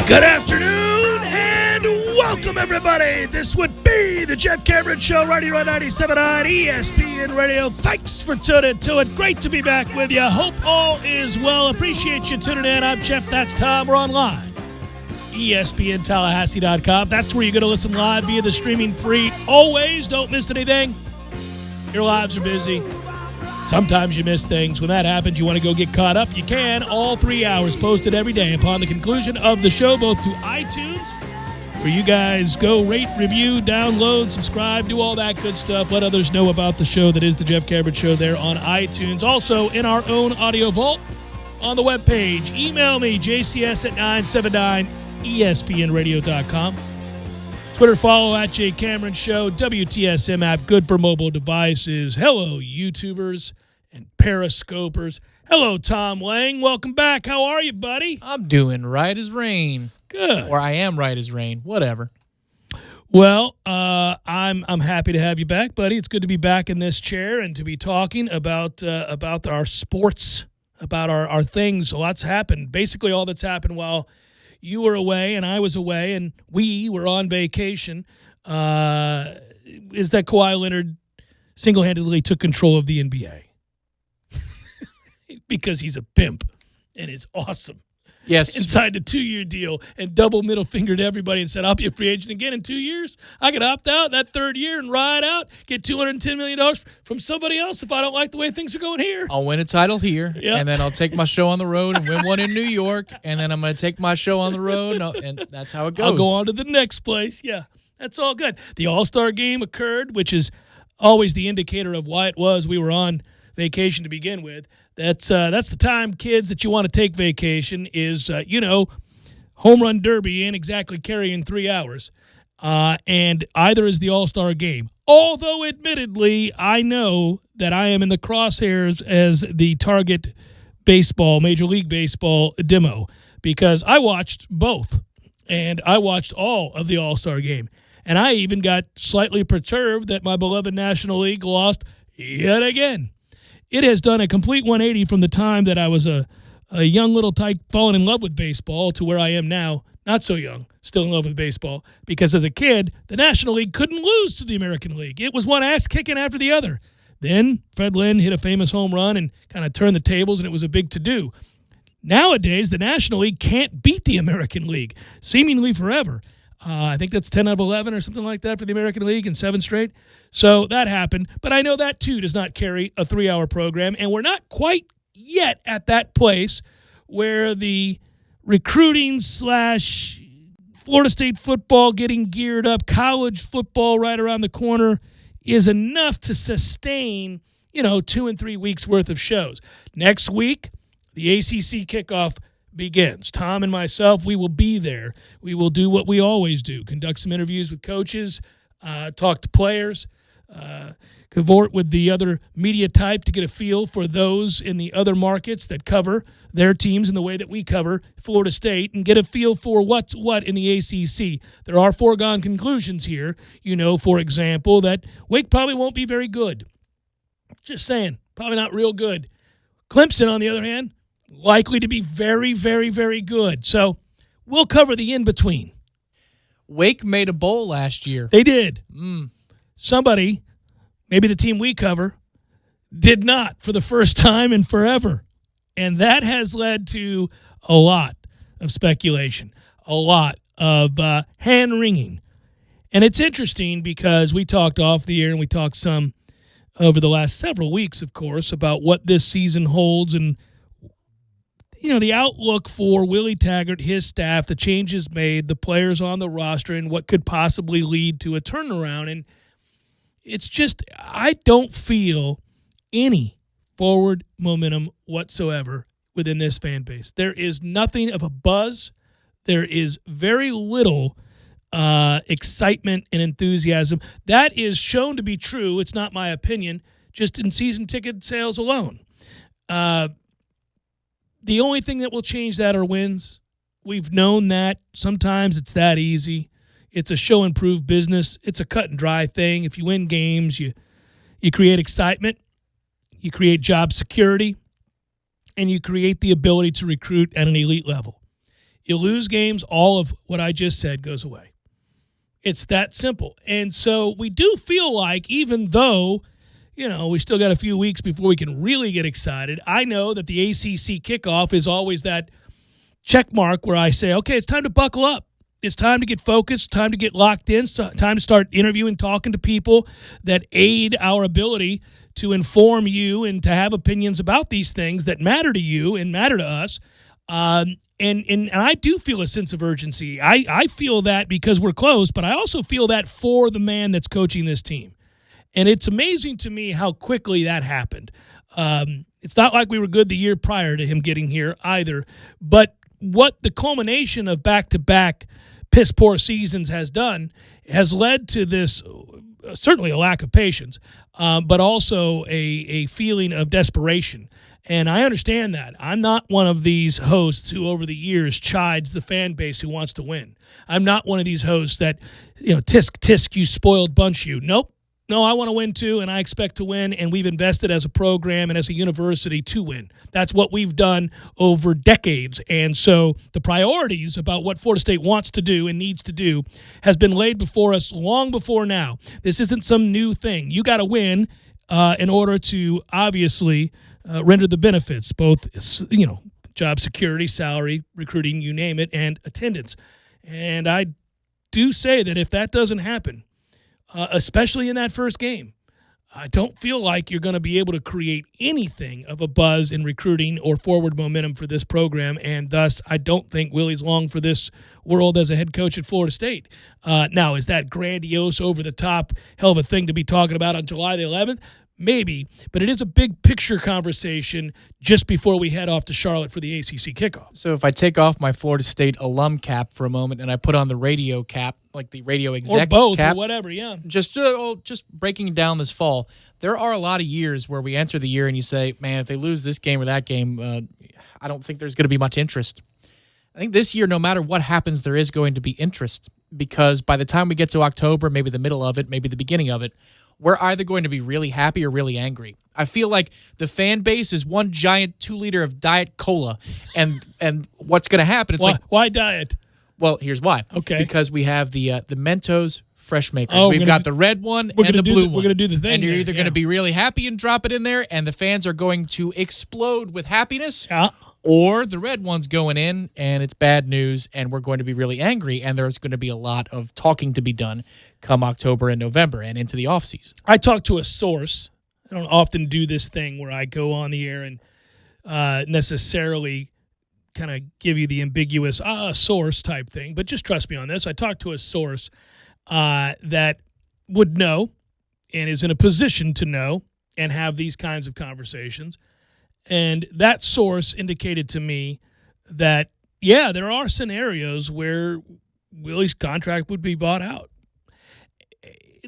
Good afternoon and welcome, everybody. This would be the Jeff Cameron Show right here on 97.9 ESPN Radio. Thanks for tuning to it. Great to be back with you. Hope all is well. Appreciate you tuning in. I'm Jeff. That's Tom. We're online. ESPNTallahassee.com. That's where you're going to listen live via the streaming feed. Always don't miss anything. Your lives are busy. Sometimes you miss things. When that happens, you want to go get caught up. You can. All 3 hours posted every day upon the conclusion of the show, both to iTunes, where you guys go rate, review, download, subscribe, do all that good stuff. Let others know about the show that is the Jeff Cameron Show there on iTunes. Also, in our own audio vault on the webpage. Email me, jcs@979espnradio.com. Twitter follow at J Cameron Show. WTSM app, good for mobile devices. Hello, YouTubers and Periscopers. Hello, Tom Lang. Welcome back. How are you, buddy? I'm doing right as rain. Good. Or I am right as rain. Whatever. Well, I'm happy to have you back, buddy. It's good to be back in this chair and to be talking about our sports, about our things. A lot's happened. Basically, all that's happened while you were away and I was away and we were on vacation is that Kawhi Leonard single-handedly took control of the NBA because he's a pimp and it's awesome. Yes. And signed a 2-year deal and double middle fingered everybody and said, I'll be a free agent again in 2 years. I can opt out that third year and ride out, get $210 million from somebody else if I don't like the way things are going here. I'll win a title here, and then I'll take my show on the road and win one in New York, and then I'm going to take my show on the road, and that's how it goes. I'll go on to the next place. Yeah, that's all good. The All-Star game occurred, which is always the indicator of why it was we were on vacation to begin with. That's the time, kids, that you want to take vacation is, home run derby ain't exactly carrying 3 hours. And either is the All-Star game. Although, admittedly, I know that I am in the crosshairs as the target baseball, Major League Baseball demo because I watched both. And I watched all of the All-Star game. And I even got slightly perturbed that my beloved National League lost yet again. It has done a complete 180 from the time that I was a young little tyke falling in love with baseball to where I am now, not so young, still in love with baseball, because as a kid, the National League couldn't lose to the American League. It was one ass-kicking after the other. Then Fred Lynn hit a famous home run and kind of turned the tables, and it was a big to-do. Nowadays, the National League can't beat the American League, seemingly forever. I think that's 10 out of 11 or something like that for the American League in 7 straight. So that happened. But I know that, too, does not carry a 3-hour program. And we're not quite yet at that place where the recruiting / Florida State football getting geared up, college football right around the corner is enough to sustain, 2 and 3 weeks worth of shows. Next week, the ACC kickoff begins. Tom and myself, we will be there. We will do what we always do, conduct some interviews with coaches, talk to players, cavort with the other media type to get a feel for those in the other markets that cover their teams in the way that we cover Florida State and get a feel for what's what in the ACC. There are foregone conclusions here. For example, that Wake probably won't be very good. Just saying, probably not real good. Clemson, on the other hand, likely to be very, very, very good. So we'll cover the in-between. Wake made a bowl last year. They did. Somebody, maybe the team we cover, did not for the first time in forever. And that has led to a lot of speculation, a lot of hand-wringing. And it's interesting because we talked off the air and we talked some over the last several weeks, of course, about what this season holds and the outlook for Willie Taggart, his staff, the changes made, the players on the roster, and what could possibly lead to a turnaround. And it's just, I don't feel any forward momentum whatsoever within this fan base. There is nothing of a buzz. There is very little excitement and enthusiasm. That is shown to be true. It's not my opinion, just in season ticket sales alone. The only thing that will change that are wins. We've known that. Sometimes it's that easy. It's a show and prove business. It's a cut and dry thing. If you win games, you create excitement, you create job security, and you create the ability to recruit at an elite level. You lose games, all of what I just said goes away. It's that simple. And so we do feel like, even though, we still got a few weeks before we can really get excited, I know that the ACC kickoff is always that check mark where I say, okay, it's time to buckle up. It's time to get focused, time to get locked in, time to start interviewing, talking to people that aid our ability to inform you and to have opinions about these things that matter to you and matter to us. And I do feel a sense of urgency. I feel that because we're close, but I also feel that for the man that's coaching this team. And it's amazing to me how quickly that happened. It's not like we were good the year prior to him getting here either, but what the culmination of back-to-back piss-poor seasons has done has led to this, certainly a lack of patience, but also a feeling of desperation. And I understand that. I'm not one of these hosts who over the years chides the fan base who wants to win. I'm not one of these hosts that, tisk, tisk, you spoiled bunch you. Nope. No, I want to win too, and I expect to win, and we've invested as a program and as a university to win. That's what we've done over decades. And so the priorities about what Florida State wants to do and needs to do has been laid before us long before now. This isn't some new thing. You got to win in order to obviously render the benefits, both, job security, salary, recruiting, you name it, and attendance. And I do say that if that doesn't happen, especially in that first game, I don't feel like you're going to be able to create anything of a buzz in recruiting or forward momentum for this program, and thus I don't think Willie's long for this world as a head coach at Florida State. Now, is that grandiose, over-the-top, hell of a thing to be talking about on July the 11th? Maybe, but it is a big picture conversation just before we head off to Charlotte for the ACC kickoff. So if I take off my Florida State alum cap for a moment and I put on the radio cap, like the radio exec or both cap, or whatever, yeah. Just breaking down this fall, there are a lot of years where we enter the year and you say, man, if they lose this game or that game, I don't think there's going to be much interest. I think this year, no matter what happens, there is going to be interest, because by the time we get to October, maybe the middle of it, maybe the beginning of it, we're either going to be really happy or really angry. I feel like the fan base is one giant 2-liter of Diet Cola, and what's going to happen? It's why diet? Well, here's why. Okay, because we have the Mentos Fresh Makers. Oh, we've got the red one and the blue one. We're going to do the thing, and you're there, either going to be really happy and drop it in there, and the fans are going to explode with happiness. Yeah. Or the red one's going in, and it's bad news, and we're going to be really angry, and there's going to be a lot of talking to be done come October and November and into the offseason. I talked to a source. I don't often do this thing where I go on the air and necessarily kind of give you the ambiguous source type thing, but just trust me on this. I talked to a source that would know and is in a position to know and have these kinds of conversations. And that source indicated to me that, yeah, there are scenarios where Willie's contract would be bought out.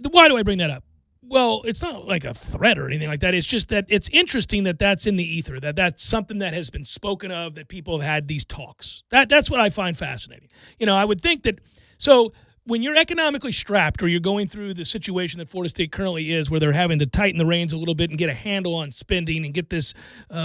Why do I bring that up? Well, it's not like a threat or anything like that. It's just that it's interesting that that's in the ether, that that's something that has been spoken of, that people have had these talks. That's what I find fascinating. I would think that – so – when you're economically strapped, or you're going through the situation that Florida State currently is, where they're having to tighten the reins a little bit and get a handle on spending and get this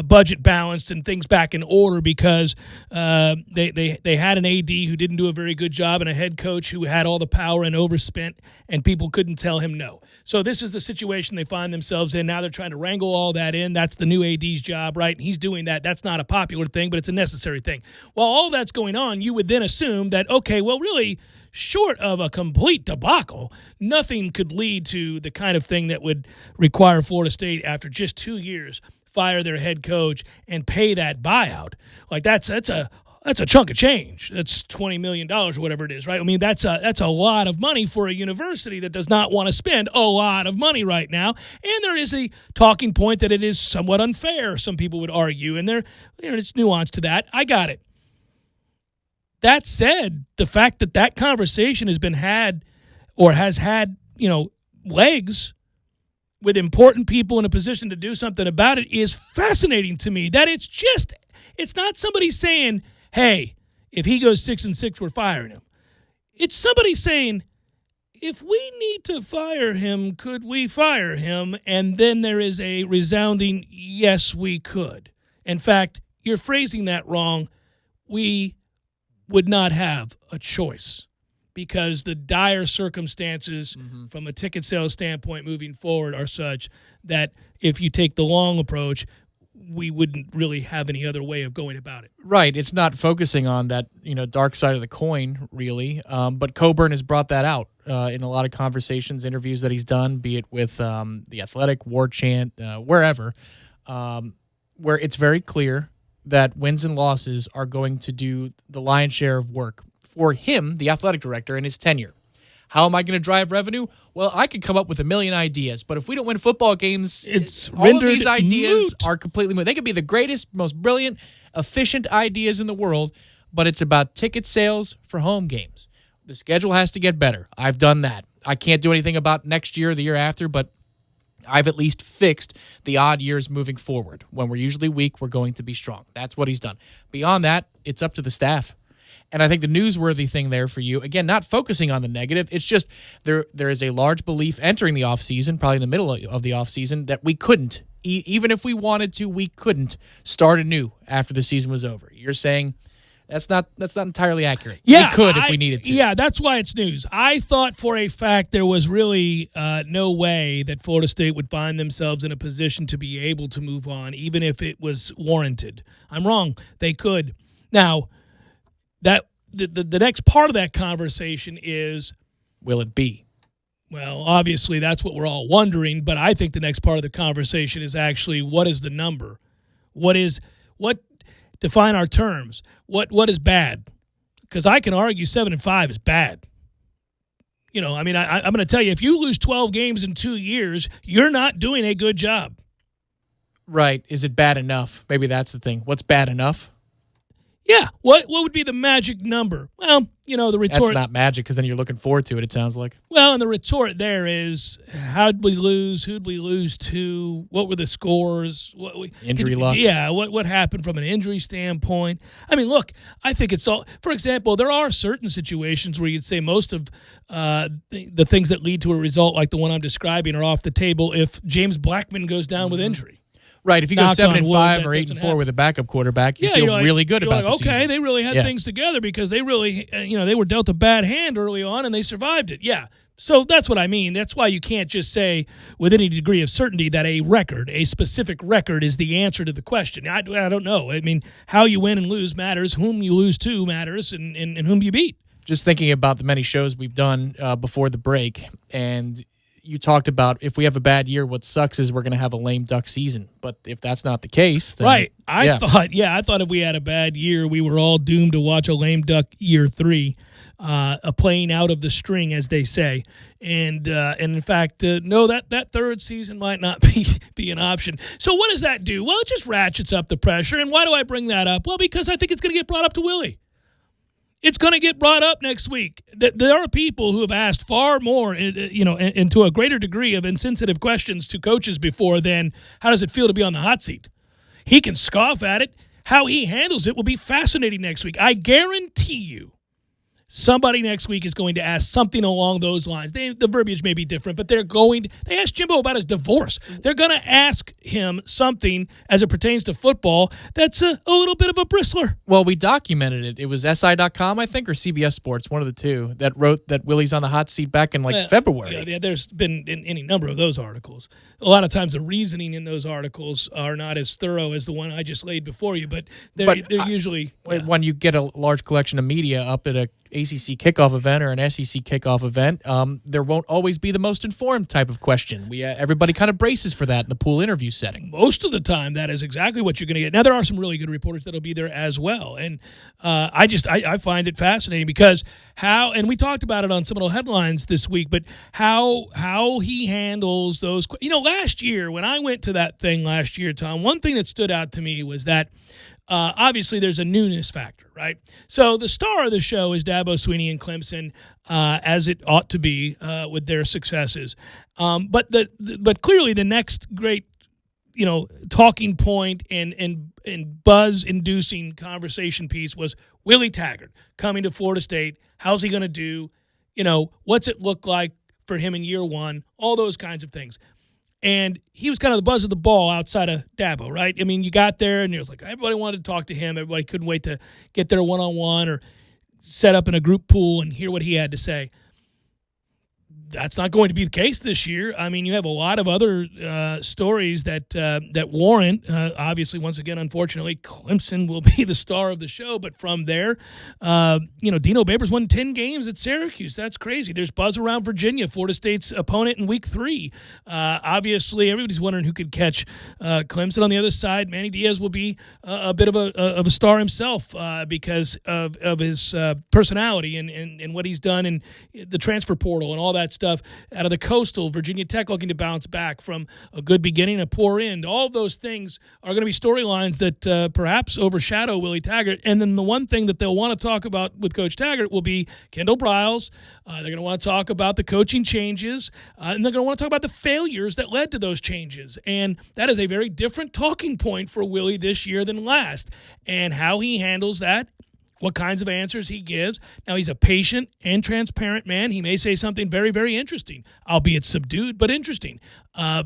budget balanced and things back in order, because they had an AD who didn't do a very good job and a head coach who had all the power and overspent, and people couldn't tell him no. So this is the situation they find themselves in. Now they're trying to wrangle all that in. That's the new AD's job, right? And he's doing that. That's not a popular thing, but it's a necessary thing. While all that's going on, you would then assume that, okay, well, really, short of a complete debacle, nothing could lead to the kind of thing that would require Florida State, after just 2 years, fire their head coach and pay that buyout. Like that's a chunk of change. That's $20 million or whatever it is, right? I mean, that's a lot of money for a university that does not want to spend a lot of money right now. And there is a talking point that it is somewhat unfair, some people would argue, and there's nuance to that. I got it. That said, the fact that conversation has been had, or has had, legs with important people in a position to do something about it, is fascinating to me. That it's not somebody saying, hey, if he goes 6-6, we're firing him. It's somebody saying, if we need to fire him, could we fire him? And then there is a resounding, yes, we could. In fact, you're phrasing that wrong. We would not have a choice because the dire circumstances from a ticket sales standpoint moving forward are such that if you take the long approach, we wouldn't really have any other way of going about it. Right. It's not focusing on that, dark side of the coin, really. But Coburn has brought that out in a lot of conversations, interviews that he's done, be it with The Athletic, War Chant, wherever, where it's very clear that wins and losses are going to do the lion's share of work for him, the athletic director, in his tenure. How am I going to drive revenue? Well, I could come up with a million ideas, but if we don't win football games, all of these ideas are completely moot. They could be the greatest, most brilliant, efficient ideas in the world, but it's about ticket sales for home games. The schedule has to get better. I've done that. I can't do anything about next year or the year after, but I've at least fixed the odd years moving forward. When we're usually weak, we're going to be strong. That's what he's done. Beyond that, it's up to the staff. And I think the newsworthy thing there for you, again, not focusing on the negative, it's just there is a large belief entering the offseason, probably in the middle of the offseason, that we couldn't, even if we wanted to, we couldn't start anew after the season was over. You're saying that's not entirely accurate. Yeah, we could if we needed to. Yeah, that's why it's news. I thought for a fact there was really no way that Florida State would find themselves in a position to be able to move on, even if it was warranted. I'm wrong. They could. Now, that the next part of that conversation is, will it be? Well, obviously that's what we're all wondering, but I think the next part of the conversation is actually what is the number? What define our terms? What is bad? Because I can argue 7-5 is bad. I'm going to tell you, if you lose 12 games in 2 years, you're not doing a good job. Right. Is it bad enough? Maybe that's the thing. What's bad enough? Yeah. What would be the magic number? Well, the retort. That's not magic because then you're looking forward to it, it sounds like. Well, and the retort there is, how'd we lose? Who'd we lose to? What were the scores? Injury luck. Yeah. What happened from an injury standpoint? I mean, look, I think it's all, for example, there are certain situations where you'd say most of the things that lead to a result like the one I'm describing are off the table if James Blackman goes down with injury. Right, if you go 7-5 or 8-4 with a backup quarterback, you feel really good about the season. Okay, they really had things together because they really, they were dealt a bad hand early on and they survived it. Yeah, so that's what I mean. That's why you can't just say with any degree of certainty that a specific record is the answer to the question. I don't know. I mean, how you win and lose matters. Whom you lose to matters, and whom you beat. Just thinking about the many shows we've done before the break, and you talked about if we have a bad year, what sucks is we're going to have a lame duck season. But if that's not the case, then, right? I thought if we had a bad year, we were all doomed to watch a lame duck year 3, a playing out of the string, as they say. And in fact, no, that third season might not be an option. So what does that do? Well, it just ratchets up the pressure. And why do I bring that up? Well, because I think it's going to get brought up to Willie. It's going to get brought up next week. There are people who have asked far more, and to a greater degree of insensitive questions to coaches before than how does it feel to be on the hot seat. He can scoff at it. How he handles it will be fascinating next week. I guarantee you somebody next week is going to ask something along those lines. The verbiage may be different, but they asked Jimbo about his divorce. They're going to ask him something as it pertains to football that's a little bit of a bristler. Well, we documented it. It was SI.com, I think, or CBS Sports, one of the two, that wrote that Willie's on the hot seat back in February. Yeah, there's been any number of those articles. A lot of times the reasoning in those articles are not as thorough as the one I just laid before you, but they're usually... When you get a large collection of media up at a ACC kickoff event or an SEC kickoff event, there won't always be the most informed type of question. Everybody kind of braces for that in the pool interview setting. Most of the time, that is exactly what you're going to get. Now, there are some really good reporters that'll be there as well, and I find it fascinating because and we talked about it on some of the headlines this week, but how he handles those. Last year when I went to that thing last year, Tom, one thing that stood out to me was that. Obviously, there's a newness factor, right? So the star of the show is Dabo Swinney and Clemson, as it ought to be with their successes. But clearly the next great, talking point and buzz-inducing conversation piece was Willie Taggart coming to Florida State. How's he going to do? What's it look like for him in year 1? All those kinds of things. And he was kind of the buzz of the ball outside of Dabo, right? I mean, you got there, and it was like everybody wanted to talk to him. Everybody couldn't wait to get there one-on-one or set up in a group pool and hear what he had to say. That's not going to be the case this year. I mean, you have a lot of other stories that warrant. Obviously, once again, unfortunately, Clemson will be the star of the show. But from there, Dino Babers won 10 games at Syracuse. That's crazy. There's buzz around Virginia, Florida State's opponent in Week 3. Obviously, everybody's wondering who could catch Clemson. On the other side, Manny Diaz will be a bit of a star himself because of his personality and what he's done in the transfer portal and all that stuff out of the Coastal. Virginia Tech looking to bounce back from a good beginning, a poor end. All of those things are going to be storylines that perhaps overshadow Willie Taggart. And then the one thing that they'll want to talk about with Coach Taggart will be Kendall Briles. They're going to want to talk about the coaching changes, and they're going to want to talk about the failures that led to those changes. And that is a very different talking point for Willie this year than last. And how he handles that, what kinds of answers he gives. Now, he's a patient and transparent man. He may say something very, very interesting, albeit subdued, but interesting,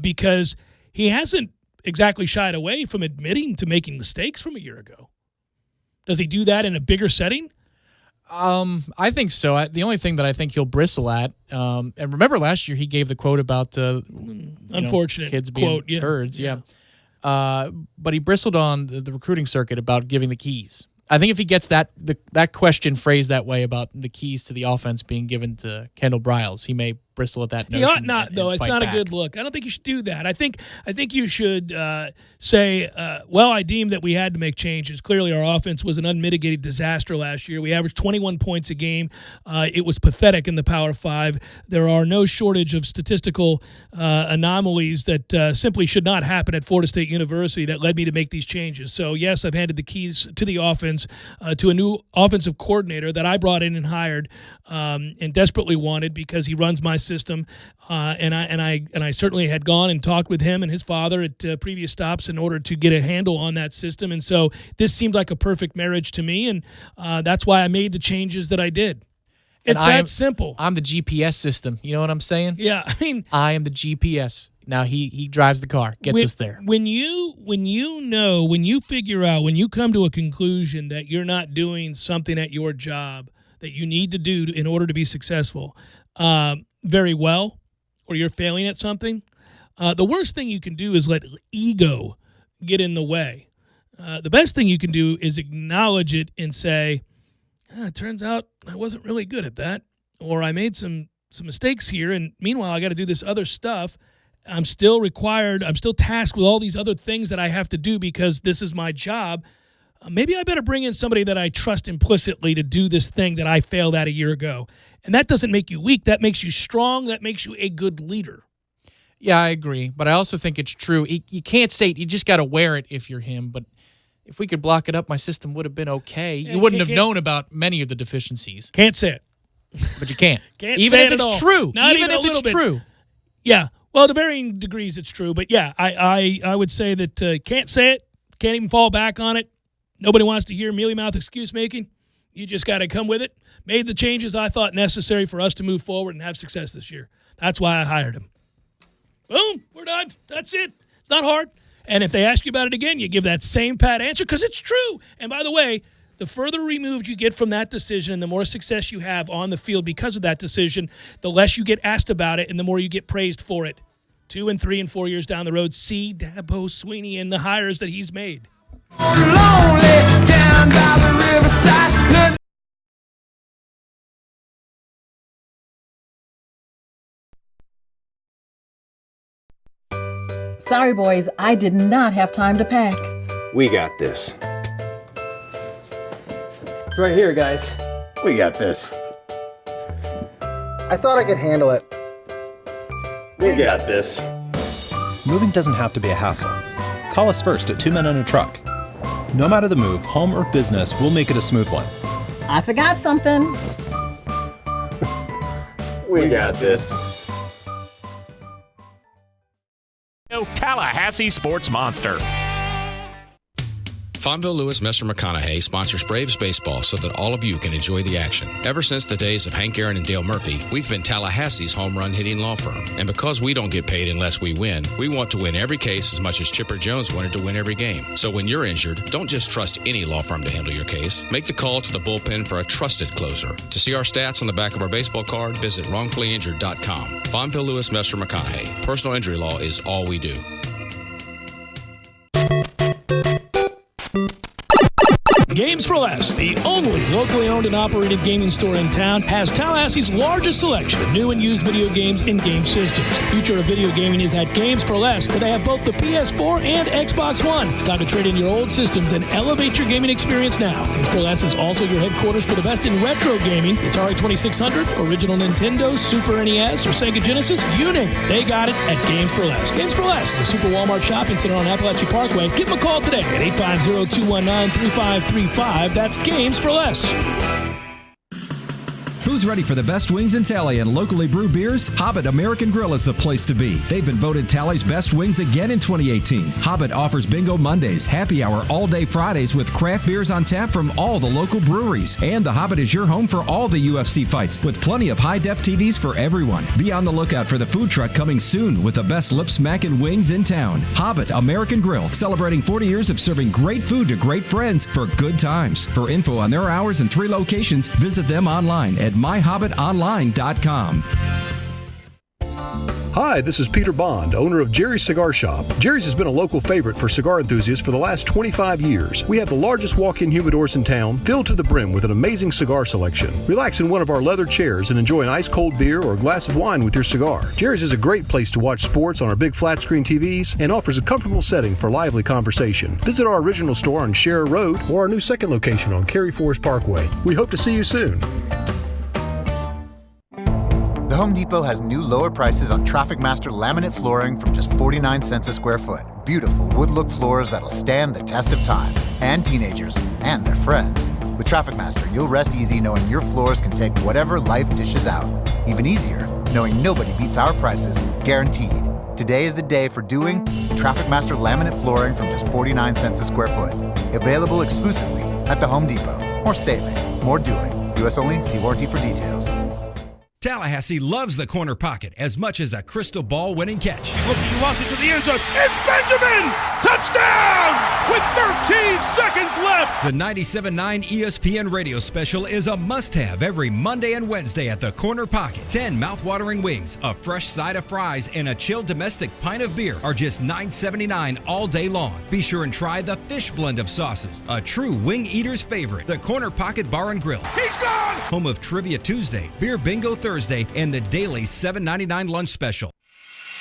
because he hasn't exactly shied away from admitting to making mistakes from a year ago. Does he do that in a bigger setting? I think so. The only thing that I think he'll bristle at, and remember last year he gave the quote about unfortunate kids being quote, turds, but he bristled on the recruiting circuit about giving the keys. I think if he gets that question phrased that way about the keys to the offense being given to Kendall Briles, he may bristle at that notion. He ought not, though. It's not a good look. I don't think you should do that. I think you should say, I deem that we had to make changes. Clearly, our offense was an unmitigated disaster last year. We averaged 21 points a game. It was pathetic in the Power 5. There are no shortage of statistical anomalies that simply should not happen at Florida State University that led me to make these changes. So, yes, I've handed the keys to the offense to a new offensive coordinator that I brought in and hired and desperately wanted because he runs my system, and I certainly had gone and talked with him and his father at previous stops in order to get a handle on that system. And so this seemed like a perfect marriage to me, and that's why I made the changes that I did. It's that simple. I'm the GPS system. You know what I'm saying? Yeah, I mean, I am the GPS. Now he drives the car, gets us there. When you figure out, when you come to a conclusion that you're not doing something at your job that you need to do in order to be successful very well, or you're failing at something, the worst thing you can do is let ego get in the way. The best thing you can do is acknowledge it and say, it turns out I wasn't really good at that, or I made some mistakes here, and meanwhile I got to do this other stuff. I'm still tasked with all these other things that I have to do because this is my job. Maybe I better bring in somebody that I trust implicitly to do this thing that I failed at a year ago. And that doesn't make you weak. That makes you strong. That makes you a good leader. Yeah, I agree. But I also think it's true. You can't say it. You just got to wear it if you're him. But if we could block it up, my system would have been okay. You wouldn't have known about many of the deficiencies. Can't say it. But you can't. Even if it's true. Even if it's true. Yeah. Well, to varying degrees, it's true. But yeah, I would say that can't say it. Can't even fall back on it. Nobody wants to hear mealy-mouth excuse-making. You just got to come with it. Made the changes I thought necessary for us to move forward and have success this year. That's why I hired him. Boom, we're done. That's it. It's not hard. And if they ask you about it again, you give that same pat answer because it's true. And by the way, the further removed you get from that decision and the more success you have on the field because of that decision, the less you get asked about it and the more you get praised for it. 2 and 3 and 4 years down the road, see Dabo Swinney and the hires that he's made. Lonely down by the riverside. Sorry, boys, I did not have time to pack. We got this. It's right here, guys. We got this. I thought I could handle it. We got this. Moving doesn't have to be a hassle. Call us first at 2 Men and a Truck. No matter the move, home or business, we'll make it a smooth one. I forgot something. We got this. Tallahassee Sports Monster. Fonville Lewis Messer McConaughey sponsors Braves baseball so that all of you can enjoy the action. Ever since the days of Hank Aaron and Dale Murphy, we've been Tallahassee's home run hitting law firm. And because we don't get paid unless we win, we want to win every case as much as Chipper Jones wanted to win every game. So when you're injured, don't just trust any law firm to handle your case. Make the call to the bullpen for a trusted closer. To see our stats on the back of our baseball card, visit wrongfullyinjured.com. Fonville Lewis Messer McConaughey. Personal injury law is all we do. Games for Less, the only locally owned and operated gaming store in town, has Tallahassee's largest selection of new and used video games and game systems. The future of video gaming is at Games for Less, where they have both the PS4 and Xbox One. It's time to trade in your old systems and elevate your gaming experience now. Games for Less is also your headquarters for the best in retro gaming. Atari 2600, original Nintendo, Super NES, or Sega Genesis, you name it. They got it at Games for Less. Games for Less, the Super Walmart Shopping Center on Appalachia Parkway. Give them a call today at 850-219-3535. That's Games for Less. Who's ready for the best wings in Tally and locally brewed beers? Hobbit American Grill is the place to be. They've been voted Tally's best wings again in 2018. Hobbit offers Bingo Mondays, happy hour all day Fridays with craft beers on tap from all the local breweries. And the Hobbit is your home for all the UFC fights with plenty of high-def TVs for everyone. Be on the lookout for the food truck coming soon with the best lip-smacking wings in town. Hobbit American Grill, celebrating 40 years of serving great food to great friends for good times. For info on their hours and 3 locations, visit them online at myhobbitonline.com. Hi, this is Peter Bond, owner of Jerry's Cigar Shop. Jerry's has been a local favorite for cigar enthusiasts for the last 25 years. We have the largest walk-in humidors in town, filled to the brim with an amazing cigar selection. Relax in one of our leather chairs and enjoy an ice-cold beer or a glass of wine with your cigar. Jerry's is a great place to watch sports on our big flat-screen TVs and offers a comfortable setting for lively conversation. Visit our original store on Scherer Road or our new second location on Cary Forest Parkway. We hope to see you soon. The Home Depot has new lower prices on Traffic Master laminate flooring from just 49 cents a square foot. Beautiful wood-look floors that'll stand the test of time. And teenagers and their friends. With Traffic Master, you'll rest easy knowing your floors can take whatever life dishes out. Even easier, knowing nobody beats our prices, guaranteed. Today is the day for doing Traffic Master laminate flooring from just 49 cents a square foot. Available exclusively at the Home Depot. More saving, more doing. U.S. only. See warranty for details. Tallahassee loves the corner pocket as much as a crystal ball winning catch. He's looking, he lost it to the end zone. It's Benjamin! Touchdown! With 13 seconds left! The 97.9 ESPN radio special is a must-have every Monday and Wednesday at the corner pocket. 10 mouth-watering wings, a fresh side of fries, and a chilled domestic pint of beer are just $9.79 all day long. Be sure and try the fish blend of sauces, a true wing eater's favorite. The Corner Pocket Bar and Grill. He's gone! Home of Trivia Tuesday, Beer Bingo Thursday, and the daily $7.99 lunch special.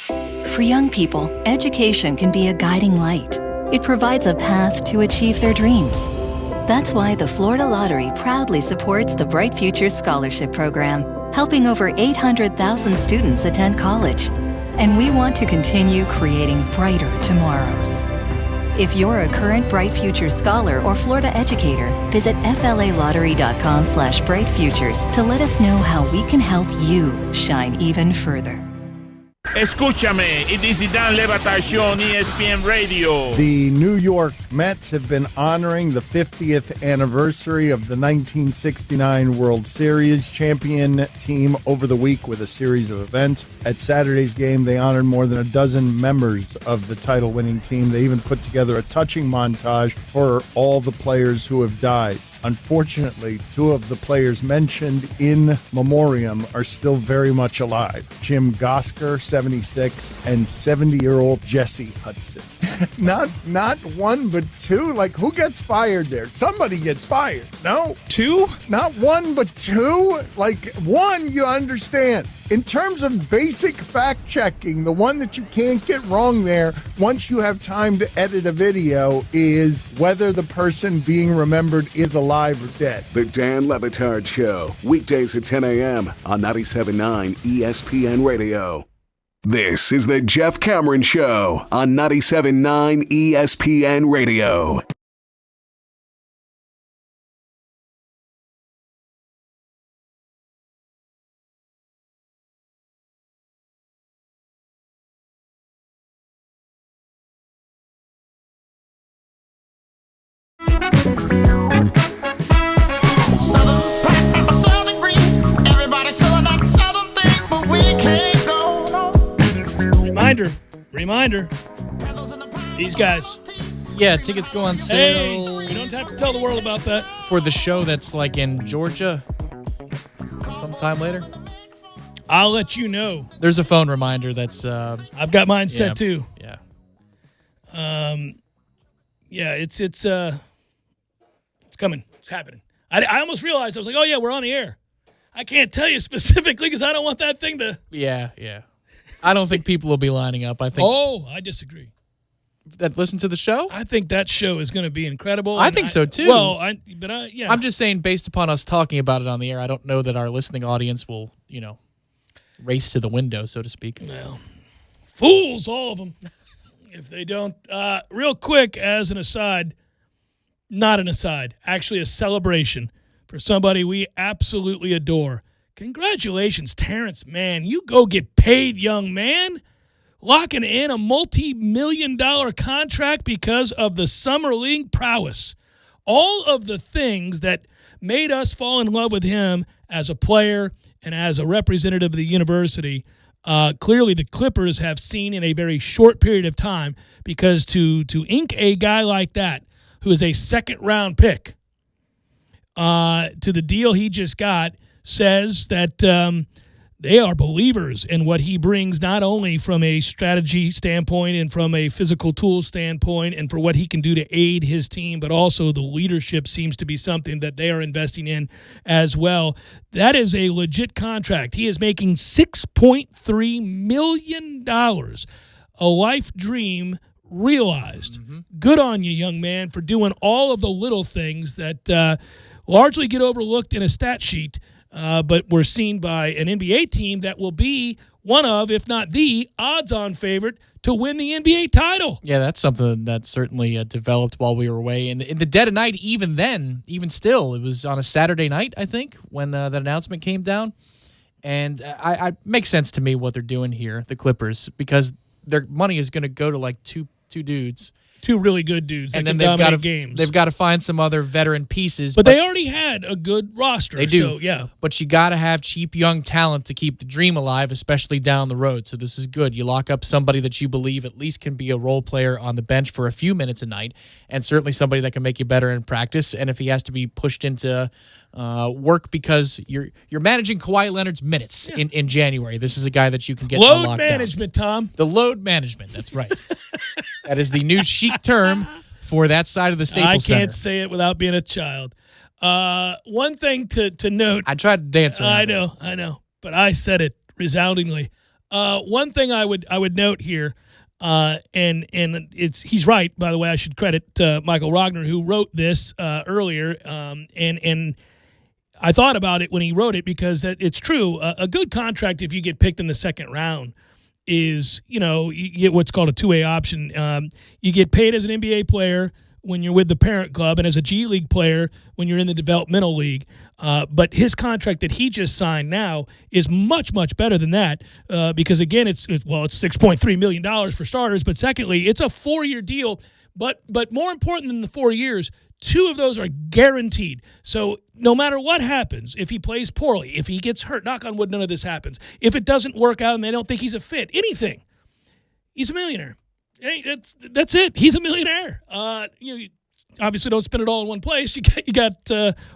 For young people, education can be a guiding light. It provides a path to achieve their dreams. That's why the Florida Lottery proudly supports the Bright Futures Scholarship Program, helping over 800,000 students attend college. And we want to continue creating brighter tomorrows. If you're a current Bright Futures scholar or Florida educator, visit flalottery.com/brightfutures to let us know how we can help you shine even further. Escúchame, it is Dan Le Batard on ESPN Radio. The New York Mets have been honoring the 50th anniversary of the 1969 World Series champion team over the week with a series of events. At Saturday's game, they honored more than a dozen members of the title-winning team. They even put together a touching montage for all the players who have died. Unfortunately, 2 of the players mentioned in memoriam are still very much alive. Jim Gosker, 76, and 70-year-old Jesse Hudson. Not 1, but 2? Like, who gets fired there? Somebody gets fired. No? 2? Not 1, but 2? Like, 1, you understand. In terms of basic fact-checking, the one that you can't get wrong there once you have time to edit a video is whether the person being remembered is alive or dead. The Dan Le Batard Show, weekdays at 10 a.m. on 97.9 ESPN Radio. This is the Jeff Cameron Show on 97.9 ESPN Radio. Reminder. These guys. Yeah, tickets go on sale. Hey, you don't have to tell the world about that. For the show that's like in Georgia sometime later. I'll let you know. There's a phone reminder that's I've got mine set too. Yeah. Yeah, it's coming. It's happening. I almost realized I was like, oh yeah, we're on the air. I can't tell you specifically because I don't want that thing to. Yeah. I don't think people will be lining up. I think. Oh, I disagree. That listen to the show? I think that show is going to be incredible. I think so too. Well, yeah. I'm just saying, based upon us talking about it on the air, I don't know that our listening audience will, race to the window, so to speak. Well, fools, all of them. If they don't, real quick, as an aside, not an aside, actually a celebration for somebody we absolutely adore. Congratulations, Terrence Mann. You go get paid, young man. Locking in a multi-million-dollar contract because of the summer league prowess. All of the things that made us fall in love with him as a player and as a representative of the university, clearly the Clippers have seen in a very short period of time, because to ink a guy like that, who is a second-round pick, to the deal he just got, says that they are believers in what he brings, not only from a strategy standpoint and from a physical tool standpoint and for what he can do to aid his team, but also the leadership seems to be something that they are investing in as well. That is a legit contract. He is making $6.3 million, a life dream realized. Mm-hmm. Good on you, young man, for doing all of the little things that largely get overlooked in a stat sheet, but we're seen by an NBA team that will be one of, if not the, odds-on favorite to win the NBA title. Yeah, that's something that certainly developed while we were away. In the dead of night, even still, it was on a Saturday night, I think, when that announcement came down. And I makes sense to me what they're doing here, the Clippers, because their money is going to go to like two dudes. Two really good dudes that and can then dominate games. They've got to find some other veteran pieces. But they already had a good roster. They do. So, yeah. But you got to have cheap young talent to keep the dream alive, especially down the road. So this is good. You lock up somebody that you believe at least can be a role player on the bench for a few minutes a night, and certainly somebody that can make you better in practice. And if he has to be pushed into work because you're managing Kawhi Leonard's minutes in January, this is a guy that you can get load locked management, down. Tom. The load management. That's right. That is the new chic term for that side of the Staples Center. I can't say it without being a child. One thing to note. I tried to dance around I know, but I said it resoundingly. One thing I would note here, and he's right, by the way. I should credit Michael Rogner, who wrote this earlier, and I thought about it when he wrote it because it's true. A good contract, if you get picked in the second round, is, you get what's called a two-way option. You get paid as an NBA player when you're with the parent club and as a G League player when you're in the developmental league. But his contract that he just signed now is much, much better than that because, again, it's $6.3 million for starters. But secondly, it's a 4-year deal. But more important than the 4 years, 2 of those are guaranteed. So no matter what happens, if he plays poorly, if he gets hurt, knock on wood, none of this happens. If it doesn't work out and they don't think he's a fit, anything, he's a millionaire. Hey, that's it. He's a millionaire. You obviously don't spend it all in one place. You got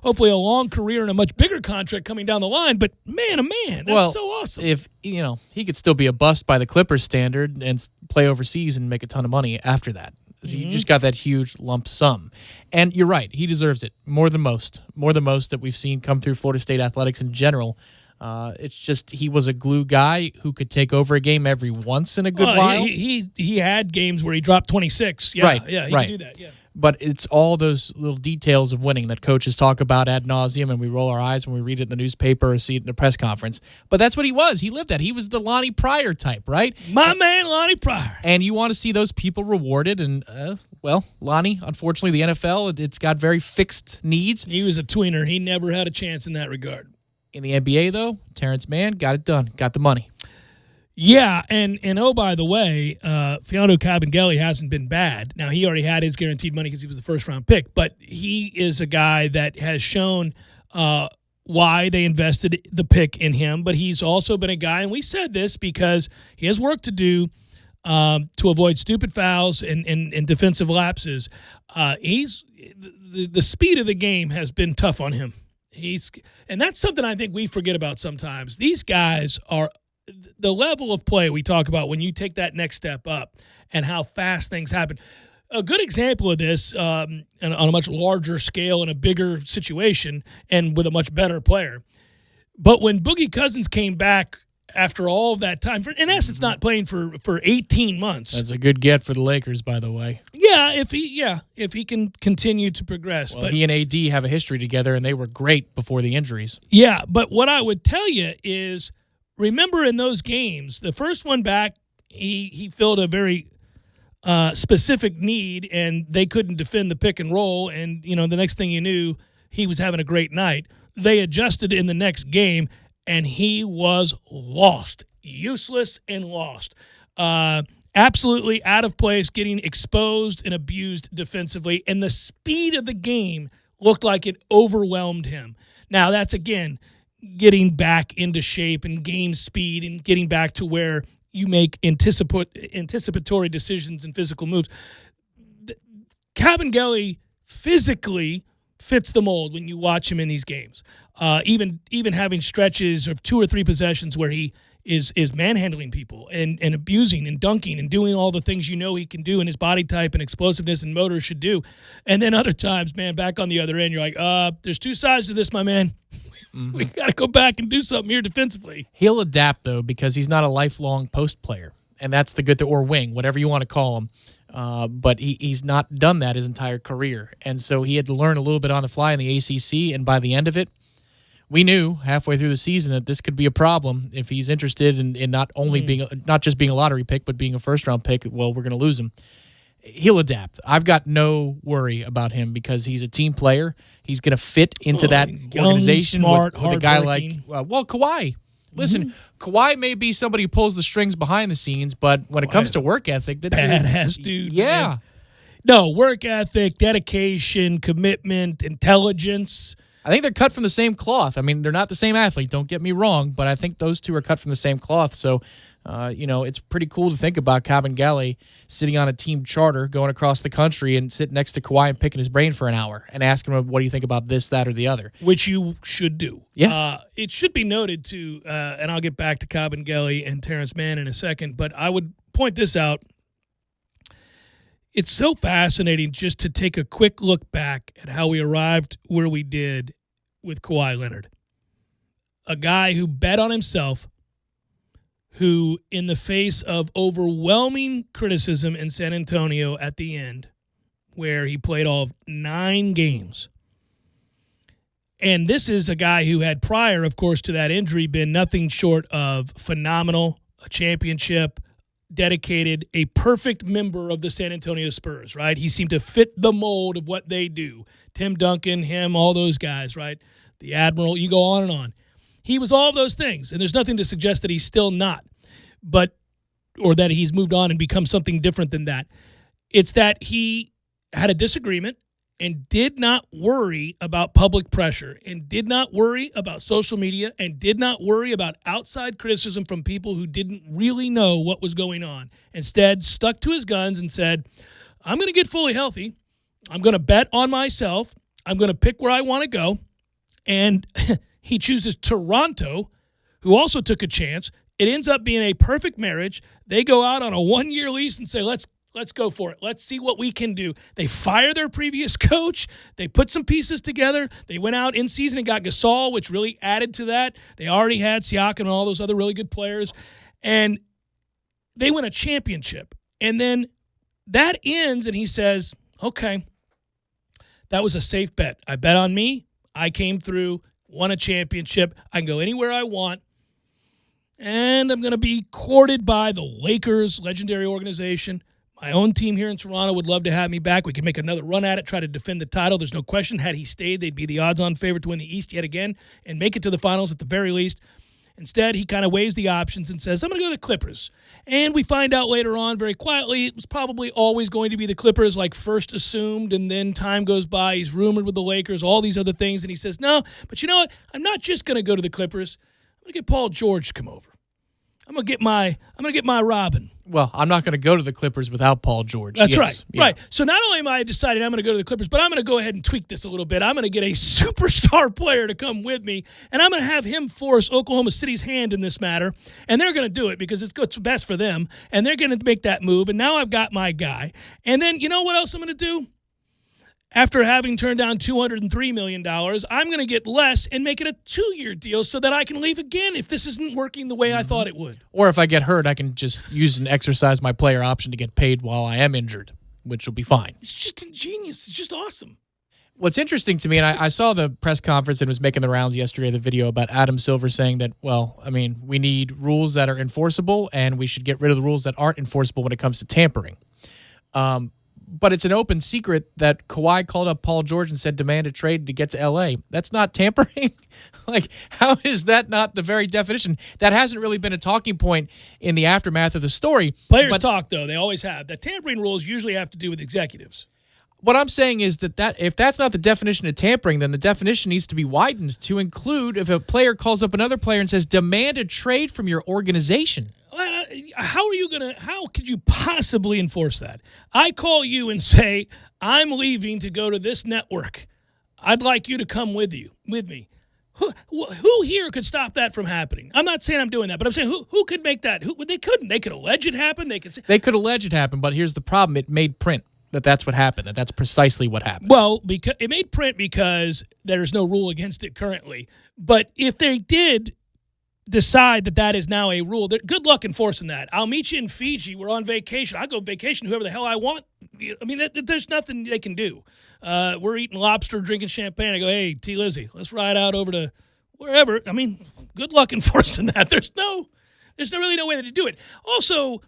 hopefully a long career and a much bigger contract coming down the line. But man, that's so awesome. If he could still be a bust by the Clippers standard and play overseas and make a ton of money after that. So you just got that huge lump sum. And you're right. He deserves it more than most that we've seen come through Florida State athletics in general. It's just he was a glue guy who could take over a game every once in a good while. He had games where he dropped 26. Yeah, right, yeah, he right. could do that, yeah. But it's all those little details of winning that coaches talk about ad nauseum, and we roll our eyes when we read it in the newspaper or see it in a press conference. But that's what he was. He lived that. He was the Lonnie Pryor type, right? Man, Lonnie Pryor. And you want to see those people rewarded. And, Lonnie, unfortunately, the NFL, it's got very fixed needs. He was a tweener. He never had a chance in that regard. In the NBA, though, Terrence Mann got it done, got the money. Yeah, and oh, by the way, Fernando Cabangeli hasn't been bad. Now, he already had his guaranteed money because he was the first-round pick, but he is a guy that has shown why they invested the pick in him, but he's also been a guy, and we said this because he has work to do to avoid stupid fouls and defensive lapses. The speed of the game has been tough on him. And that's something I think we forget about sometimes. These guys are the level of play we talk about when you take that next step up and how fast things happen. A good example of this on a much larger scale in a bigger situation and with a much better player. But when Boogie Cousins came back after all of that time, in essence, not playing for 18 months. That's a good get for the Lakers, by the way. Yeah, if he can continue to progress. Well, but he and AD have a history together, and they were great before the injuries. Yeah, but what I would tell you is, remember in those games, the first one back, he filled a very specific need, and they couldn't defend the pick and roll, and the next thing you knew, he was having a great night. They adjusted in the next game, and he was lost, useless and lost. Absolutely out of place, getting exposed and abused defensively, and the speed of the game looked like it overwhelmed him. Now, that's, again, getting back into shape and game speed and getting back to where you make anticipatory decisions and physical moves. Cabangeli physically fits the mold when you watch him in these games. Even having stretches of 2 or 3 possessions where he is manhandling people and abusing and dunking and doing all the things he can do, and his body type and explosiveness and motor should do. And then other times, man, back on the other end, you're like, there's 2 sides to this, my man. Mm-hmm. We got to go back and do something here defensively. He'll adapt, though, because he's not a lifelong post player, and that's the good or wing, whatever you want to call him. But he's not done that his entire career, and so he had to learn a little bit on the fly in the ACC, and by the end of it, we knew halfway through the season that this could be a problem if he's interested in not only not just being a lottery pick, but being a first-round pick. Well, we're going to lose him. He'll adapt. I've got no worry about him because he's a team player. He's going to fit into that organization smart, with a guy like Kawhi. Listen, Kawhi may be somebody who pulls the strings behind the scenes, but when it comes to work ethic, badass dude. Yeah. Man. No, work ethic, dedication, commitment, intelligence. I think they're cut from the same cloth. I mean, they're not the same athlete, don't get me wrong, but I think those two are cut from the same cloth. So, it's pretty cool to think about Cabangeli sitting on a team charter, going across the country and sitting next to Kawhi and picking his brain for an hour and asking him, what do you think about this, that, or the other? Which you should do. Yeah. It should be noted, too, and I'll get back to Cabangeli and Terrence Mann in a second, but I would point this out. It's so fascinating just to take a quick look back at how we arrived where we did with Kawhi Leonard. A guy who bet on himself, who in the face of overwhelming criticism in San Antonio at the end, where he played all of 9 games. And this is a guy who had prior, of course, to that injury been nothing short of phenomenal, a championship, dedicated, a perfect member of the San Antonio Spurs, right? He seemed to fit the mold of what they do. Tim Duncan, him, all those guys, right? The Admiral, you go on and on. He was all of those things, and there's nothing to suggest that he's still not, or that he's moved on and become something different than that. It's that he had a disagreement and did not worry about public pressure and did not worry about social media and did not worry about outside criticism from people who didn't really know what was going on. Instead, stuck to his guns and said, I'm going to get fully healthy. I'm going to bet on myself. I'm going to pick where I want to go. And he chooses Toronto, who also took a chance. It ends up being a perfect marriage. They go out on a 1-year lease and say, let's go for it. Let's see what we can do. They fire their previous coach. They put some pieces together. They went out in season and got Gasol, which really added to that. They already had Siakam and all those other really good players. And they win a championship. And then that ends, and he says, okay, that was a safe bet. I bet on me. I came through, won a championship. I can go anywhere I want. And I'm going to be courted by the Lakers, legendary organization. My own team here in Toronto would love to have me back. We can make another run at it, try to defend the title. There's no question. Had he stayed, they'd be the odds-on favorite to win the East yet again and make it to the finals at the very least. Instead, he kind of weighs the options and says, I'm going to go to the Clippers. And we find out later on very quietly it was probably always going to be the Clippers, like first assumed, and then time goes by. He's rumored with the Lakers, all these other things, and he says, no, but you know what? I'm not just going to go to the Clippers. I'm going to get Paul George to come over. I'm going to get my Robin. Well, I'm not going to go to the Clippers without Paul George. That's Yes. right. Yeah. Right. So not only am I deciding I'm going to go to the Clippers, but I'm going to go ahead and tweak this a little bit. I'm going to get a superstar player to come with me, and I'm going to have him force Oklahoma City's hand in this matter, and they're going to do it because it's what's best for them, and they're going to make that move, and now I've got my guy. And then you know what else I'm going to do? After having turned down $203 million, I'm going to get less and make it a 2-year deal so that I can leave again if this isn't working the way I thought it would. Or if I get hurt, I can just use and exercise my player option to get paid while I am injured, which will be fine. It's just ingenious. It's just awesome. What's interesting to me, and I saw the press conference and was making the rounds yesterday, the video about Adam Silver saying that, well, I mean, we need rules that are enforceable and we should get rid of the rules that aren't enforceable when it comes to tampering. But it's an open secret that Kawhi called up Paul George and said demand a trade to get to L.A. That's not tampering? Like, how is that not the very definition? That hasn't really been a talking point in the aftermath of the story. Players talk, though. They always have. The tampering rules usually have to do with executives. What I'm saying is that if that's not the definition of tampering, then the definition needs to be widened to include if a player calls up another player and says demand a trade from your organization. How could you possibly enforce that? I call you and say, I'm leaving to go to this network. I'd like you to come with me. Who here could stop that from happening? I'm not saying I'm doing that, but I'm saying who could make that? They couldn't. They could allege it happened. They could allege it happened, but here's the problem. It made print that's what happened, and that's precisely what happened. Well, because it made print because there's no rule against it currently. But if they did decide that is now a rule, good luck enforcing that. I'll meet you in Fiji. We're on vacation. I go vacation whoever the hell I want. I mean, there's nothing they can do. We're eating lobster, drinking champagne. I go, hey, T. Lizzie, let's ride out over to wherever. I mean, good luck enforcing that. There's really no way to do it. Also,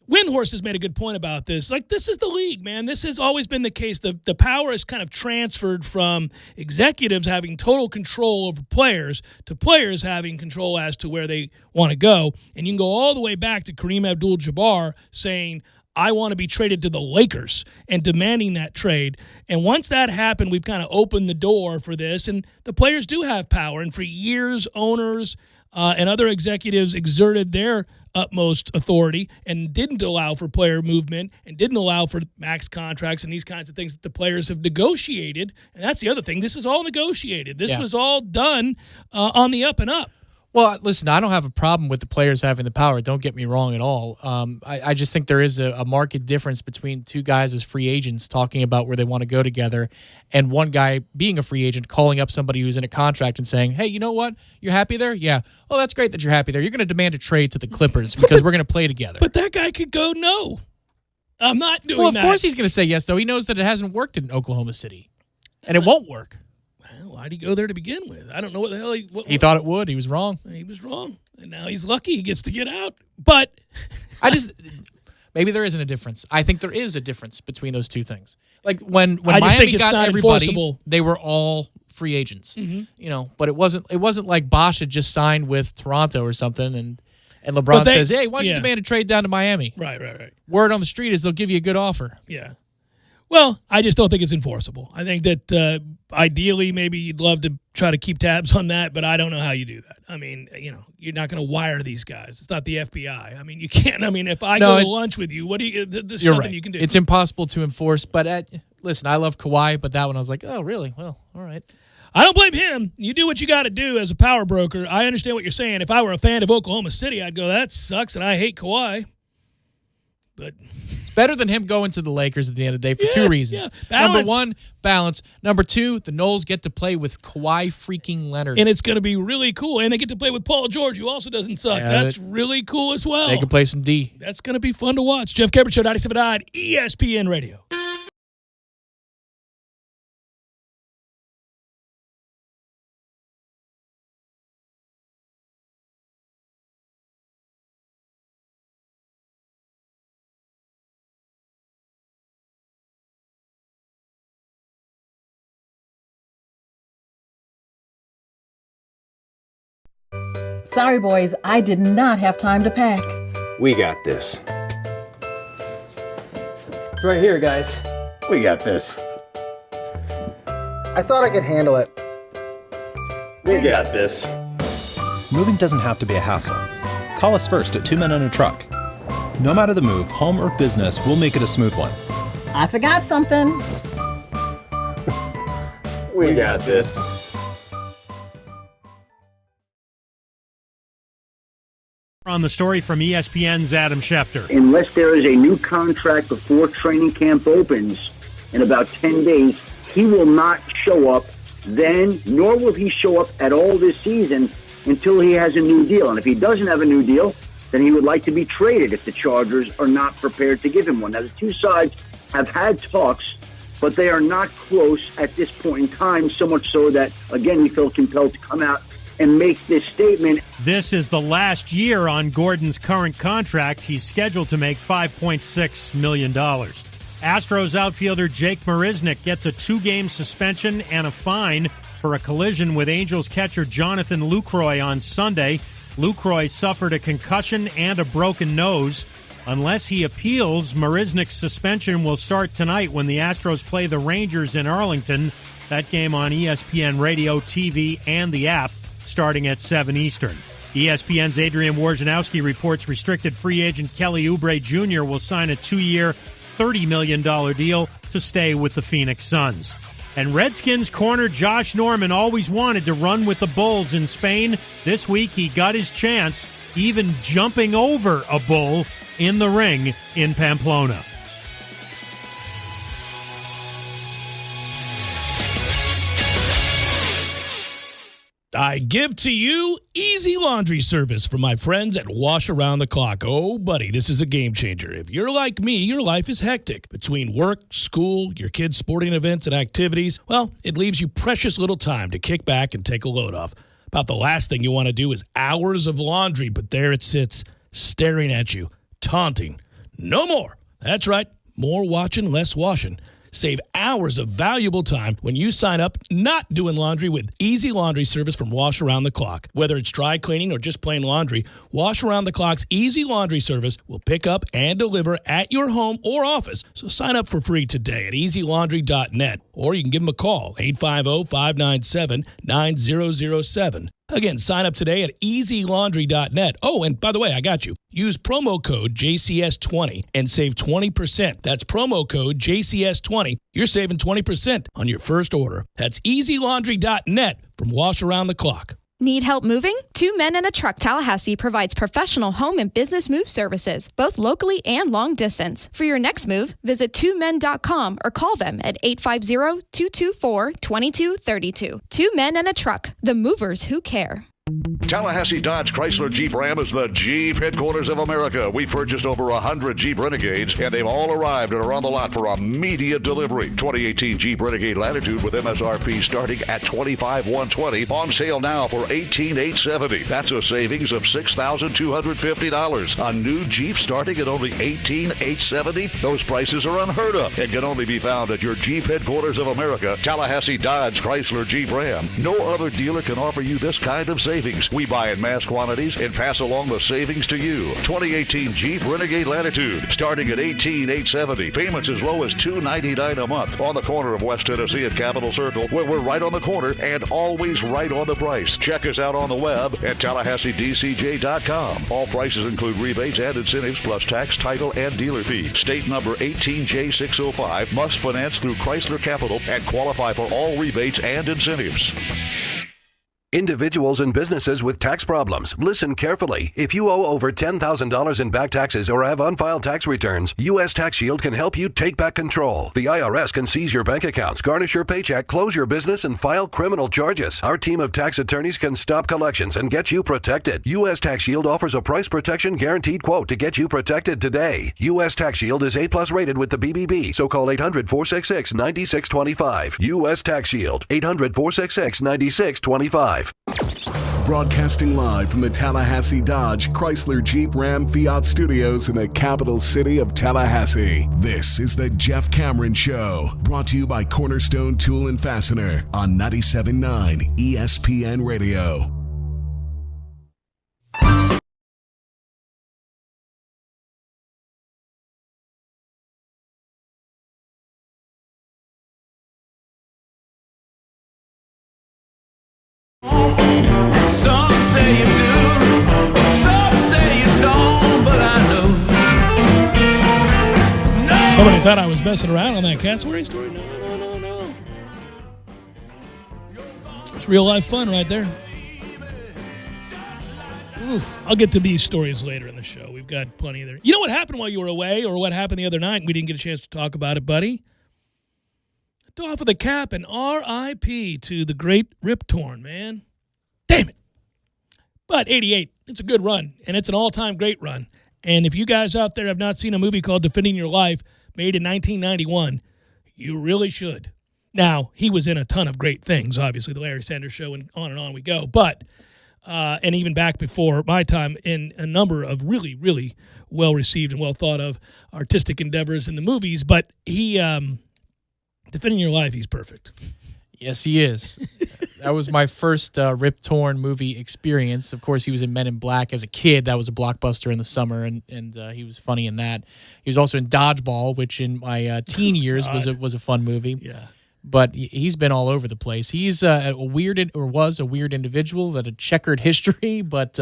Windhorse has made a good point about this. Like, this is the league, man. This has always been the case. The power is kind of transferred from executives having total control over players to players having control as to where they want to go. And you can go all the way back to Kareem Abdul-Jabbar saying, I want to be traded to the Lakers and demanding that trade. And once that happened, we've kind of opened the door for this. And the players do have power. And for years, owners and other executives exerted their utmost authority and didn't allow for player movement and didn't allow for max contracts and these kinds of things that the players have negotiated. And that's the other thing. This is all negotiated. This was all done on the up and up. Well, listen, I don't have a problem with the players having the power. Don't get me wrong at all. I just think there is a marked difference between two guys as free agents talking about where they want to go together and one guy being a free agent calling up somebody who's in a contract and saying, hey, you know what? You're happy there? Yeah. Oh, that's great that you're happy there. You're going to demand a trade to the Clippers because we're going to play together. But that guy could go, no, I'm not doing that. Well, of course he's going to say yes, though. He knows that it hasn't worked in Oklahoma City, and it won't work. Why'd he go there to begin with? I don't know what the hell he thought it would. He was wrong. He was wrong. And now he's lucky he gets to get out. But maybe there isn't a difference. I think there is a difference between those two things. Like when I just Miami think it's got not everybody, enforceable. they were all free agents. Mm-hmm. But it wasn't like Bosch had just signed with Toronto or something and LeBron says, hey, why don't you demand a trade down to Miami? Right. Word on the street is they'll give you a good offer. Yeah. Well, I just don't think it's enforceable. I think that ideally maybe you'd love to try to keep tabs on that, but I don't know how you do that. I mean, you're not going to wire these guys. It's not the FBI. I mean, you can't. I mean, if I go to lunch with you, there's you're nothing right. you can do. It's impossible to enforce, but listen, I love Kawhi, but that one I was like, oh, really? Well, all right. I don't blame him. You do what you got to do as a power broker. I understand what you're saying. If I were a fan of Oklahoma City, I'd go, that sucks, and I hate Kawhi. But it's better than him going to the Lakers at the end of the day for two reasons. Yeah. Number one, balance. Number two, the Knowles get to play with Kawhi freaking Leonard. And it's going to be really cool. And they get to play with Paul George, who also doesn't suck. Yeah, that's really cool as well. They can play some D. That's going to be fun to watch. Jeff Cameron Show, 97.9 ESPN Radio. Sorry, boys, I did not have time to pack. We got this. It's right here, guys. We got this. I thought I could handle it. We got this. Moving doesn't have to be a hassle. Call us first at 2 Men and a Truck. No matter the move, home or business, we'll make it a smooth one. I forgot something. We got this. On the story from ESPN's Adam Schefter. Unless there is a new contract before training camp opens in about 10 days, he will not show up then, nor will he show up at all this season until he has a new deal. And if he doesn't have a new deal, then he would like to be traded if the Chargers are not prepared to give him one. Now, the two sides have had talks, but they are not close at this point in time, so much so that, again, he felt compelled to come out and make this statement. This is the last year on Gordon's current contract. He's scheduled to make $5.6 million. Astros outfielder Jake Marisnick gets a 2-game suspension and a fine for a collision with Angels catcher Jonathan Lucroy on Sunday. Lucroy suffered a concussion and a broken nose. Unless he appeals, Marisnick's suspension will start tonight when the Astros play the Rangers in Arlington. That game on ESPN Radio, TV, and the app, starting at 7 Eastern. ESPN's Adrian Wojnarowski reports restricted free agent Kelly Oubre Jr. will sign a 2-year, $30 million deal to stay with the Phoenix Suns. And Redskins corner Josh Norman always wanted to run with the Bulls in Spain. This week he got his chance, even jumping over a bull in the ring in Pamplona. I give to you easy laundry service from my friends at Wash Around the Clock. Oh, buddy, this is a game changer. If you're like me, your life is hectic. Between work, school, your kids' sporting events, and activities, well, it leaves you precious little time to kick back and take a load off. About the last thing you want to do is hours of laundry, but there it sits, staring at you, taunting. No more. That's right, more watching, less washing. Save hours of valuable time when you sign up not doing laundry with easy laundry service from Wash Around the Clock. Whether it's dry cleaning or just plain laundry, Wash Around the Clock's easy laundry service will pick up and deliver at your home or office. So sign up for free today at easylaundry.net, or you can give them a call, 850-597-9007. Again, sign up today at easylaundry.net. Oh, and by the way, I got you. Use promo code JCS20 and save 20%. That's promo code JCS20. You're saving 20% on your first order. That's easylaundry.net from Wash Around the Clock. Need help moving? 2 Men and a Truck Tallahassee provides professional home and business move services, both locally and long distance. For your next move, visit 2men.com or call them at 850-224-2232. 2 Men and a Truck, the movers who care. Tallahassee Dodge Chrysler Jeep Ram is the Jeep headquarters of America. We've purchased over 100 Jeep Renegades, and they've all arrived and are on the lot for immediate delivery. 2018 Jeep Renegade Latitude with MSRP starting at $25,120, on sale now for $18,870. That's a savings of $6,250. A new Jeep starting at only $18,870. Those prices are unheard of and can only be found at your Jeep headquarters of America, Tallahassee Dodge Chrysler Jeep Ram. No other dealer can offer you this kind of savings. We buy in mass quantities and pass along the savings to you. 2018 Jeep Renegade Latitude, starting at $18,870. Payments as low as $299 a month. On the corner of West Tennessee and Capitol Circle, where we're right on the corner and always right on the price. Check us out on the web at TallahasseeDCJ.com. All prices include rebates and incentives plus tax, title, and dealer fees. State number 18J605. Must finance through Chrysler Capital and qualify for all rebates and incentives. Individuals and businesses with tax problems, listen carefully. If you owe over $10,000 in back taxes or have unfiled tax returns, U.S. Tax Shield can help you take back control. The IRS can seize your bank accounts, garnish your paycheck, close your business, and file criminal charges. Our team of tax attorneys can stop collections and get you protected. U.S. Tax Shield offers a price protection guaranteed quote to get you protected today. U.S. Tax Shield is A+ rated with the BBB, so call 800-466-9625. U.S. Tax Shield, 800-466-9625. Broadcasting live from the Tallahassee Dodge Chrysler Jeep Ram Fiat Studios in the capital city of Tallahassee. This is the Jeff Cameron Show, brought to you by Cornerstone Tool and Fastener on 97.9 ESPN Radio. Some say you do, some say you don't, but I know. Somebody thought I was messing around on that cassowary story. No. It's real life fun right there. Oof. I'll get to these stories later in the show. We've got plenty there. You know what happened while you were away, or what happened the other night? We didn't get a chance to talk about it, buddy. Off of the cap and R.I.P. to the great Rip Torn, man. Damn it. But 88, it's a good run, and it's an all-time great run. And if you guys out there have not seen a movie called Defending Your Life, made in 1991, you really should. Now, he was in a ton of great things, obviously, The Larry Sanders Show, and on we go. But, and even back before my time, in a number of really, really well-received and well-thought-of artistic endeavors in the movies. But he, Defending Your Life, he's perfect. Yes, he is. That was my first Rip Torn movie experience. Of course, he was in Men in Black as a kid. That was a blockbuster in the summer, and he was funny in that. He was also in Dodgeball, which in my teen years was a fun movie. Yeah. But he's been all over the place. He's was a weird individual that had a checkered history, but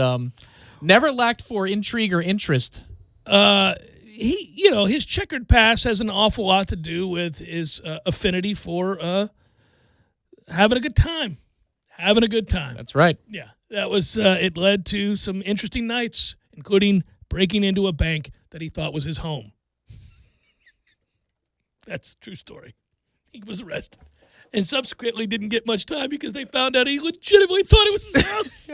never lacked for intrigue or interest. His checkered past has an awful lot to do with his affinity for having a good time. That's right. Yeah, that was. It led to some interesting nights, including breaking into a bank that he thought was his home. That's a true story. He was arrested and subsequently didn't get much time because they found out he legitimately thought it was his house.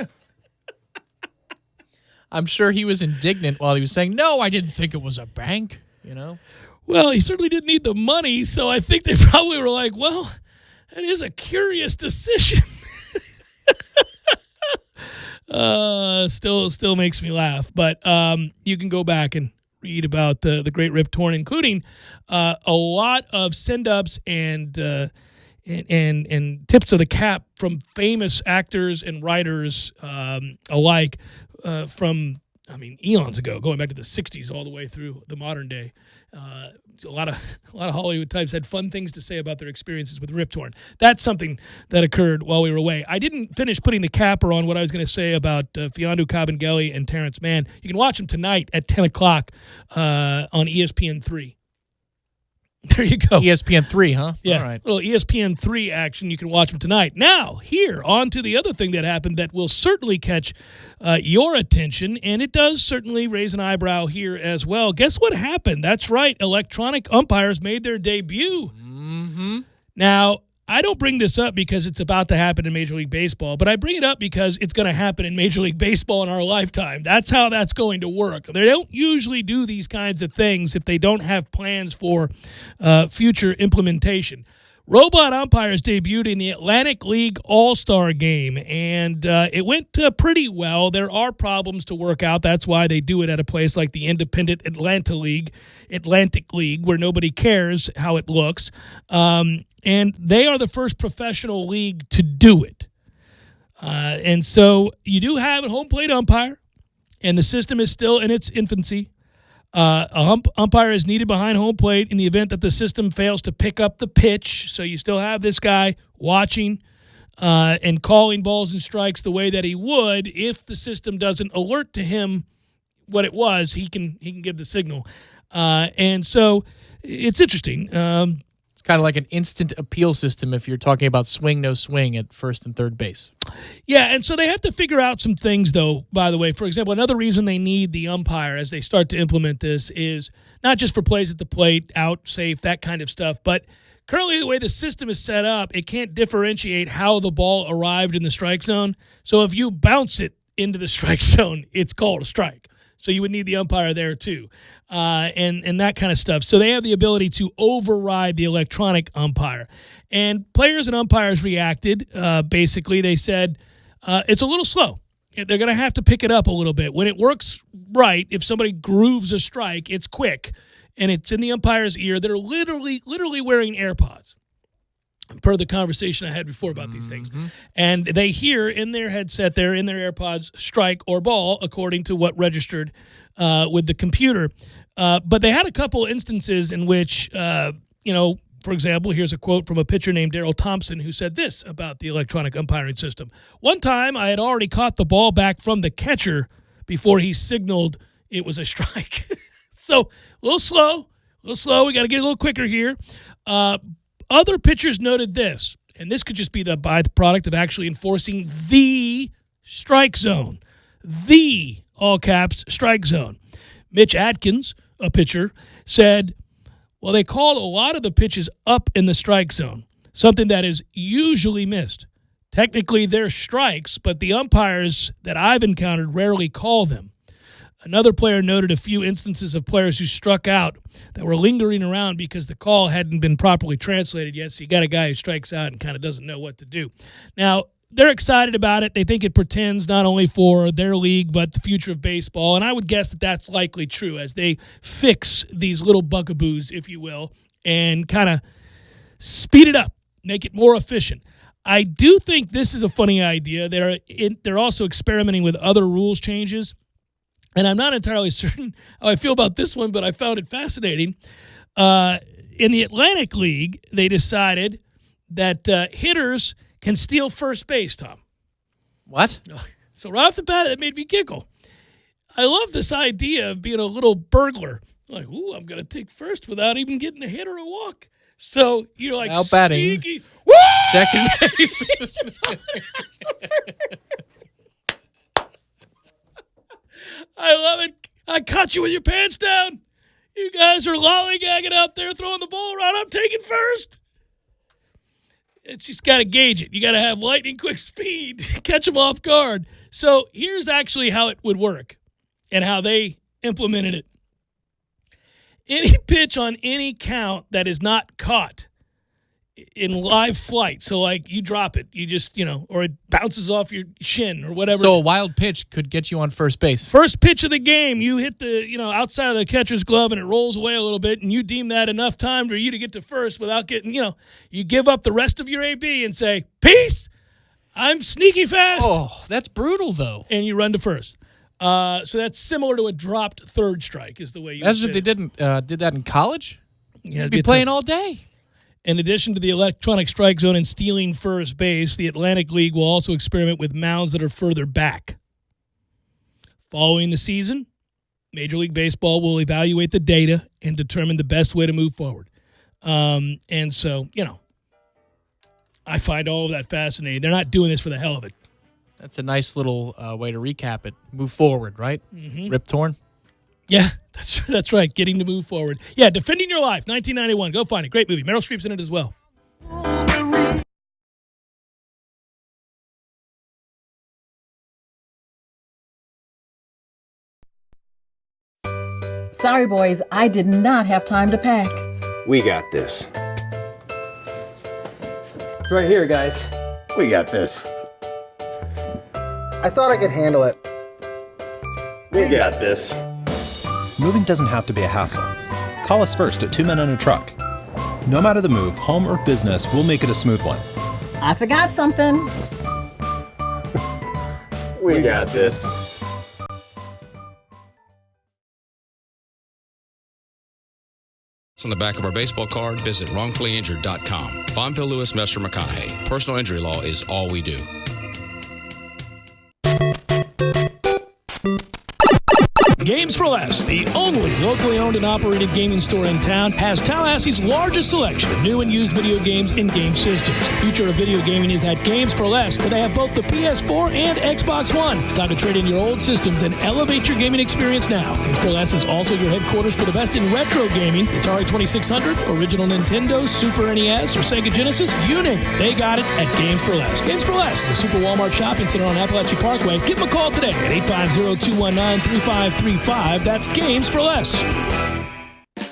I'm sure he was indignant while he was saying, "No, I didn't think it was a bank." Well, he certainly didn't need the money, so I think they probably were like, "Well, that is a curious decision." Still makes me laugh, but you can go back and read about the great Rip Torn, including a lot of send-ups and tips of the cap from famous actors and writers alike from eons ago, going back to the 60s all the way through the modern day. A lot of Hollywood types had fun things to say about their experiences with Rip Torn. That's something that occurred while we were away. I didn't finish putting the capper on what I was going to say about Fiondu Kabengele and Terrence Mann. You can watch them tonight at 10 o'clock on ESPN3. There you go. ESPN3, huh? Yeah, all right. Little ESPN3 action. You can watch them tonight. Now, here, on to the other thing that happened that will certainly catch your attention, and it does certainly raise an eyebrow here as well. Guess what happened? That's right. Electronic umpires made their debut. Mm-hmm. Now, I don't bring this up because it's about to happen in Major League Baseball, but I bring it up because it's going to happen in Major League Baseball in our lifetime. That's how that's going to work. They don't usually do these kinds of things if they don't have plans for future implementation. Robot umpires debuted in the Atlantic League All-Star Game, and it went pretty well. There are problems to work out. That's why they do it at a place like the independent Atlantic League, where nobody cares how it looks. And they are the first professional league to do it. And so you do have a home plate umpire, and the system is still in its infancy. Umpire is needed behind home plate in the event that the system fails to pick up the pitch. So you still have this guy watching and calling balls and strikes the way that he would if the system doesn't alert to him what it was. He can give the signal, and so it's interesting. It's kind of like an instant appeal system if you're talking about swing, no swing at first and third base. Yeah, and so they have to figure out some things, though, by the way. For example, another reason they need the umpire as they start to implement this is not just for plays at the plate, out, safe, that kind of stuff, but currently the way the system is set up, it can't differentiate how the ball arrived in the strike zone. So if you bounce it into the strike zone, it's called a strike. So you would need the umpire there too, and that kind of stuff. So they have the ability to override the electronic umpire. And players and umpires reacted. Basically, they said it's a little slow. They're going to have to pick it up a little bit. When it works right, if somebody grooves a strike, it's quick, and it's in the umpire's ear. They're literally wearing AirPods, per the conversation I had before about these things. And they hear in their headset, they're in their AirPods, strike or ball, according to what registered with the computer. But they had a couple instances in which, For example, here's a quote from a pitcher named Darrell Thompson who said this about the electronic umpiring system. One time, I had already caught the ball back from the catcher before he signaled it was a strike. So, a little slow. We got to get a little quicker here. Other pitchers noted this, and this could just be the byproduct of actually enforcing the strike zone. The, all caps, strike zone. Mitch Atkins, a pitcher, said, well, they called a lot of the pitches up in the strike zone, something that is usually missed. Technically, they're strikes, but the umpires that I've encountered rarely call them. Another player noted a few instances of players who struck out that were lingering around because the call hadn't been properly translated yet, so you got a guy who strikes out and kind of doesn't know what to do. Now, they're excited about it. They think it portends not only for their league but the future of baseball, and I would guess that that's likely true as they fix these little bugaboos, if you will, and kind of speed it up, make it more efficient. I do think this is a funny idea. They're also experimenting with other rules changes. And I'm not entirely certain how I feel about this one, but I found it fascinating. In the Atlantic League, they decided that hitters can steal first base, Tom. What? So right off the bat, that made me giggle. I love this idea of being a little burglar. Like, ooh, I'm going to take first without even getting a hit or a walk. So you're like, out batting. Sneaky. Second base. I love it. I caught you with your pants down. You guys are lollygagging out there throwing the ball around. I'm taking first. It's just got to gauge it. You got to have lightning quick speed, catch them off guard. So here's actually how it would work and how they implemented it. Any pitch on any count that is not caught in live flight, so like you drop it, you just, or it bounces off your shin or whatever. So a wild pitch could get you on first base. First pitch of the game, you hit the, outside of the catcher's glove and it rolls away a little bit and you deem that enough time for you to get to first without getting, you give up the rest of your AB and say, peace, I'm sneaky fast. Oh, that's brutal though. And you run to first. So that's similar to a dropped third strike is the way you Imagine if they did that in college. Yeah, You'd be playing all day. In addition to the electronic strike zone and stealing first base, the Atlantic League will also experiment with mounds that are further back. Following the season, Major League Baseball will evaluate the data and determine the best way to move forward. And so, I find all of that fascinating. They're not doing this for the hell of it. That's a nice little way to recap it. Move forward, right? Mm-hmm. Rip Torn. Yeah, that's right. Getting to move forward. Yeah, Defending Your Life, 1991. Go find it. Great movie. Meryl Streep's in it as well. Sorry, boys, I did not have time to pack. We got this. It's right here, guys. We got this. I thought I could handle it. We got this. Moving doesn't have to be a hassle. Call us first at 2 Men and a Truck. No matter the move, home or business, we'll make it a smooth one. I forgot something. We got this. On the back of our baseball card, visit wrongfullyinjured.com. Fonville Lewis Messer McConaughey. Personal injury law is all we do. Games for Less, the only locally owned and operated gaming store in town, has Tallahassee's largest selection of new and used video games and game systems. The future of video gaming is at Games for Less, where they have both the PS4 and Xbox One. It's time to trade in your old systems and elevate your gaming experience now. Games for Less is also your headquarters for the best in retro gaming. Atari 2600, original Nintendo, Super NES, or Sega Genesis, you name it. They got it at Games for Less. Games for Less, the Super Walmart Shopping Center on Appalachia Parkway. Give them a call today at 850-219-3535. That's Games for Less.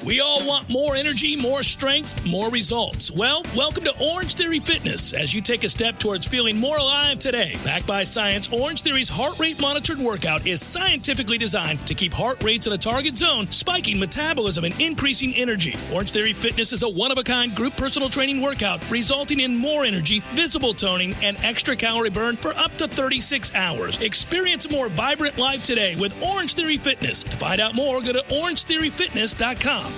We all want more energy, more strength, more results. Well, welcome to Orange Theory Fitness as you take a step towards feeling more alive today. Backed by science, Orange Theory's heart rate monitored workout is scientifically designed to keep heart rates in a target zone, spiking metabolism and increasing energy. Orange Theory Fitness is a one-of-a-kind group personal training workout resulting in more energy, visible toning, and extra calorie burn for up to 36 hours. Experience a more vibrant life today with Orange Theory Fitness. To find out more, go to orangetheoryfitness.com.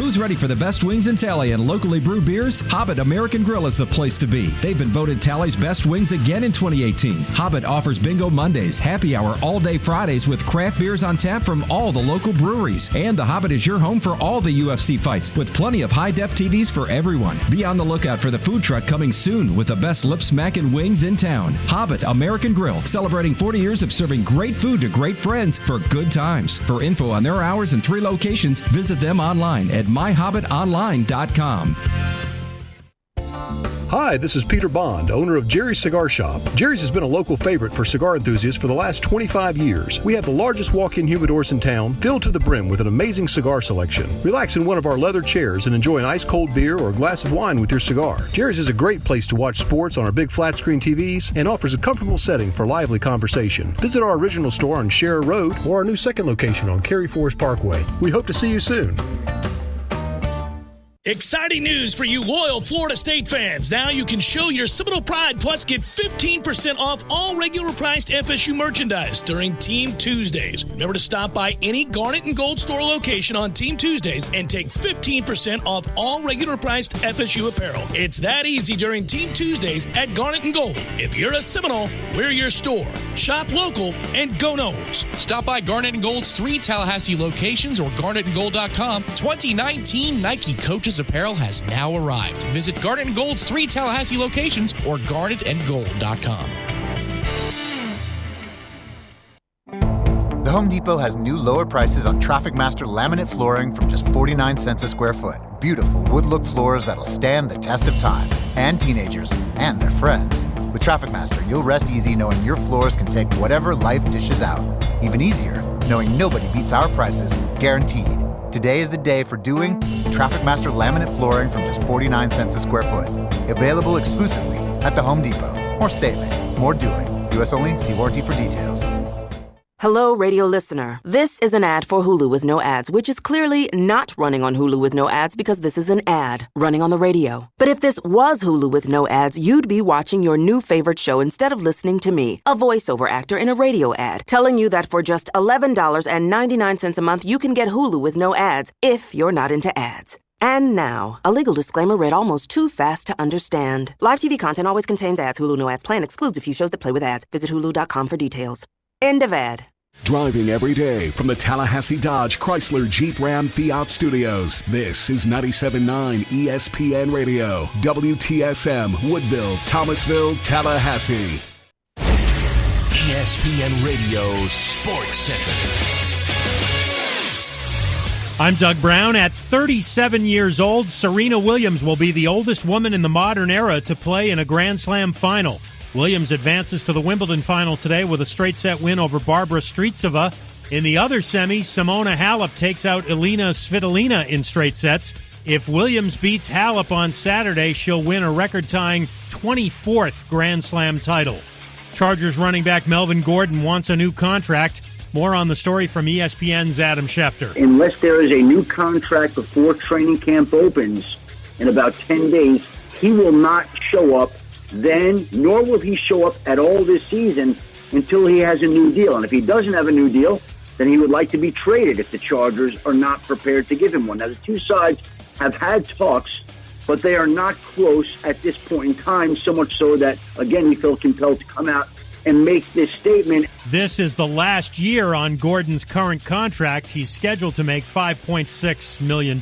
Who's ready for the best wings in Tally and locally brewed beers? Hobbit American Grill is the place to be. They've been voted Tally's best wings again in 2018. Hobbit offers Bingo Mondays, happy hour all day Fridays with craft beers on tap from all the local breweries. And the Hobbit is your home for all the UFC fights with plenty of high-def TVs for everyone. Be on the lookout for the food truck coming soon with the best lip-smacking wings in town. Hobbit American Grill, celebrating 40 years of serving great food to great friends for good times. For info on their hours and 3 locations, visit them online at myhobbitonline.com. Hi, this is Peter Bond, owner of Jerry's Cigar Shop. Jerry's has been a local favorite for cigar enthusiasts for the last 25 years. We have the largest walk-in humidors in town, filled to the brim with an amazing cigar selection. Relax in one of our leather chairs and enjoy an ice-cold beer or a glass of wine with your cigar. Jerry's is a great place to watch sports on our big flat-screen TVs and offers a comfortable setting for lively conversation. Visit our original store on Scherer Road or our new second location on Cary Forest Parkway. We hope to see you soon. Exciting news for you loyal Florida State fans. Now you can show your Seminole pride plus get 15% off all regular priced FSU merchandise during Team Tuesdays. Remember to stop by any Garnet and Gold store location on Team Tuesdays and take 15% off all regular priced FSU apparel. It's that easy during Team Tuesdays at Garnet and Gold. If you're a Seminole, we're your store. Shop local and go Noles. Stop by Garnet & Gold's 3 Tallahassee locations or garnetandgold.com. 2019 Nike Coaches apparel has now arrived. Visit Garnet & Gold's 3 Tallahassee locations or garnetandgold.com. The Home Depot has new lower prices on Traffic Master laminate flooring from just 49 cents a square foot. Beautiful wood-look floors that'll stand the test of time. And teenagers and their friends. With Traffic Master, you'll rest easy knowing your floors can take whatever life dishes out. Even easier, knowing nobody beats our prices, guaranteed. Today is the day for doing Traffic Master laminate flooring from just 49 cents a square foot. Available exclusively at the Home Depot. More saving, more doing. U.S. only. See warranty for details. Hello, radio listener. This is an ad for Hulu with no ads, which is clearly not running on Hulu with no ads because this is an ad running on the radio. But if this was Hulu with no ads, you'd be watching your new favorite show instead of listening to me, a voiceover actor in a radio ad, telling you that for just $11.99 a month, you can get Hulu with no ads if you're not into ads. And now, a legal disclaimer read almost too fast to understand. Live TV content always contains ads. Hulu no ads plan excludes a few shows that play with ads. Visit hulu.com for details. End of ad. Driving every day from the Tallahassee Dodge Chrysler Jeep Ram Fiat Studios. This is 97.9 ESPN Radio, WTSM, Woodville, Thomasville, Tallahassee. ESPN Radio Sports Center. I'm Doug Brown. At 37 years old, Serena Williams will be the oldest woman in the modern era to play in a Grand Slam final. Williams advances to the Wimbledon final today with a straight-set win over Barbara Streisova. In the other semi, Simona Halep takes out Elena Svitolina in straight sets. If Williams beats Halep on Saturday, she'll win a record-tying 24th Grand Slam title. Chargers running back Melvin Gordon wants a new contract. More on the story from ESPN's Adam Schefter. Unless there is a new contract before training camp opens in about 10 days, he will not show up then, nor will he show up at all this season until he has a new deal. And if he doesn't have a new deal, then he would like to be traded if the Chargers are not prepared to give him one. Now, the two sides have had talks, but they are not close at this point in time, so much so that, again, he felt compelled to come out and make this statement. This is the last year on Gordon's current contract. He's scheduled to make $5.6 million.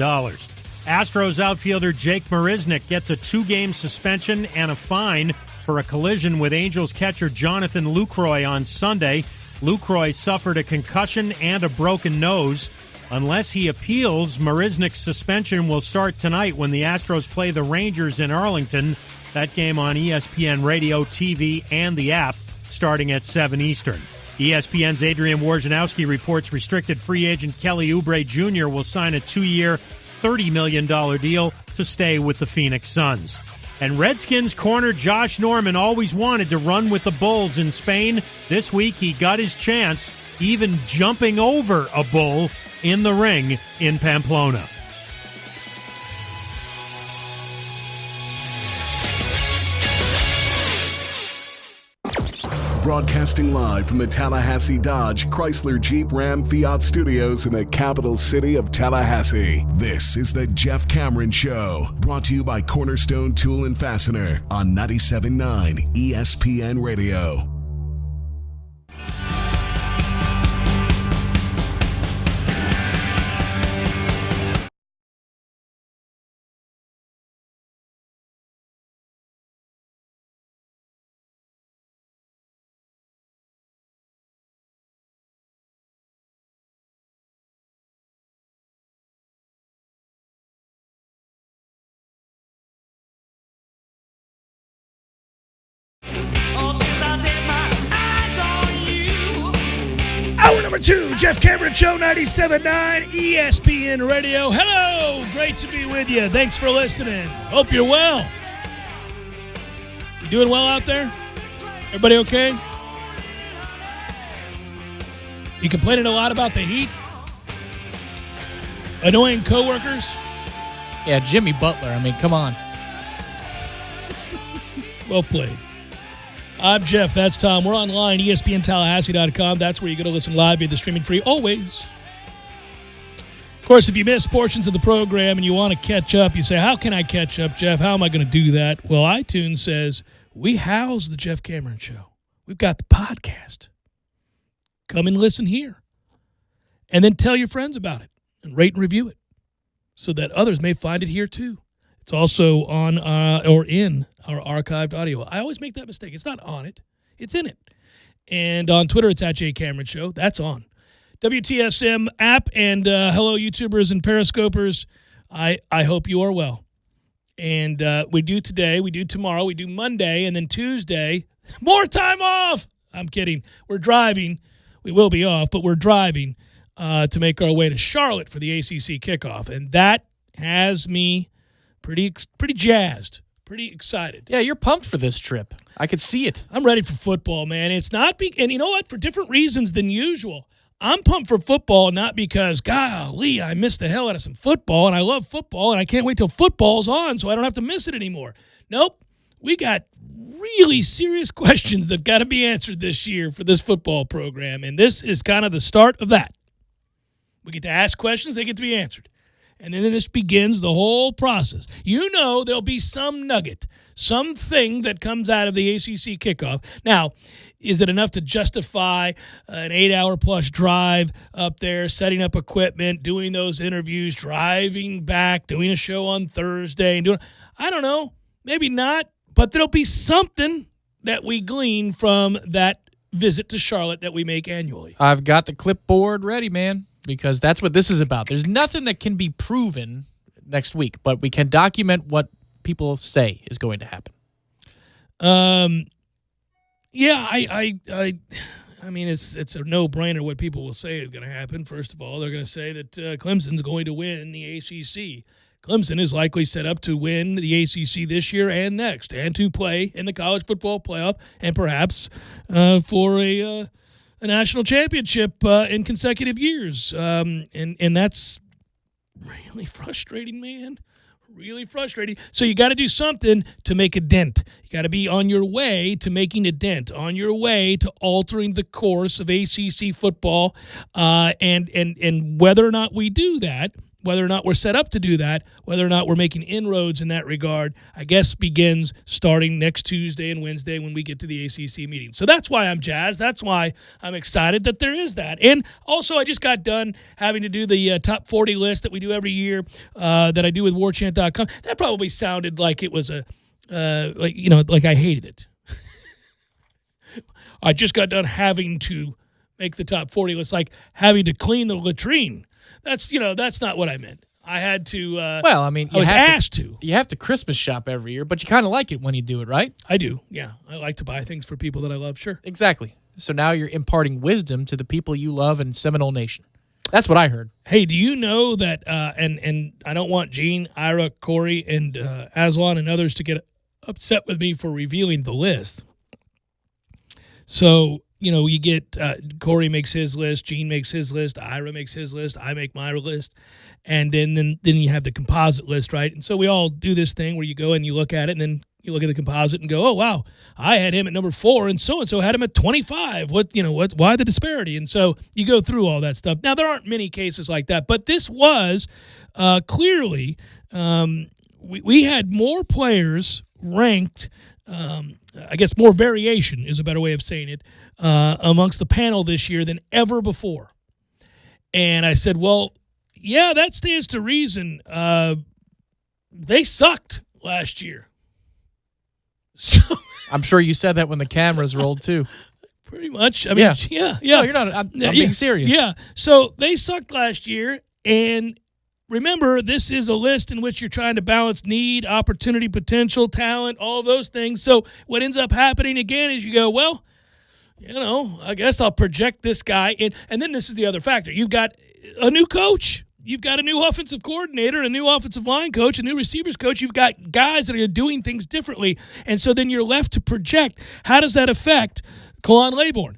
Astros outfielder Jake Marisnick gets a 2-game suspension and a fine for a collision with Angels catcher Jonathan Lucroy on Sunday. Lucroy suffered a concussion and a broken nose. Unless he appeals, Marisnick's suspension will start tonight when the Astros play the Rangers in Arlington. That game on ESPN Radio, TV, and the app starting at 7 Eastern. ESPN's Adrian Wojnarowski reports restricted free agent Kelly Oubre Jr. will sign a 2-year, $30 million deal to stay with the Phoenix Suns. And Redskins corner Josh Norman always wanted to run with the Bulls in Spain. This week he got his chance, even jumping over a bull in the ring in Pamplona. Broadcasting live from the Tallahassee Dodge Chrysler Jeep Ram Fiat Studios in the capital city of Tallahassee. This is the Jeff Cameron Show, brought to you by Cornerstone Tool and Fastener on 97.9 ESPN Radio. Hour number 2, Jeff Cameron Show, 97.9 ESPN Radio. Hello, great to be with you. Thanks for listening. Hope you're well. You doing well out there? Everybody okay? You complaining a lot about the heat? Annoying coworkers? Yeah, Jimmy Butler. I mean, come on. Well played. I'm Jeff. That's Tom. We're online, ESPNTallahassee.com. That's where you go to listen live via the streaming free always. Of course, if you miss portions of the program and you want to catch up, you say, how can I catch up, Jeff? How am I going to do that? Well, iTunes says, we house the Jeff Cameron Show. We've got the podcast. Come and listen here. And then tell your friends about it and rate and review it so that others may find it here too. It's also on or in our archived audio. I always make that mistake. It's not on it. It's in it. And on Twitter, it's at J Cameron Show. That's on. WTSM app and hello, YouTubers and Periscopers. I hope you are well. And we do today, we do tomorrow, we do Monday, and then Tuesday, more time off. I'm kidding. We're driving. We will be off, but we're driving to make our way to Charlotte for the ACC kickoff. And that has me pretty jazzed, pretty excited. Yeah, you're pumped for this trip. I could see it. I'm ready for football, man. It's not and you know what? For different reasons than usual. I'm pumped for football not because, golly, I missed the hell out of some football, and I love football, and I can't wait till football's on so I don't have to miss it anymore. Nope. We got really serious questions that got to be answered this year for this football program, and this is kind of the start of that. We get to ask questions, they get to be answered. And then this begins the whole process. You know there'll be some nugget, something that comes out of the ACC kickoff. Now, is it enough to justify an 8-hour-plus drive up there, setting up equipment, doing those interviews, driving back, doing a show on Thursday? I don't know. Maybe not. But there'll be something that we glean from that visit to Charlotte that we make annually. I've got the clipboard ready, man, because that's what this is about. There's nothing that can be proven next week, but we can document what people say is going to happen. Yeah, I mean, it's a no-brainer what people will say is going to happen. First of all, they're going to say that Clemson's going to win the ACC. Clemson is likely set up to win the ACC this year and next, and to play in the college football playoff, and perhaps for a national championship in consecutive years. And that's really frustrating, man. Really frustrating. So you got to do something to make a dent. You got to be on your way to making a dent, on your way to altering the course of ACC football. And whether or not we do that, whether or not we're set up to do that, whether or not we're making inroads in that regard, I guess begins starting next Tuesday and Wednesday when we get to the ACC meeting. So that's why I'm jazzed. That's why I'm excited that there is that. And also, I just got done having to do the top 40 list that we do every year that I do with warchant.com. That probably sounded like it was like I hated it. I just got done having to make the top 40 list, like having to clean the latrine. That's not what I meant. I had to. I was asked to. You have to Christmas shop every year, but you kind of like it when you do it, right? I do. Yeah, I like to buy things for people that I love. Sure, exactly. So now you're imparting wisdom to the people you love in Seminole Nation. That's what I heard. Hey, do you know that? And I don't want Gene, Ira, Corey, and Aslan and others to get upset with me for revealing the list. So. You get Corey makes his list, Gene makes his list, Ira makes his list, I make my list, and then you have the composite list, right? And so we all do this thing where you go and you look at it, and then You look at the composite and go, oh, wow, I had him at number 4 and so had him at 25. Why the disparity? And so you go through all that stuff. Now, there aren't many cases like that, but this was clearly we had more players ranked, I guess more variation is a better way of saying it, amongst the panel this year than ever before. And I said, well, yeah, that stands to reason. They sucked last year. So I'm sure you said that when the cameras rolled too. Pretty much. I mean, yeah. No, you're not. I'm being serious. Yeah. So they sucked last year, and remember, this is a list in which you're trying to balance need, opportunity, potential, talent, all of those things. So what ends up happening again is you go, well, I guess I'll project this guy in. And then this is the other factor. You've got a new coach. You've got a new offensive coordinator, a new offensive line coach, a new receivers coach. You've got guys that are doing things differently. And so then you're left to project, how does that affect Kalon Laybourne,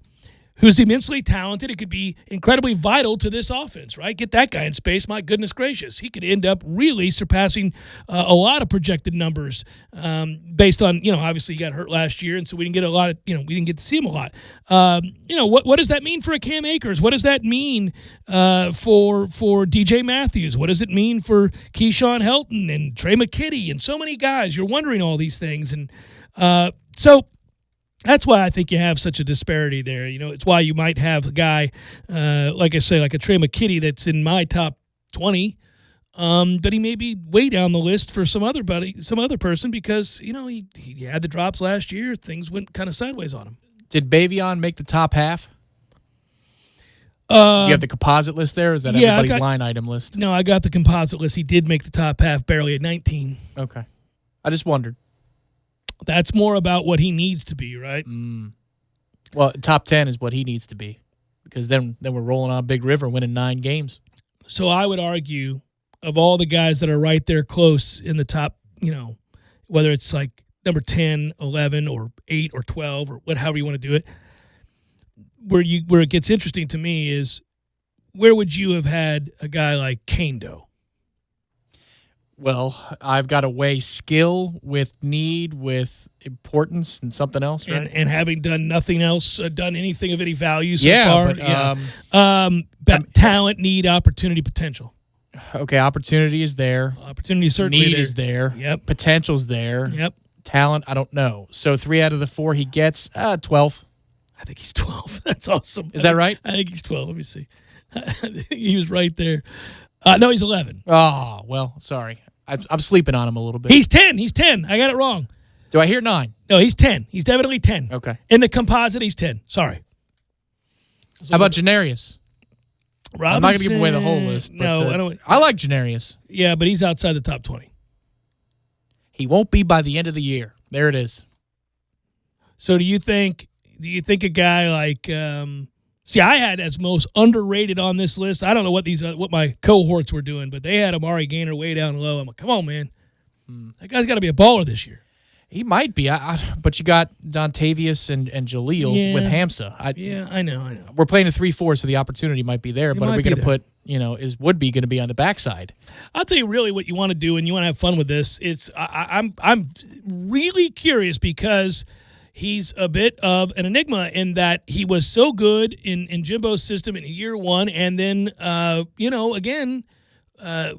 who's immensely talented? It could be incredibly vital to this offense, right? Get that guy in space. My goodness gracious. He could end up really surpassing a lot of projected numbers based on, obviously he got hurt last year, and so we didn't get a lot of, we didn't get to see him a lot. What does that mean for a Cam Akers? What does that mean for DJ Matthews? What does it mean for Keyshawn Helton and Trey McKitty and so many guys? You're wondering all these things. And so that's why I think you have such a disparity there. It's why you might have a guy, like I say, like a Trey McKitty that's in my top 20, but he may be way down the list for some other person because, he had the drops last year. Things went kind of sideways on him. Did Bavion make the top half? You have the composite list there, or is that everybody's line item list? No, I got the composite list. He did make the top half, barely at 19. Okay. I just wondered. That's more about what he needs to be, right? Well, top 10 is what he needs to be, because then we're rolling on Big River, winning 9 games. So I would argue, of all the guys that are right there close in the top, whether it's like number 10, 11, or 8 or 12 or however you want to do it, where it gets interesting to me is where would you have had a guy like Kando? Well, I've got to weigh skill with need, with importance, and something else, right? And having done nothing else, done anything of any value so far. But talent, need, opportunity, potential. Okay, opportunity is there. Opportunity is certainly need there. is there. Yep. Potential's there. Yep. Talent, I don't know. So 3 out of the 4 he gets, 12. I think he's 12. That's awesome. Is that right? I think he's 12. Let me see. He was right there. No, he's 11. Oh, well, sorry. I'm sleeping on him a little bit. He's 10. He's 10. I got it wrong. Do I hear 9? No, he's 10. He's definitely 10. Okay. In the composite, he's 10. Sorry. How about Janarius? Robinson, I'm not going to give away the whole list. But, no, I don't. I like Janarius. Yeah, but he's outside the top 20. He won't be by the end of the year. There it is. So do you think a guy like see, I had as most underrated on this list. I don't know what my cohorts were doing, but they had Amari Gaynor way down low. I'm like, come on, man. That guy's got to be a baller this year. He might be, but you got Dontavius and Jaleel with Hamza. I know. We're playing a 3-4, so the opportunity might be there. But are we going to put, would be going to be on the backside? I'll tell you really what you want to do, and you want to have fun with this. I'm really curious because he's a bit of an enigma in that he was so good in Jimbo's system in year 1, and then again,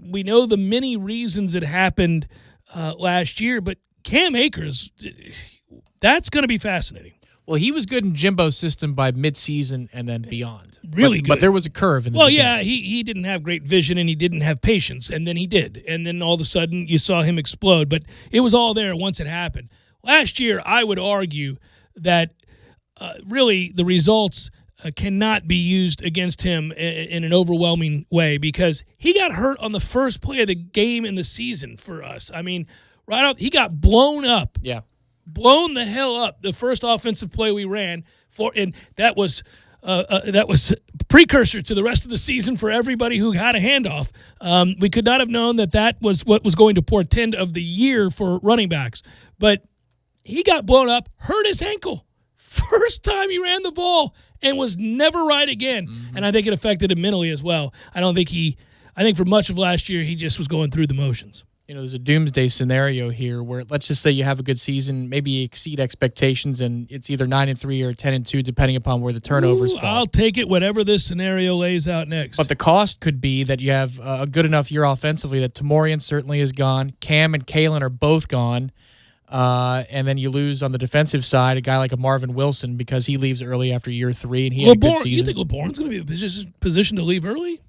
we know the many reasons it happened last year, but Cam Akers, that's going to be fascinating. Well, he was good in Jimbo's system by midseason and then beyond. Really good. But there was a curve in the beginning. Yeah, he didn't have great vision and he didn't have patience, and then he did. And then all of a sudden you saw him explode. But it was all there once it happened. Last year, I would argue that really the results cannot be used against him in an overwhelming way because he got hurt on the first play of the game in the season for us. I mean, right out, he got blown up. Yeah. Blown the hell up. The first offensive play we ran and that was precursor to the rest of the season for everybody who had a handoff. We could not have known that was what was going to portend of the year for running backs. But he got blown up, hurt his ankle. First time he ran the ball and was never right again. Mm-hmm. And I think it affected him mentally as well. I think for much of last year, he just was going through the motions. there's a doomsday scenario here where let's just say you have a good season, maybe you exceed expectations, and it's either 9-3 or 10-2, depending upon where the turnovers fall. I'll take it, whatever this scenario lays out next. But the cost could be that you have a good enough year offensively that Tamorian certainly is gone. Cam and Kalen are both gone. And then you lose on the defensive side a guy like a Marvin Wilson because he leaves early after year 3, and he had a good season. You think LeBourne's going to be in a position to leave early?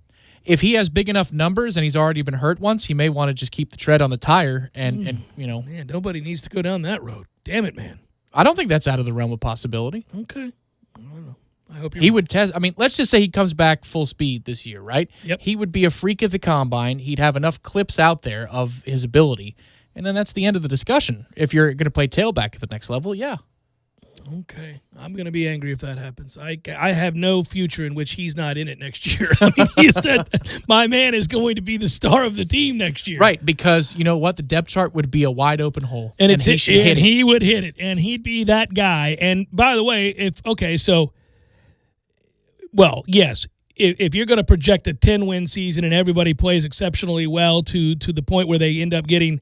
If he has big enough numbers and he's already been hurt once, he may want to just keep the tread on the tire and Man, nobody needs to go down that road. Damn it, man. I don't think that's out of the realm of possibility. Okay. I don't know. I hope he would test. I mean, let's just say he comes back full speed this year, right? Yep. He would be a freak at the combine. He'd have enough clips out there of his ability. And then that's the end of the discussion. If you're going to play tailback at the next level, yeah. Okay. I'm going to be angry if that happens. I have no future in which he's not in it next year. I mean, my man is going to be the star of the team next year. Right, because you know what? The depth chart would be a wide open hole. And he would hit it. And he'd be that guy. And by the way, yes, if you're going to project a 10-win season and everybody plays exceptionally well to the point where they end up getting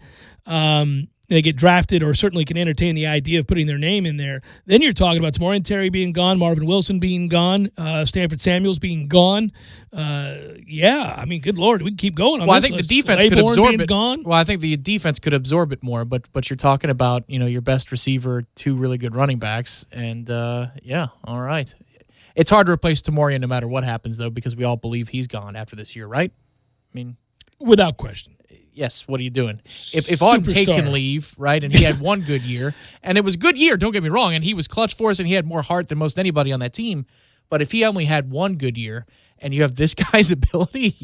they get drafted or certainly can entertain the idea of putting their name in there, then you're talking about Tamorian Terry being gone, Marvin Wilson being gone, Stanford Samuels being gone. I mean, good Lord, we can keep going on this I think list. The defense could absorb it. Gone. Well, I think the defense could absorb it more, but you're talking about, your best receiver, 2 really good running backs, and all right. It's hard to replace Tamorian no matter what happens, though, because we all believe he's gone after this year, right? I mean, without question. Yes, what are you doing? If Auden Tate can leave, right, and he had one good year, and it was a good year, don't get me wrong, and he was clutch for us, and he had more heart than most anybody on that team, but if he only had one good year, and you have this guy's ability,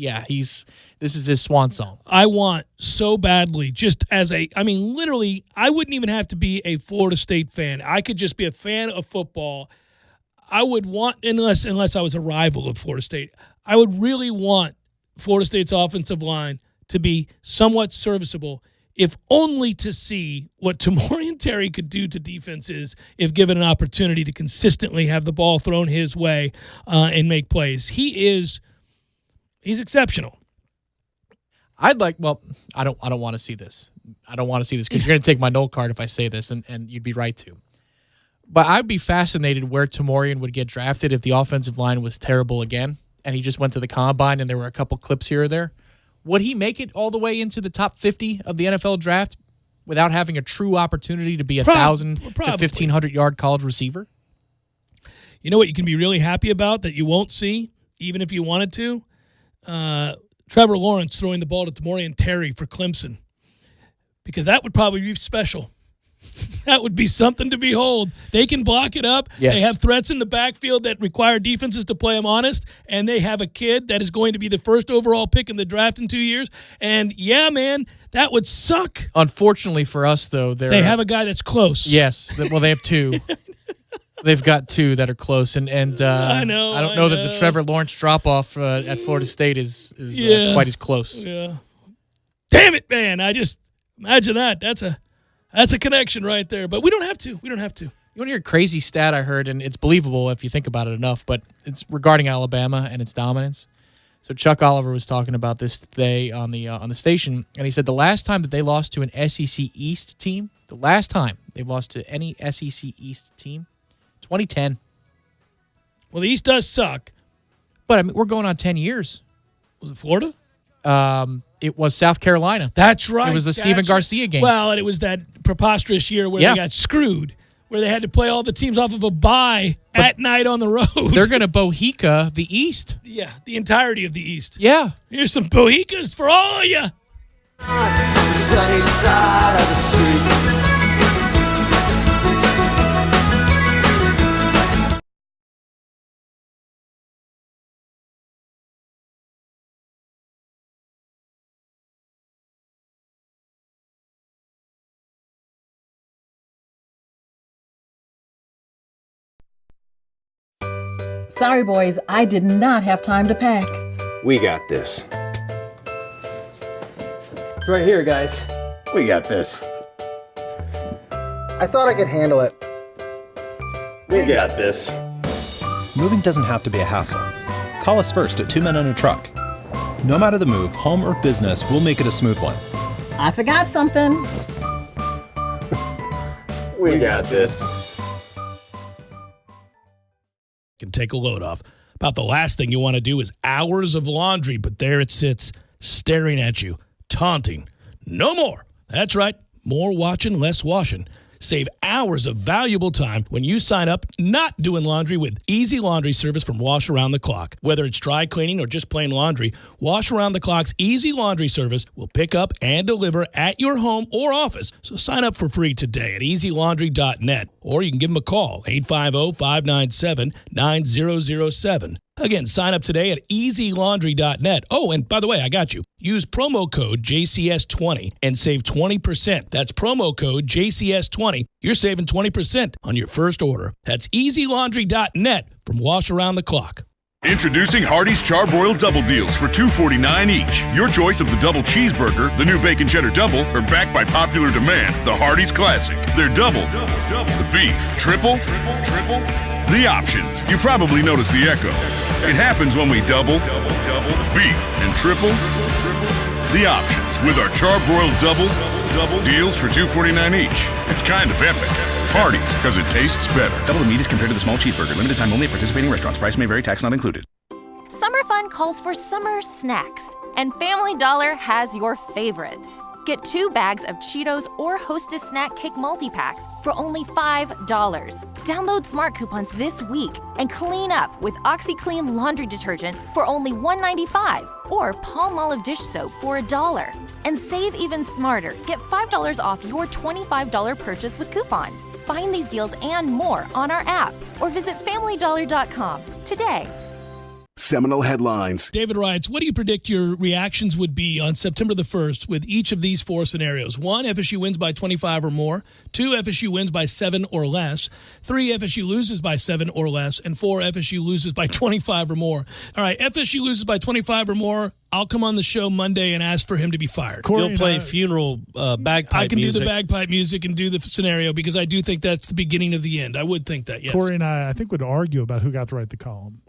this is his swan song. I want so badly, literally, I wouldn't even have to be a Florida State fan. I could just be a fan of football. I would want, unless I was a rival of Florida State, I would really want Florida State's offensive line to be somewhat serviceable, if only to see what Tamorian Terry could do to defenses if given an opportunity to consistently have the ball thrown his way and make plays. He's exceptional. I don't want to see this. I don't want to see this because you're going to take my no card if I say this, and you'd be right to. But I'd be fascinated where Tamorian would get drafted if the offensive line was terrible again and he just went to the combine and there were a couple clips here or there. Would he make it all the way into the top 50 of the NFL draft without having a true opportunity to be 1,000 to 1,500-yard college receiver? You know what you can be really happy about that you won't see, even if you wanted to? Trevor Lawrence throwing the ball to Tamorian Terry for Clemson. Because that would probably be special. That would be something to behold. They can block it up. Yes. They have threats in the backfield that require defenses to play them honest, and they have a kid that is going to be the first overall pick in the draft in 2 years. And, yeah, man, that would suck. Unfortunately for us, though, they have a guy that's close. Yes. Well, they have 2. They've got 2 that are close, and I don't know that the Trevor Lawrence drop-off at Florida State is quite as close. Yeah. Damn it, man. I just imagine that. That's a connection right there, but we don't have to. You want to hear a crazy stat I heard, and it's believable if you think about it enough, but it's regarding Alabama and its dominance. So Chuck Oliver was talking about this today on the station, and he said the last time that they lost to an SEC East team, the last time they lost to any SEC East team, 2010. Well, the East does suck. But, I mean, we're going on 10 years. Was it Florida? It was South Carolina. That's right. It was the Stephen Garcia game. Well, and it was that preposterous year where they got screwed, where they had to play all the teams off of a bye at night on the road. They're going to Bohica the East. Yeah, the entirety of the East. Yeah. Here's some Bohicas for all of you. Sunny side of the street. Sorry, boys, I did not have time to pack. We got this. It's right here, guys. We got this. I thought I could handle it. We got this. Moving doesn't have to be a hassle. Call us first at 2 Men and a Truck. No matter the move, home or business, we'll make it a smooth one. I forgot something. We got this. Can take a load off. About the last thing you want to do is hours of laundry, but there it sits, staring at you, taunting. No more. That's right. More watching, less washing. Save hours of valuable time when you sign up not doing laundry with Easy Laundry service from Wash Around the Clock. Whether it's dry cleaning or just plain laundry, Wash Around the Clock's Easy Laundry service will pick up and deliver at your home or office. So sign up for free today at easylaundry.net, or you can give them a call, 850-597-9007. Again, sign up today at easylaundry.net. Oh, and by the way, I got you. Use promo code JCS20 and save 20%. That's promo code JCS20. You're saving 20% on your first order. That's easylaundry.net from Wash Around the Clock. Introducing Hardee's Charbroiled Double Deals for $2.49 each. Your choice of the double cheeseburger, the new bacon cheddar double, or backed by popular demand, the Hardee's Classic. They're double. The beef. Triple. The options. You probably noticed the echo. It happens when we double the beef and triple the options with our Charbroiled double deals for $2.49 each. It's kind of epic. Hardee's, because it tastes better. Double the meat is compared to the small cheeseburger. Limited time only at participating restaurants. Price may vary. Tax not included. Summer fun calls for summer snacks, and Family Dollar has your favorites. Get 2 bags of Cheetos or Hostess Snack Cake multi-packs for only $5. Download Smart Coupons this week and clean up with OxyClean laundry detergent for only $1.95 or Palmolive dish soap for $1. And save even smarter. Get $5 off your $25 purchase with coupon. Find these deals and more on our app or visit FamilyDollar.com today. Seminole headlines. David writes, what do you predict your reactions would be on September the 1st with each of these 4 scenarios? 1, FSU wins by 25 or more. 2, FSU wins by 7 or less. 3, FSU loses by 7 or less. And 4, FSU loses by 25 or more. All right, FSU loses by 25 or more. I'll come on the show Monday and ask for him to be fired. You'll play funeral bagpipe music. I can do the bagpipe music and do the scenario because I do think that's the beginning of the end. I would think that, yes. Corey and I think, would argue about who got to write the column.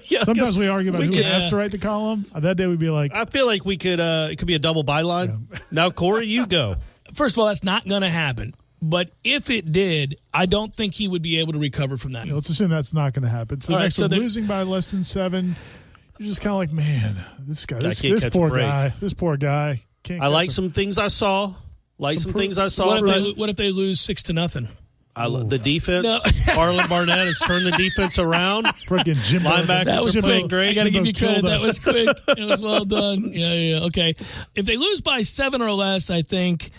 Yeah, sometimes we argue about who has to write the column. That day we'd be like... I feel like we could, it could be a double byline. Yeah. Now, Corey, you go. First of all, that's not going to happen. But if it did, I don't think he would be able to recover from that. Yeah, let's assume that's not going to happen. So next one, losing by less than 7... You're just kind of like, man, this guy, this poor guy, this poor guy. I like some things I saw. What if they lose 6-0? The defense. No. Arlen Barnett has turned the defense around. Freaking Jimbo. Linebackers are playing great. I got to give you credit. That was quick. It was well done. Yeah. Okay. If they lose by 7 or less, I think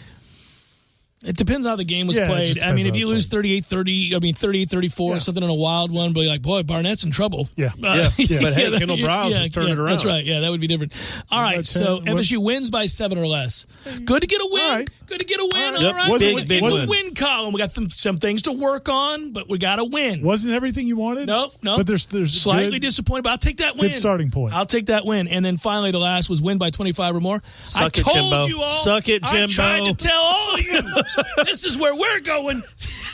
it depends how the game was played. I mean, if you lose 38-30, 38-34 or something in a wild one, but like, boy, Barnett's in trouble. Yeah. But hey, Kendall Browse has turned it around. That's right. Yeah, that would be different. All right, so FSU wins by 7 or less. Good to get a win. All right. Good to get a win. All right. Big win column. We got some things to work on, but we got to win. Wasn't everything you wanted? No. But there's slightly disappointed, but I'll take that win. Good starting point. I'll take that win. And then finally, the last was win by 25 or more. Suck it, Jimbo. Suck it, Jimbo. I'm trying to tell all of you. This is where we're going.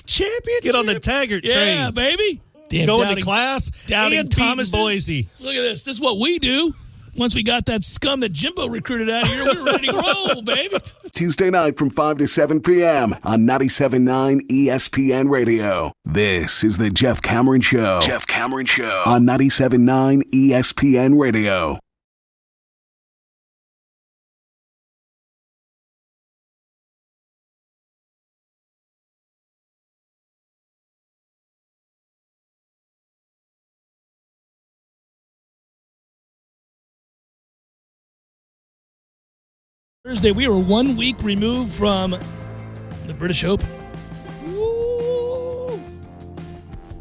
Championship. Get on the Taggart train. Yeah, baby. Going to class. Doubting Thomas. Boise. Look at this. This is what we do. Once we got that scum that Jimbo recruited out of here, we're ready to roll, baby. Tuesday night from 5 to 7 p.m. on 97.9 ESPN Radio. This is the Jeff Cameron Show. Jeff Cameron Show on 97.9 ESPN Radio. Thursday, we were 1 week removed from the British Open. Woo!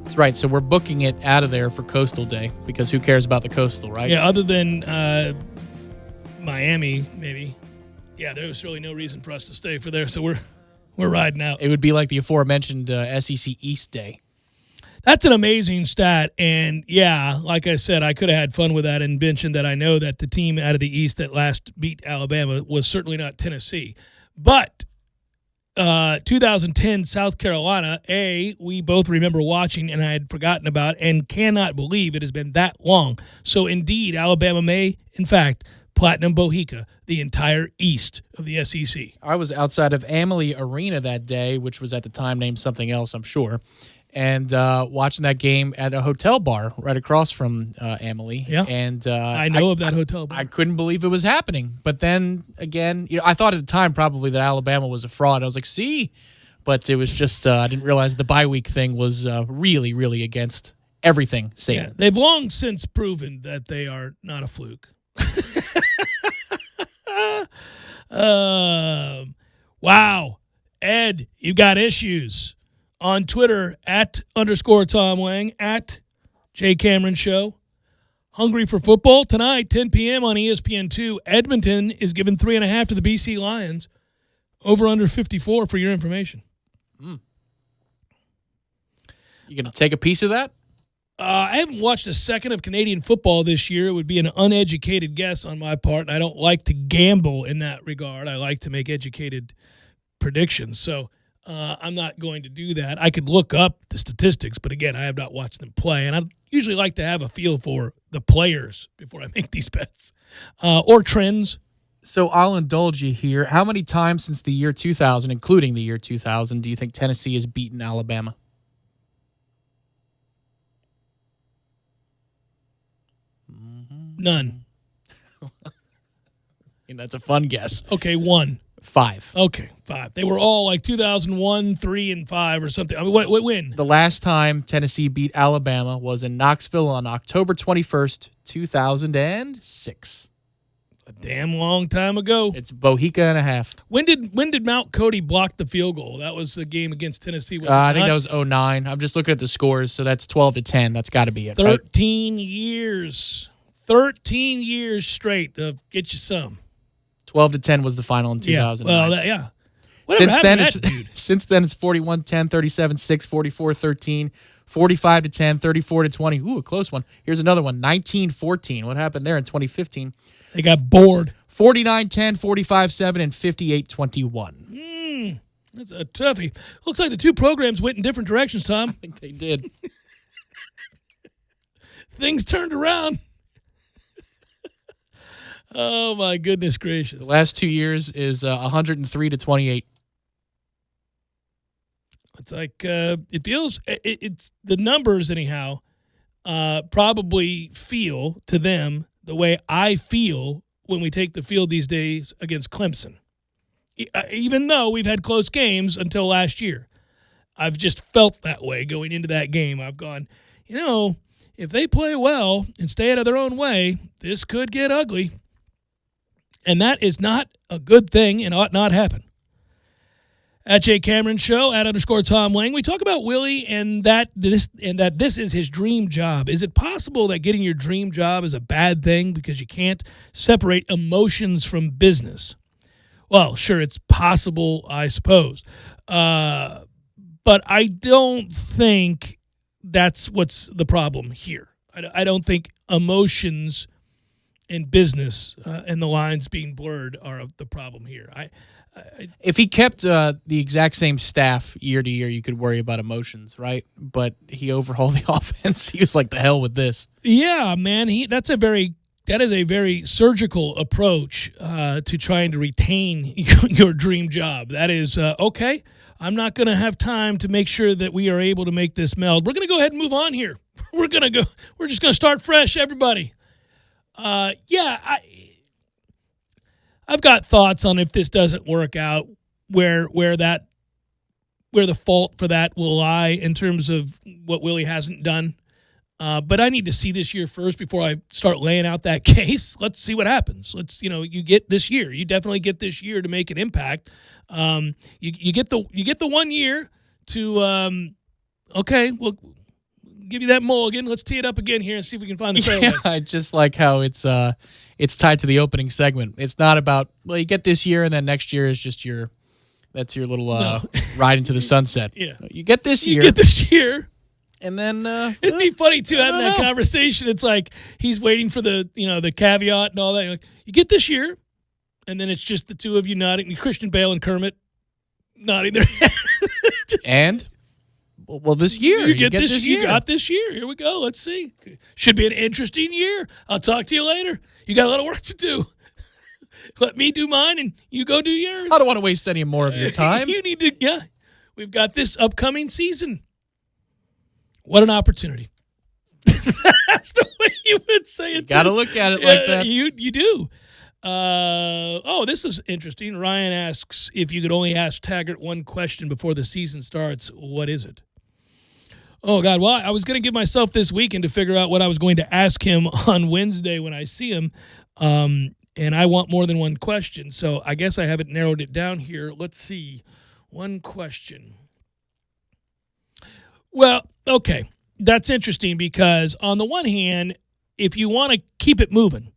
That's right. So we're booking it out of there for Coastal Day because who cares about the Coastal, right? Yeah, other than Miami, maybe. Yeah, there was really no reason for us to stay for there, so we're riding out. It would be like the aforementioned SEC East Day. That's an amazing stat, and yeah, like I said, I could have had fun with that and mentioned that I know that the team out of the East that last beat Alabama was certainly not Tennessee. But 2010 South Carolina, we both remember watching, and I had forgotten about, and cannot believe it has been that long. So indeed, Alabama may, in fact, Platinum Bohica the entire east of the SEC. I was outside of Amalie Arena that day, which was at the time named something else, I'm sure, and watching that game at a hotel bar right across from Amalie. Yeah, and I know of that hotel bar. I couldn't believe it was happening. But then again, I thought at the time probably that Alabama was a fraud. I was like, see, but it was just I didn't realize the bye week thing was really, really against everything Saban. Yeah, they've long since proven that they are not a fluke. Wow, Ed, you got issues. On Twitter, @_Tom Lang, @Jay Cameron Show. Hungry for football? Tonight, 10 p.m. on ESPN2. Edmonton is giving 3.5 to the BC Lions. Over under 54 for your information. You going to take a piece of that? I haven't watched a second of Canadian football this year. It would be an uneducated guess on my part, and I don't like to gamble in that regard. I like to make educated predictions. So I'm not going to do that. I could look up the statistics, but again, I have not watched them play, and I usually like to have a feel for the players before I make these bets or trends. So I'll indulge you here. How many times since the year 2000, including the year 2000, do you think Tennessee has beaten Alabama? None. And that's a fun guess. Okay, 1. 5. Okay, 5. They were all like 2001, 3, and 5 or something. I mean, what win? The last time Tennessee beat Alabama was in Knoxville on October 21st, 2006. A damn long time ago. It's Bohica and a half. When did Mount Cody block the field goal? That was the game against Tennessee. I think that was 2009. I'm just looking at the scores, so that's 12-10. That's got to be it. 13 years. 13 years straight of get you some. 12-10 was the final in 2009. Yeah, well, Since then, it's 41-10, 37-6, 44-13, 45-10, 34-20. Ooh, a close one. Here's another one, 19-14. What happened there in 2015? They got bored. 49-10, 45-7, and 58-21. That's a toughie. Looks like the two programs went in different directions, Tom. I think they did. Things turned around. Oh, my goodness gracious. The last 2 years is 103-28. It's like it feels it's the numbers anyhow probably feel to them the way I feel when we take the field these days against Clemson. Even though we've had close games until last year, I've just felt that way going into that game. I've gone, if they play well and stay out of their own way, this could get ugly. And that is not a good thing and ought not happen. @Jay Cameron Show, @_Tom Lang. We talk about Willie and that this is his dream job. Is it possible that getting your dream job is a bad thing because you can't separate emotions from business? Well, sure, it's possible, I suppose. But I don't think that's what's the problem here. I don't think emotions and business and the lines being blurred are the problem here. If he kept the exact same staff year to year, you could worry about emotions, right? But he overhauled the offense. He was like, the hell with this. Yeah, man. That is a very surgical approach to trying to retain your dream job. That is, okay, I'm not going to have time to make sure that we are able to make this meld. We're going to go ahead and move on here. We're just going to start fresh, everybody. I've got thoughts on if this doesn't work out, where the fault for that will lie in terms of what Willie hasn't done. But I need to see this year first before I start laying out that case. Let's see what happens. You get this year. You definitely get this year to make an impact. You get the 1 year to okay, we'll give you that mulligan. Let's tee it up again here and see if we can find the fairway. Yeah, I just like how it's tied to the opening segment. It's not about, well, you get this year and then next year is just your little ride into the sunset. Yeah. You get this year. You get this year. And then it'd be funny too having that conversation. It's like he's waiting for the caveat and all that. You're like, you get this year, and then it's just the two of you nodding, Christian Bale and Kermit nodding their head. And well, this year you get this year. You got this year. Here we go. Let's see. Should be an interesting year. I'll talk to you later. You got a lot of work to do. Let me do mine, and you go do yours. I don't want to waste any more of your time. You need to, yeah. We've got this upcoming season. What an opportunity. That's the way you would say it. Got to look at it like that. You do. This is interesting. Ryan asks, if you could only ask Taggart one question before the season starts, what is it? Oh, God. Well, I was going to give myself this weekend to figure out what I was going to ask him on Wednesday when I see him. And I want more than one question. So I guess I haven't narrowed it down here. Let's see. One question. Well, okay. That's interesting because on the one hand, if you want to keep it moving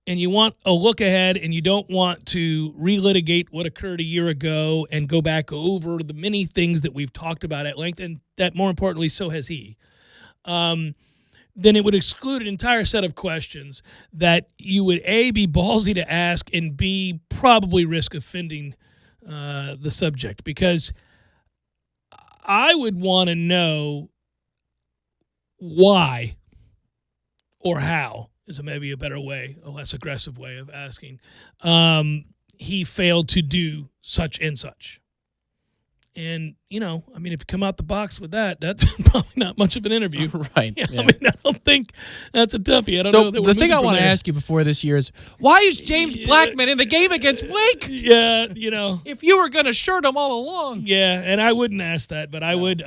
and you want a look ahead and you don't want to relitigate what occurred a year ago and go back over the many things that we've talked about at length, and that more importantly, so has he, then it would exclude an entire set of questions that you would, A, be ballsy to ask, and B, probably risk offending the subject, because I would want to know why or how is maybe a better way, a less aggressive way of asking, he failed to do such and such. And, if you come out the box with that, that's probably not much of an interview. Right. Yeah. I don't think that's a toughie. I don't know that the thing I want to ask you before this year is, why is James Blackman in the game against Wake? Yeah, If you were going to shirt him all along. Yeah, and I wouldn't ask that, but I would.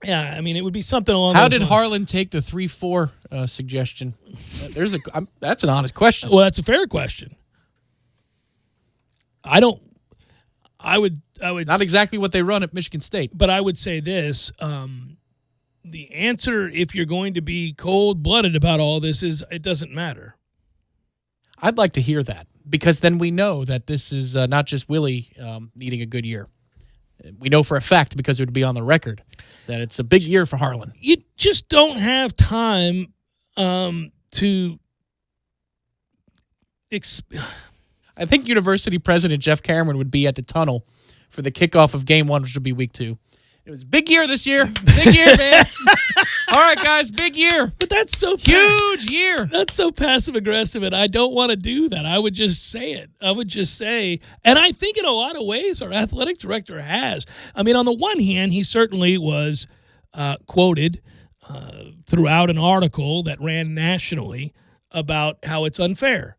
Yeah, it would be something along How those did lines. Harlan take the 3-4 suggestion? That's an honest question. Well, that's a fair question. I would not exactly what they run at Michigan State. But I would say this, the answer, if you're going to be cold-blooded about all this, is it doesn't matter. I'd like to hear that, because then we know that this is not just Willie needing a good year. We know for a fact, because it would be on the record, that it's a big year for Harlan. You just don't have time to I think University President Jeff Cameron would be at the tunnel for the kickoff of Game 1, which would be Week 2. It was a big year this year. Big year, man. All right, guys, big year. But that's so huge year. That's so passive-aggressive, and I don't want to do that. I would just say it. I would just say, and I think in a lot of ways our athletic director has. On the one hand, he certainly was quoted throughout an article that ran nationally about how it's unfair.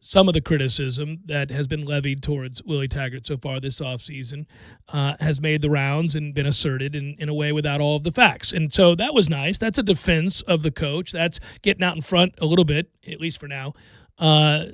Some of the criticism that has been levied towards Willie Taggart so far this offseason has made the rounds and been asserted in a way without all of the facts. And so that was nice. That's a defense of the coach. That's getting out in front a little bit, at least for now.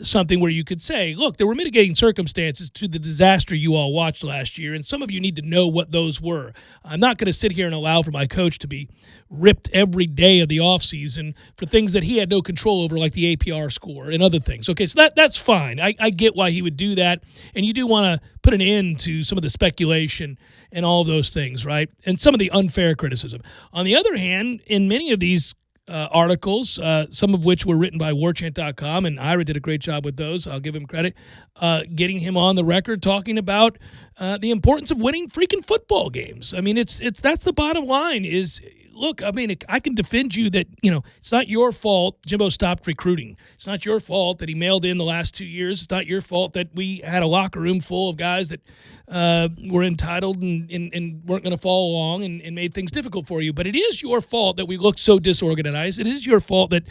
Something where you could say, look, there were mitigating circumstances to the disaster you all watched last year, and some of you need to know what those were. I'm not going to sit here and allow for my coach to be ripped every day of the offseason for things that he had no control over, like the APR score and other things. Okay, so that's fine. I get why he would do that, and you do want to put an end to some of the speculation and all of those things, right? And some of the unfair criticism. On the other hand, in many of these articles, some of which were written by warchant.com, and Ira did a great job with those. I'll give him credit. Getting him on the record talking about the importance of winning freaking football games. It's that's the bottom line is, look, I can defend you that, it's not your fault Jimbo stopped recruiting. It's not your fault that he mailed in the last 2 years. It's not your fault that we had a locker room full of guys that were entitled and weren't going to follow along and made things difficult for you. But it is your fault that we looked so disorganized. It is your fault that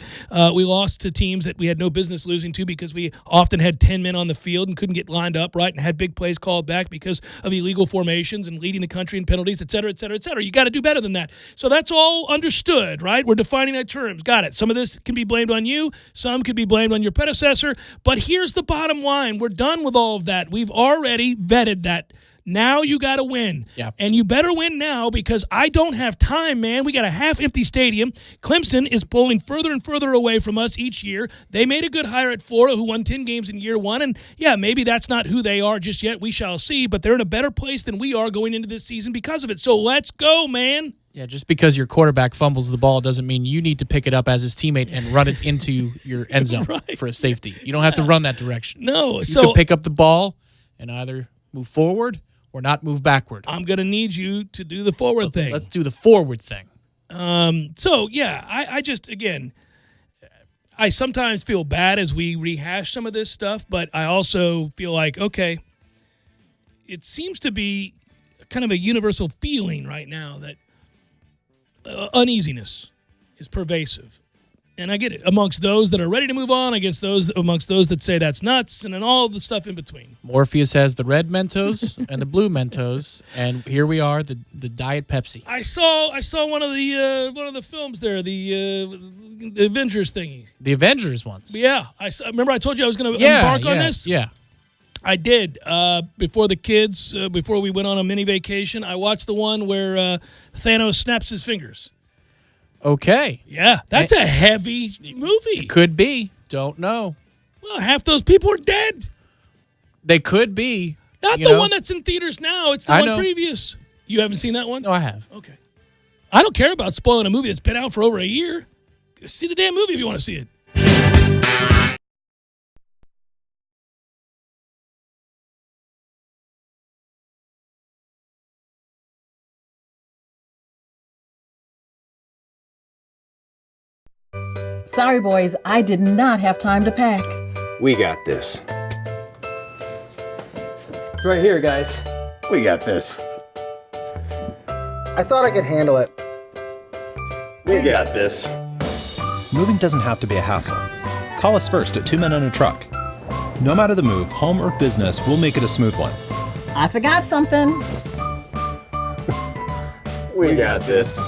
we lost to teams that we had no business losing to because we often had 10 men on the field and couldn't get lined up right and had big plays called back because of illegal formations and leading the country in penalties, et cetera, et cetera, et cetera. You got to do better than that. So that's all understood, right? We're defining our terms. Got it. Some of this can be blamed on you. Some could be blamed on your predecessor. But here's the bottom line. We're done with all of that. We've already vetted that. Now you got to win. Yeah. And you better win now because I don't have time, man. We got a half-empty stadium. Clemson is pulling further and further away from us each year. They made a good hire at Florida, who won 10 games in year one. And, yeah, maybe that's not who they are just yet. We shall see. But they're in a better place than we are going into this season because of it. So let's go, man. Yeah, just because your quarterback fumbles the ball doesn't mean you need to pick it up as his teammate and run it into your end zone for a safety. You don't have to run that direction. No. You can pick up the ball and either move forward or not move backward. I'm going to need you to do the forward thing. Let's do the forward thing. So, yeah, I just, again, I sometimes feel bad as we rehash some of this stuff, but I also feel like, okay, it seems to be kind of a universal feeling right now that uneasiness is pervasive. And I get it. Amongst those that are ready to move on, amongst those that say that's nuts, and then all the stuff in between. Morpheus has the red Mentos and the blue Mentos, and here we are, the Diet Pepsi. I saw one of the films there, the Avengers thingy. The Avengers ones. Yeah, remember I told you I was going to embark on this. Yeah, I did. Before the kids, before we went on a mini vacation, I watched the one where Thanos snaps his fingers. Okay. Yeah, that's a heavy movie. It could be. Don't know. Well, half those people are dead. They could be. Not the one that's in theaters now. It's the one previous. You haven't seen that one? No, I have. Okay. I don't care about spoiling a movie that's been out for over a year. See the damn movie if you want to see it. Sorry, boys, I did not have time to pack. We got this. It's right here, guys. We got this. I thought I could handle it. We got this. Moving doesn't have to be a hassle. Call us first at 2 Men and a Truck. No matter the move, home or business, we'll make it a smooth one. I forgot something. We got this.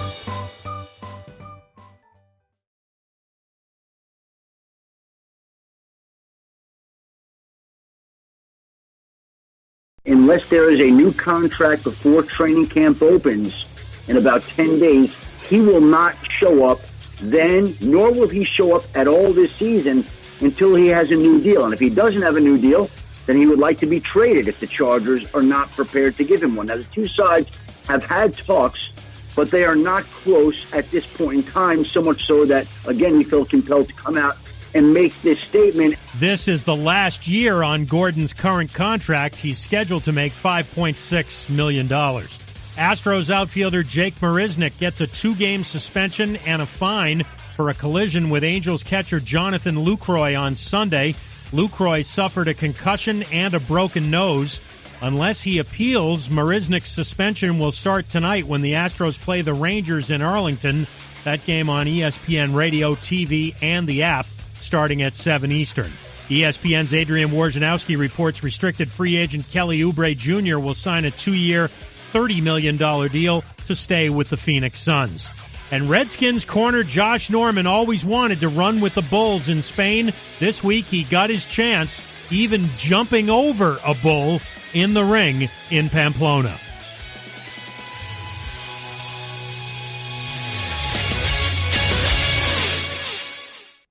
Unless there is a new contract before training camp opens in about 10 days, he will not show up then, nor will he show up at all this season until he has a new deal. And if he doesn't have a new deal, then he would like to be traded if the Chargers are not prepared to give him one. Now, the two sides have had talks, but they are not close at this point in time, so much so that, again, he felt compelled to come out and make this statement. This is the last year on Gordon's current contract. He's scheduled to make $5.6 million. Astros outfielder Jake Marisnick gets a 2-game suspension and a fine for a collision with Angels catcher Jonathan Lucroy on Sunday. Lucroy suffered a concussion and a broken nose. Unless he appeals, Marisnick's suspension will start tonight when the Astros play the Rangers in Arlington. That game on ESPN Radio, TV, and the app, starting at 7 Eastern. ESPN's Adrian Wojnarowski reports restricted free agent Kelly Oubre Jr. will sign a 2-year, $30 million deal to stay with the Phoenix Suns. And Redskins corner Josh Norman always wanted to run with the Bulls in Spain. This week he got his chance, even jumping over a bull in the ring in Pamplona.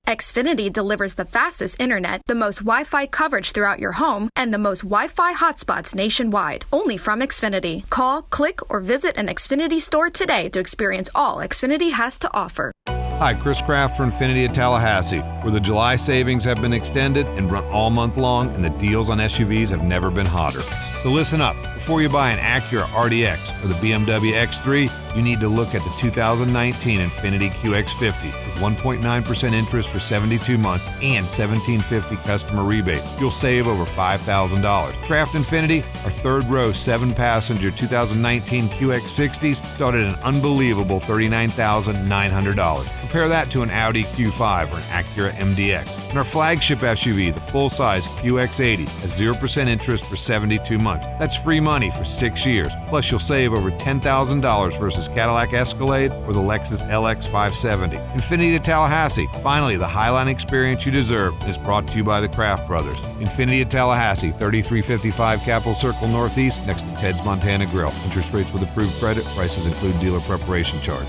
Xfinity delivers the fastest internet, the most Wi-Fi coverage throughout your home, and the most Wi-Fi hotspots nationwide. Only from Xfinity. Call, click, or visit an Xfinity store today to experience all Xfinity has to offer. Hi, Chris Kraft from Infiniti at Tallahassee, where the July savings have been extended and run all month long, and the deals on SUVs have never been hotter. So listen up. Before you buy an Acura RDX or the BMW X3, you need to look at the 2019 Infiniti QX50 with 1.9% interest for 72 months and $1,750 customer rebate. You'll save over $5,000. Kraft Infiniti, our third-row 7-passenger 2019 QX60s start at an unbelievable $39,900. Compare that to an Audi Q5 or an Acura MDX. And our flagship SUV, the full-size QX80, has 0% interest for 72 months. That's free money for 6 years. Plus, you'll save over $10,000 versus Cadillac Escalade or the Lexus LX 570. Infiniti at Tallahassee. Finally, the Highline experience you deserve is brought to you by the Kraft Brothers. Infiniti at Tallahassee, 3355 Capitol Circle Northeast, next to Ted's Montana Grill. Interest rates with approved credit. Prices include dealer preparation charge.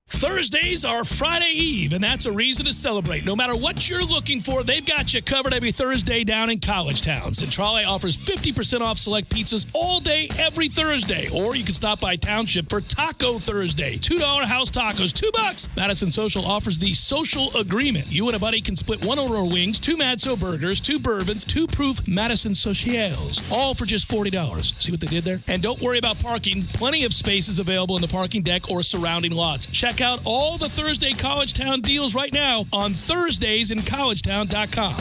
Thursdays are Friday Eve, and that's a reason to celebrate. No matter what you're looking for, they've got you covered every Thursday down in College Town. Centrale offers 50% off select pizzas all day, every Thursday. Or you can stop by Township for Taco Thursday. $2 house tacos, $2. Madison Social offers the Social Agreement. You and a buddy can split one order of wings, 2 Madso burgers, 2 bourbons, 2 proof Madison Socials, all for just $40. See what they did there? And don't worry about parking. Plenty of spaces available in the parking deck or surrounding lots. Check out all the Thursday Collegetown deals right now on ThursdaysInCollegetown.com.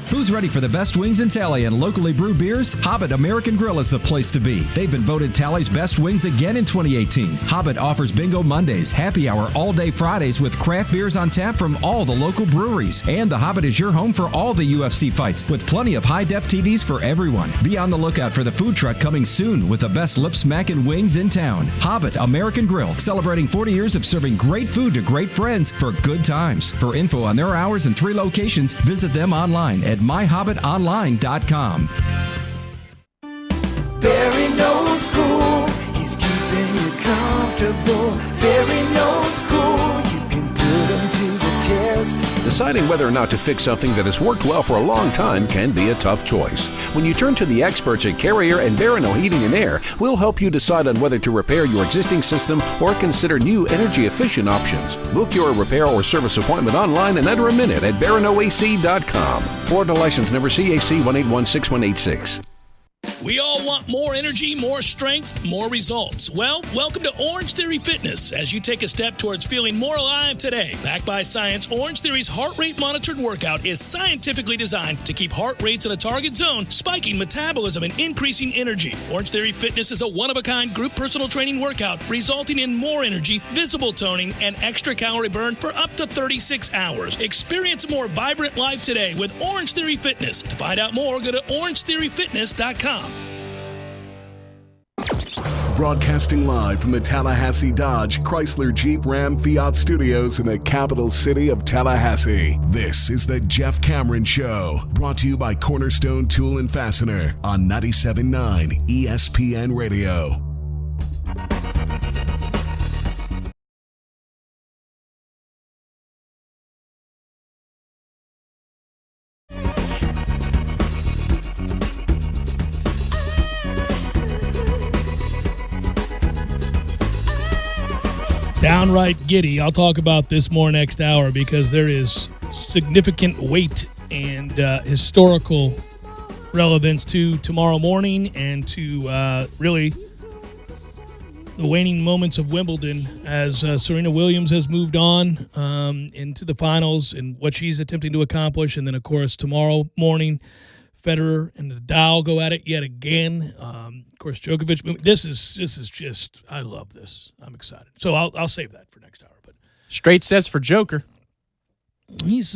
Who's ready for the best wings in Tally and locally brewed beers? Hobbit American Grill is the place to be. They've been voted Tally's best wings again in 2018. Hobbit offers Bingo Mondays, happy hour all day Fridays with craft beers on tap from all the local breweries. And the Hobbit is your home for all the UFC fights with plenty of high-def TVs for everyone. Be on the lookout for the food truck coming soon with the best lip-smacking wings in town. Hobbit American Grill, celebrating 40 years of serving great food to great friends for good times. For info on their hours and 3 locations, visit them online at myhobbitonline.com. Barry knows cool, he's keeping you comfortable. Barry knows cool, you can put him to the test. Deciding whether or not to fix something that has worked well for a long time can be a tough choice. When you turn to the experts at Carrier and Barano Heating and Air, we'll help you decide on whether to repair your existing system or consider new energy-efficient options. Book your repair or service appointment online in under a minute at baranoac.com. Florida license number CAC 1816186. We all want more energy, more strength, more results. Well, welcome to Orange Theory Fitness as you take a step towards feeling more alive today. Backed by science, Orange Theory's heart rate monitored workout is scientifically designed to keep heart rates in a target zone, spiking metabolism and increasing energy. Orange Theory Fitness is a one-of-a-kind group personal training workout resulting in more energy, visible toning, and extra calorie burn for up to 36 hours. Experience a more vibrant life today with Orange Theory Fitness. To find out more, go to orangetheoryfitness.com. Broadcasting live from the Tallahassee Dodge, Chrysler, Jeep, Ram, Fiat studios in the capital city of Tallahassee. This is the Jeff Cameron Show, brought to you by Cornerstone Tool and Fastener on 97.9 ESPN Radio. Downright giddy. I'll talk about this more next hour because there is significant weight and historical relevance to tomorrow morning and to really the waning moments of Wimbledon as Serena Williams has moved on into the finals and what she's attempting to accomplish. And then, of course, tomorrow morning, Federer and Nadal go at it yet again. Of course, Djokovic. This is just, I love this. I'm excited. So I'll save that for next hour. But straight sets for Joker. He's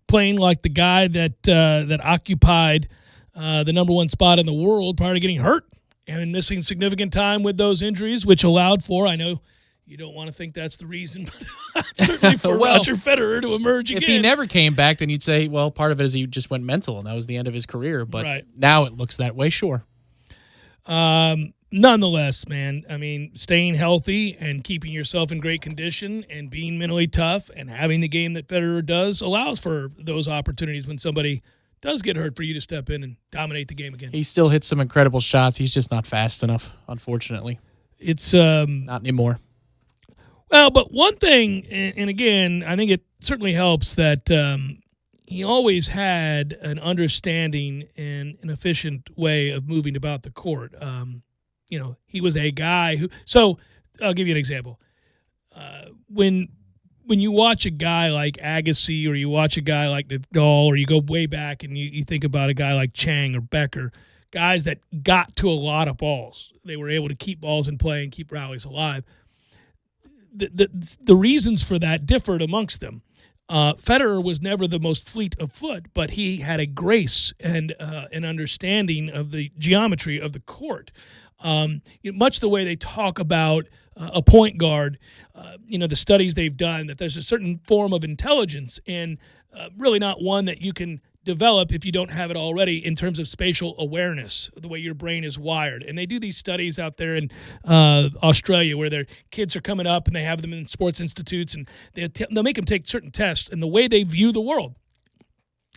playing like the guy that occupied the number one spot in the world prior to getting hurt and missing significant time with those injuries, which allowed for, I know you don't want to think that's the reason, but certainly for Roger Federer to emerge again. If he never came back, then you'd say, well, part of it is he just went mental, and that was the end of his career. But now it looks that way, sure. Nonetheless, man, I mean, staying healthy and keeping yourself in great condition and being mentally tough and having the game that Federer does allows for those opportunities when somebody does get hurt for you to step in and dominate the game again. He still hits some incredible shots. He's just not fast enough, unfortunately. It's not anymore. Well, but one thing, and again, I think it certainly helps that he always had an understanding and an efficient way of moving about the court. He was a guy who. So I'll give you an example. When you watch a guy like Agassi, or you watch a guy like Nadal, or you go way back and you think about a guy like Chang or Becker, guys that got to a lot of balls, they were able to keep balls in play and keep rallies alive. The reasons for that differed amongst them. Federer was never the most fleet of foot, but he had a grace and an understanding of the geometry of the court. Much the way they talk about a point guard, the studies they've done, that there's a certain form of intelligence and really not one that you can develop if you don't have it already in terms of spatial awareness, the way your brain is wired. And they do these studies out there in Australia where their kids are coming up and they have them in sports institutes and they'll make them take certain tests, and the way they view the world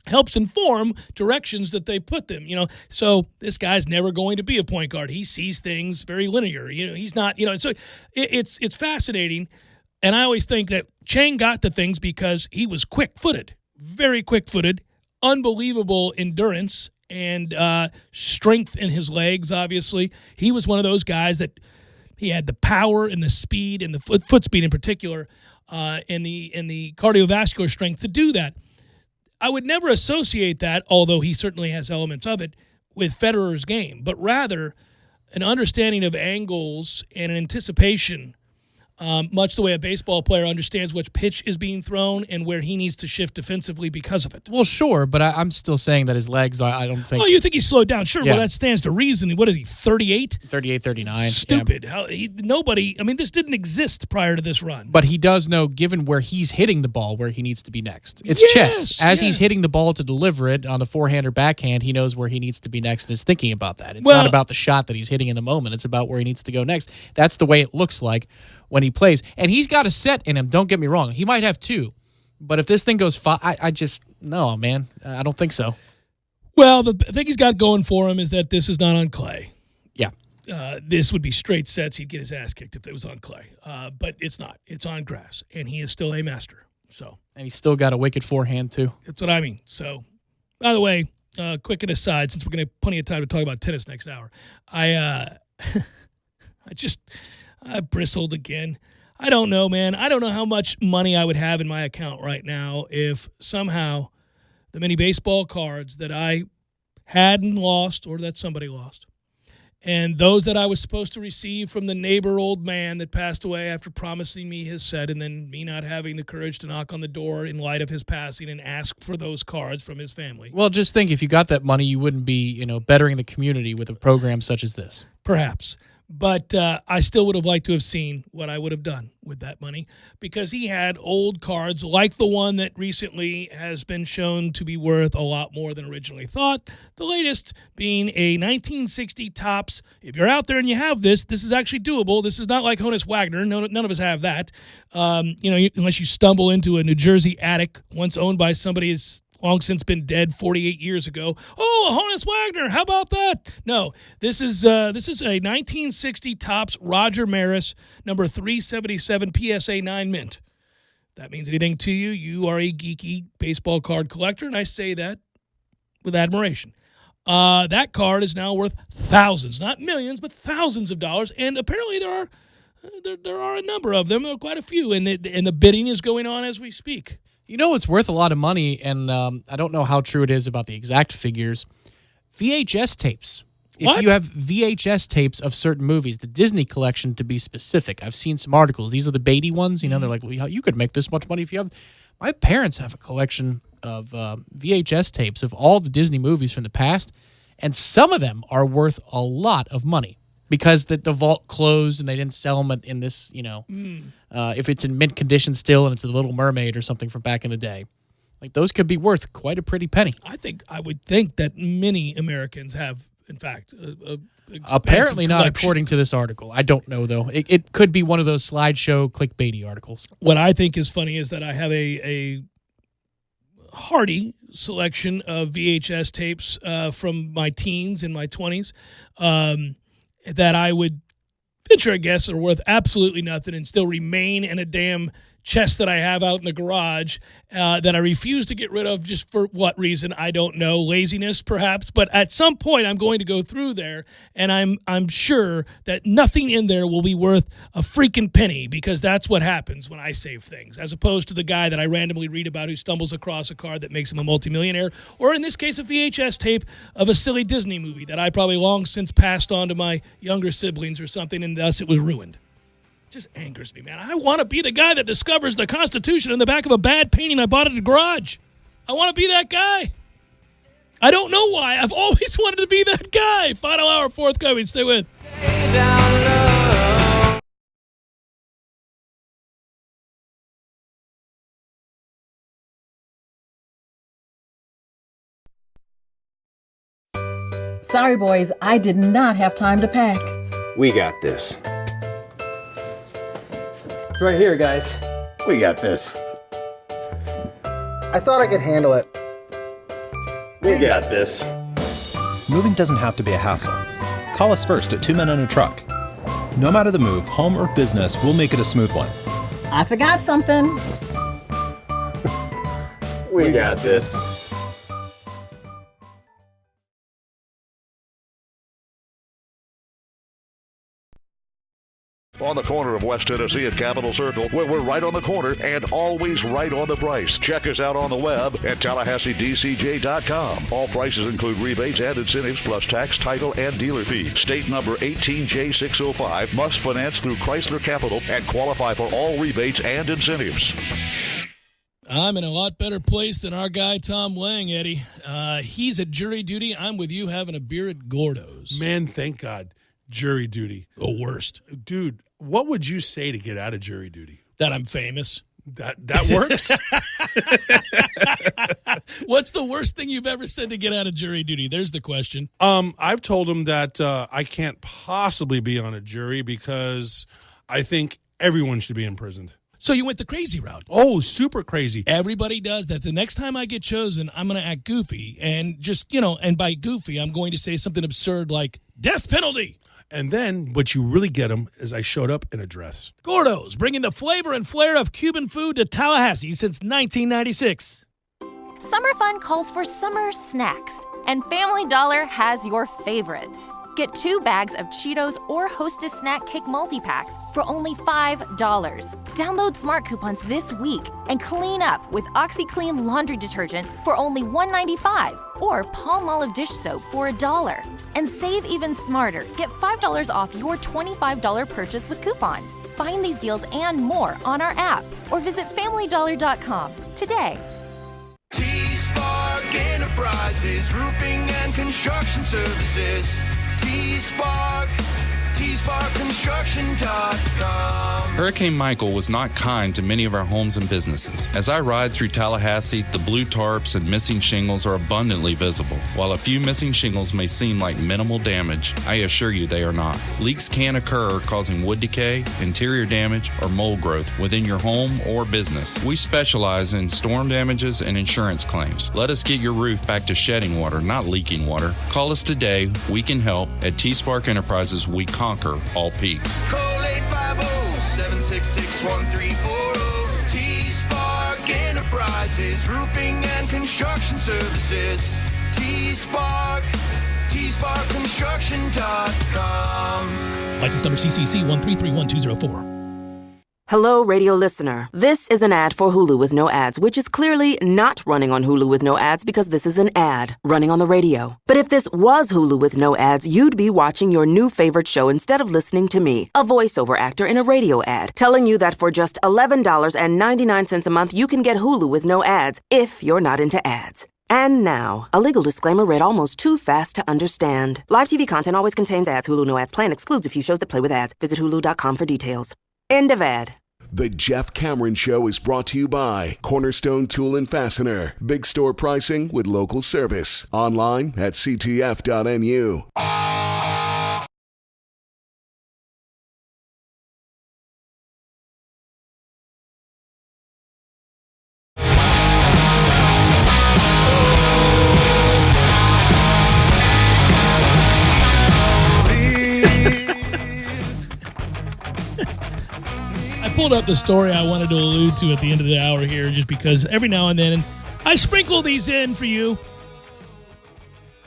helps inform directions that they put them, So this guy's never going to be a point guard. He sees things very linear. He's not, so it's fascinating. And I always think that Chang got to things because he was quick-footed, very quick-footed, unbelievable endurance, and strength in his legs, obviously. He was one of those guys that he had the power and the speed and the foot speed in particular and the cardiovascular strength to do that. I would never associate that, although he certainly has elements of it, with Federer's game, but rather an understanding of angles and an anticipation, much the way a baseball player understands which pitch is being thrown and where he needs to shift defensively because of it. Well, sure, but I'm still saying that his legs, I don't think... Oh, you think he slowed down? Sure, Yeah. well, that stands to reason. What is he, 38? 38, 39. Stupid. Yeah. How nobody... I mean, this didn't exist prior to this run. But he does know, given where he's hitting the ball, where he needs to be next. It's Yes, chess. As yeah. he's hitting the ball to deliver it on the forehand or backhand, he knows where he needs to be next and is thinking about that. It's Well- not about the shot that he's hitting in the moment. It's about where he needs to go next. That's the way it looks like when he plays. And he's got a set in him, don't get me wrong. He might have two. But if this thing goes five, I just, no, man. I don't think so. Well, the thing he's got going for him is that this is not on clay. Yeah. This would be straight sets. He'd get his ass kicked if it was on clay. But it's not. It's on grass. And he is still a master. So. And he's still got a wicked forehand, too. That's what I mean. So, by the way, quick an aside, since we're going to have plenty of time to talk about tennis next hour, I bristled again. I don't know, man. I don't know how much money I would have in my account right now if somehow the many baseball cards that I hadn't lost or that somebody lost, and those that I was supposed to receive from the neighbor old man that passed away after promising me his set, and then me not having the courage to knock on the door in light of his passing and ask for those cards from his family. Well, just think, if you got that money, you wouldn't be, bettering the community with a program such as this. Perhaps. But I still would have liked to have seen what I would have done with that money, because he had old cards like the one that recently has been shown to be worth a lot more than originally thought. The latest being a 1960 Topps. If you're out there and you have this is actually doable. This is not like Honus Wagner. None of us have that. Unless you stumble into a New Jersey attic once owned by somebody who's long since been dead 48 years ago. Oh, Honus Wagner, how about that? No, this is a 1960 Topps Roger Maris, number 377 PSA 9 mint. If that means anything to you, you are a geeky baseball card collector, and I say that with admiration. That card is now worth thousands, not millions, but thousands of dollars, and apparently there are a number of them. There are quite a few, and the bidding is going on as we speak. You know, it's worth a lot of money, and I don't know how true it is about the exact figures. VHS tapes. What? If you have VHS tapes of certain movies, the Disney collection to be specific, I've seen some articles. These are the Beatty ones. They're like, well, you could make this much money if you have. My parents have a collection of VHS tapes of all the Disney movies from the past, and some of them are worth a lot of money because the vault closed and they didn't sell them in this, if it's in mint condition still and it's a Little Mermaid or something from back in the day. Like, those could be worth quite a pretty penny. I would think that many Americans have, in fact, apparently not collection. according to this article. I don't know, though. It could be one of those slideshow clickbaity articles. What I think is funny is that I have a hearty selection of VHS tapes from my teens and my 20s that I would venture a guess are worth absolutely nothing and still remain in a damn chest that I have out in the garage that I refuse to get rid of, just for what reason, I don't know. Laziness, perhaps. But at some point, I'm going to go through there, and I'm sure that nothing in there will be worth a freaking penny, because that's what happens when I save things, as opposed to the guy that I randomly read about who stumbles across a card that makes him a multimillionaire, or in this case, a VHS tape of a silly Disney movie that I probably long since passed on to my younger siblings or something, and thus it was ruined. Just angers me, man. I want to be the guy that discovers the Constitution in the back of a bad painting I bought at the garage. I want to be that guy. I don't know why. I've always wanted to be that guy. Final hour, forthcoming. Stay with. Sorry, boys, I did not have time to pack. We got this. It's right here, guys. We got this. I thought I could handle it. We got this. Moving doesn't have to be a hassle. Call us first at 2 Men and a Truck. No matter the move, home or business, we'll make it a smooth one. I forgot something. We got this. on the corner of West Tennessee and Capitol Circle, where we're right on the corner and always right on the price. Check us out on the web at TallahasseeDCJ.com. All prices include rebates and incentives plus tax, title, and dealer fees. State number 18J605. Must finance through Chrysler Capital and qualify for all rebates and incentives. I'm in a lot better place than our guy Tom Lang, Eddie. He's at jury duty. I'm with you having a beer at Gordo's. Man, thank God. Jury duty. The worst. Dude, what would you say to get out of jury duty? That I'm famous. That works? What's the worst thing you've ever said to get out of jury duty? There's the question. I've told him that I can't possibly be on a jury because I think everyone should be imprisoned. So you went the crazy route. Oh, super crazy. Everybody does that. The next time I get chosen, I'm going to act goofy. And just, and by goofy, I'm going to say something absurd like death penalty. And then what you really get them is I showed up in a dress. Gordo's, bringing the flavor and flair of Cuban food to Tallahassee since 1996. Summer fun calls for summer snacks, and Family Dollar has your favorites. Get 2 bags of Cheetos or Hostess Snack Cake multi-packs for only $5. Download Smart Coupons this week and clean up with OxyClean laundry detergent for only $1.95 or Palmolive dish soap for $1. And save even smarter. Get $5 off your $25 purchase with coupon. Find these deals and more on our app or visit FamilyDollar.com today. T-Spark Enterprises, roofing and construction services. T-Spark, TSparkConstruction.com. Hurricane Michael was not kind to many of our homes and businesses. As I ride through Tallahassee, the blue tarps and missing shingles are abundantly visible. While a few missing shingles may seem like minimal damage, I assure you they are not. Leaks can occur, causing wood decay, interior damage, or mold growth within your home or business. We specialize in storm damages and insurance claims. Let us get your roof back to shedding water, not leaking water. Call us today. We can help. At T-Spark Enterprises, we conquer all peaks. Call 850-766-1340. T-Spark Enterprises, roofing and construction services. T-Spark, TSparkConstruction.com. License number CCC 1331204. Hello, radio listener. This is an ad for Hulu with no ads, which is clearly not running on Hulu with no ads because this is an ad running on the radio. But if this was Hulu with no ads, you'd be watching your new favorite show instead of listening to me, a voiceover actor in a radio ad, telling you that for just $11.99 a month, you can get Hulu with no ads if you're not into ads. And now, a legal disclaimer read almost too fast to understand. Live TV content always contains ads. Hulu no ads plan excludes a few shows that play with ads. Visit hulu.com for details. End of ad. The Jeff Cameron Show is brought to you by Cornerstone Tool and Fastener. Big store pricing with local service. Online at ctf.nu. I pulled up the story I wanted to allude to at the end of the hour here just because every now and then I sprinkle these in for you.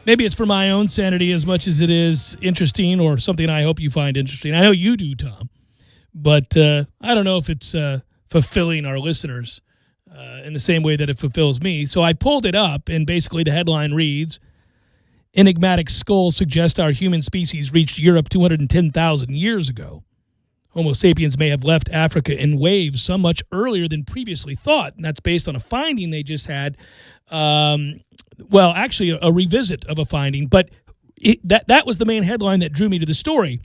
Maybe it's for my own sanity as much as it is interesting or something I hope you find interesting. I know you do, Tom. But I don't know if it's fulfilling our listeners in the same way that it fulfills me. So I pulled it up, and basically the headline reads, "Enigmatic skulls suggest our human species reached Europe 210,000 years ago. Homo sapiens may have left Africa in waves so much earlier than previously thought." And that's based on a finding they just had. Actually, a revisit of a finding. But that was the main headline that drew me to the story.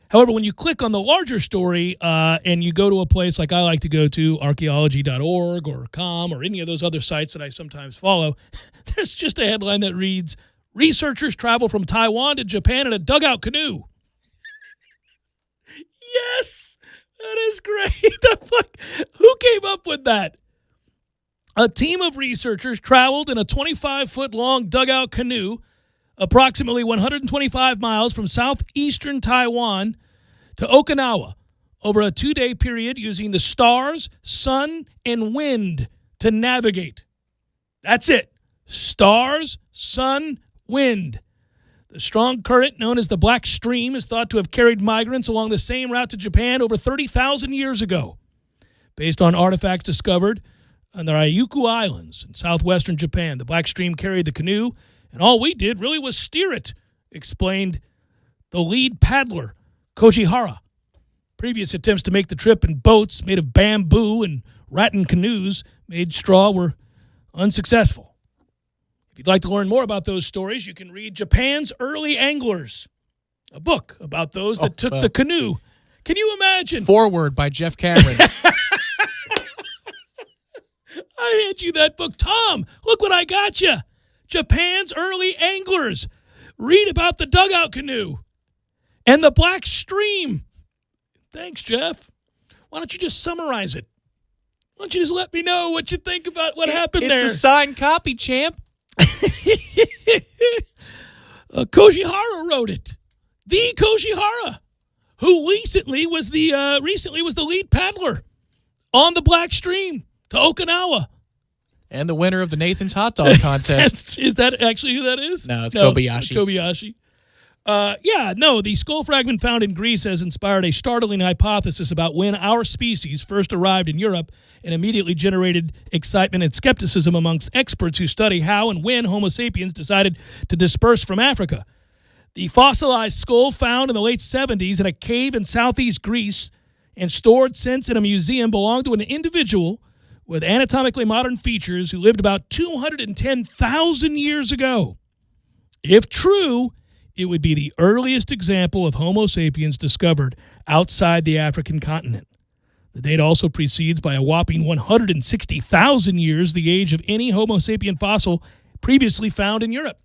However, when you click on the larger story and you go to a place like I like to go to, archaeology.org or .com or any of those other sites that I sometimes follow, there's just a headline that reads, "Researchers travel from Taiwan to Japan in a dugout canoe." Yes, that is great. Who came up with that? A team of researchers traveled in a 25-foot-long dugout canoe approximately 125 miles from southeastern Taiwan to Okinawa over a 2-day period using the stars, sun, and wind to navigate. That's it. Stars, sun, wind. The strong current known as the Black Stream is thought to have carried migrants along the same route to Japan over 30,000 years ago. Based on artifacts discovered on the Ryukyu Islands in southwestern Japan, the Black Stream carried the canoe, and all we did really was steer it, explained the lead paddler, Kojihara. Previous attempts to make the trip in boats made of bamboo and rattan canoes made straw were unsuccessful. If you'd like to learn more about those stories, you can read Japan's Early Anglers, a book about those that took the canoe. Can you imagine? Forward by Jeff Cameron. I hand you that book. Tom, look what I got you. Japan's Early Anglers. Read about the dugout canoe and the Black Stream. Thanks, Jeff. Why don't you just summarize it? Why don't you just let me know what you think about what happened there? It's a signed copy, champ. Kojihara wrote it. The Kojihara, who recently was the lead paddler on the Black Stream to Okinawa. And the winner of the Nathan's Hot Dog Contest. Is that actually who that is? No, it's Kobayashi. It's Kobayashi. The skull fragment found in Greece has inspired a startling hypothesis about when our species first arrived in Europe and immediately generated excitement and skepticism amongst experts who study how and when Homo sapiens decided to disperse from Africa. The fossilized skull found in the late 70s in a cave in southeast Greece and stored since in a museum belonged to an individual with anatomically modern features who lived about 210,000 years ago. If true, it would be the earliest example of Homo sapiens discovered outside the African continent. The date also precedes by a whopping 160,000 years the age of any Homo sapien fossil previously found in Europe.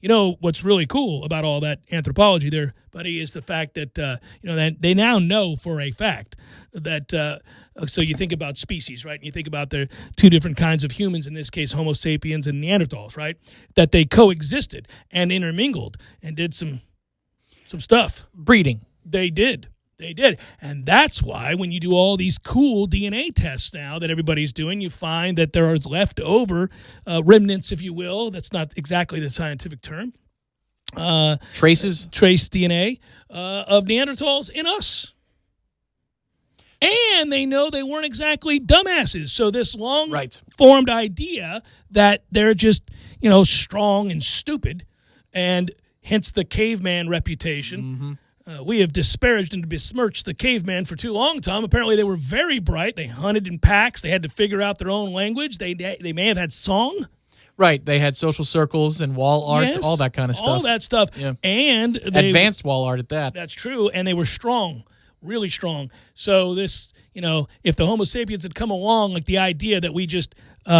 You know, what's really cool about all that anthropology there, buddy, is the fact that, that they now know for a fact that, so you think about species, right? And you think about the two different kinds of humans, in this case, Homo sapiens and Neanderthals, right? That they coexisted and intermingled and did some stuff. Breeding. They did. And that's why when you do all these cool DNA tests now that everybody's doing, you find that there are left over remnants, if you will. That's not exactly the scientific term. Trace DNA of Neanderthals in us. And they know they weren't exactly dumbasses. So this long-formed idea that they're just, strong and stupid, and hence the caveman reputation. Mm-hmm. We have disparaged and besmirched the caveman for too long, Tom. Apparently they were very bright. They hunted in packs. They had to figure out their own language. They may have had song. Right. They had social circles and wall art, Yes, all that kind of stuff. all that stuff. Yeah. And they, advanced wall art at that. That's true. And they were strong, really strong. So this, if the Homo sapiens had come along, like the idea that we just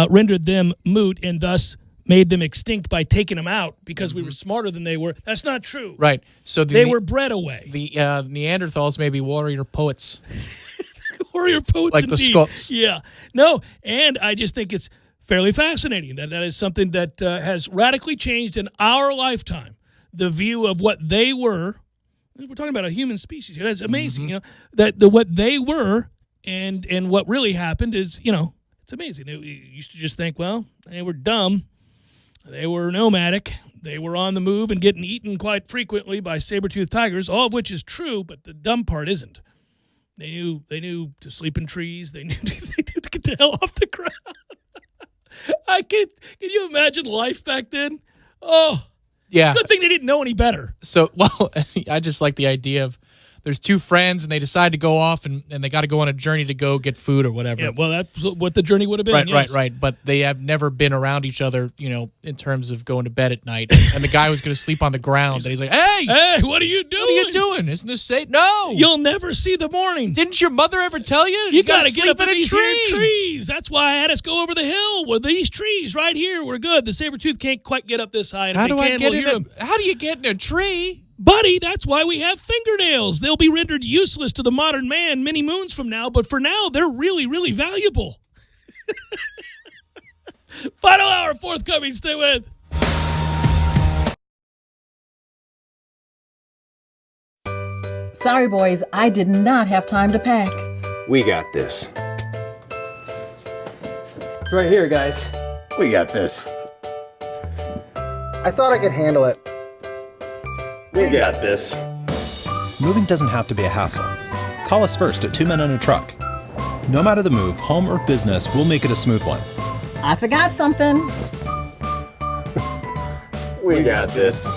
rendered them moot and thus made them extinct by taking them out because we were smarter than they were. That's not true. Right. So they were bred away. The Neanderthals may be warrior poets. Warrior poets, like indeed. the Scots. Yeah. No, and I just think it's fairly fascinating that is something that has radically changed in our lifetime. The view of what they were. We're talking about a human species here. That's amazing. That what they were and what really happened is, it's amazing. We used to just think, well, they were dumb. They were nomadic. They were on the move and getting eaten quite frequently by saber-toothed tigers, all of which is true, but the dumb part isn't. They knew to sleep in trees. They knew to get the hell off the ground. Can you imagine life back then? Oh, yeah. It's a good thing they didn't know any better. So, I just like the idea of there's two friends and they decide to go off and they got to go on a journey to go get food or whatever. Yeah, well, that's what the journey would have been. Right. But they have never been around each other, in terms of going to bed at night. And the guy was going to sleep on the ground. And he's like, hey, what are you doing? What are you doing? Isn't this safe? No. You'll never see the morning. Didn't your mother ever tell you? You got to get up in in a these tree. here trees. That's why I had us go over the hill with these trees right here. We're good. The saber-tooth can't quite get up this high. And How if do they I can, get we'll in hear them. How do you get in a tree? Buddy, that's why we have fingernails. They'll be rendered useless to the modern man many moons from now, but for now, they're really, really valuable. Final hour forthcoming. Stay with. Sorry, boys, I did not have time to pack. We got this. It's right here, guys. We got this. I thought I could handle it. We got this. Moving doesn't have to be a hassle. Call us first at 2 Men and a Truck. No matter the move, home or business, we'll make it a smooth one. I forgot something. We got this.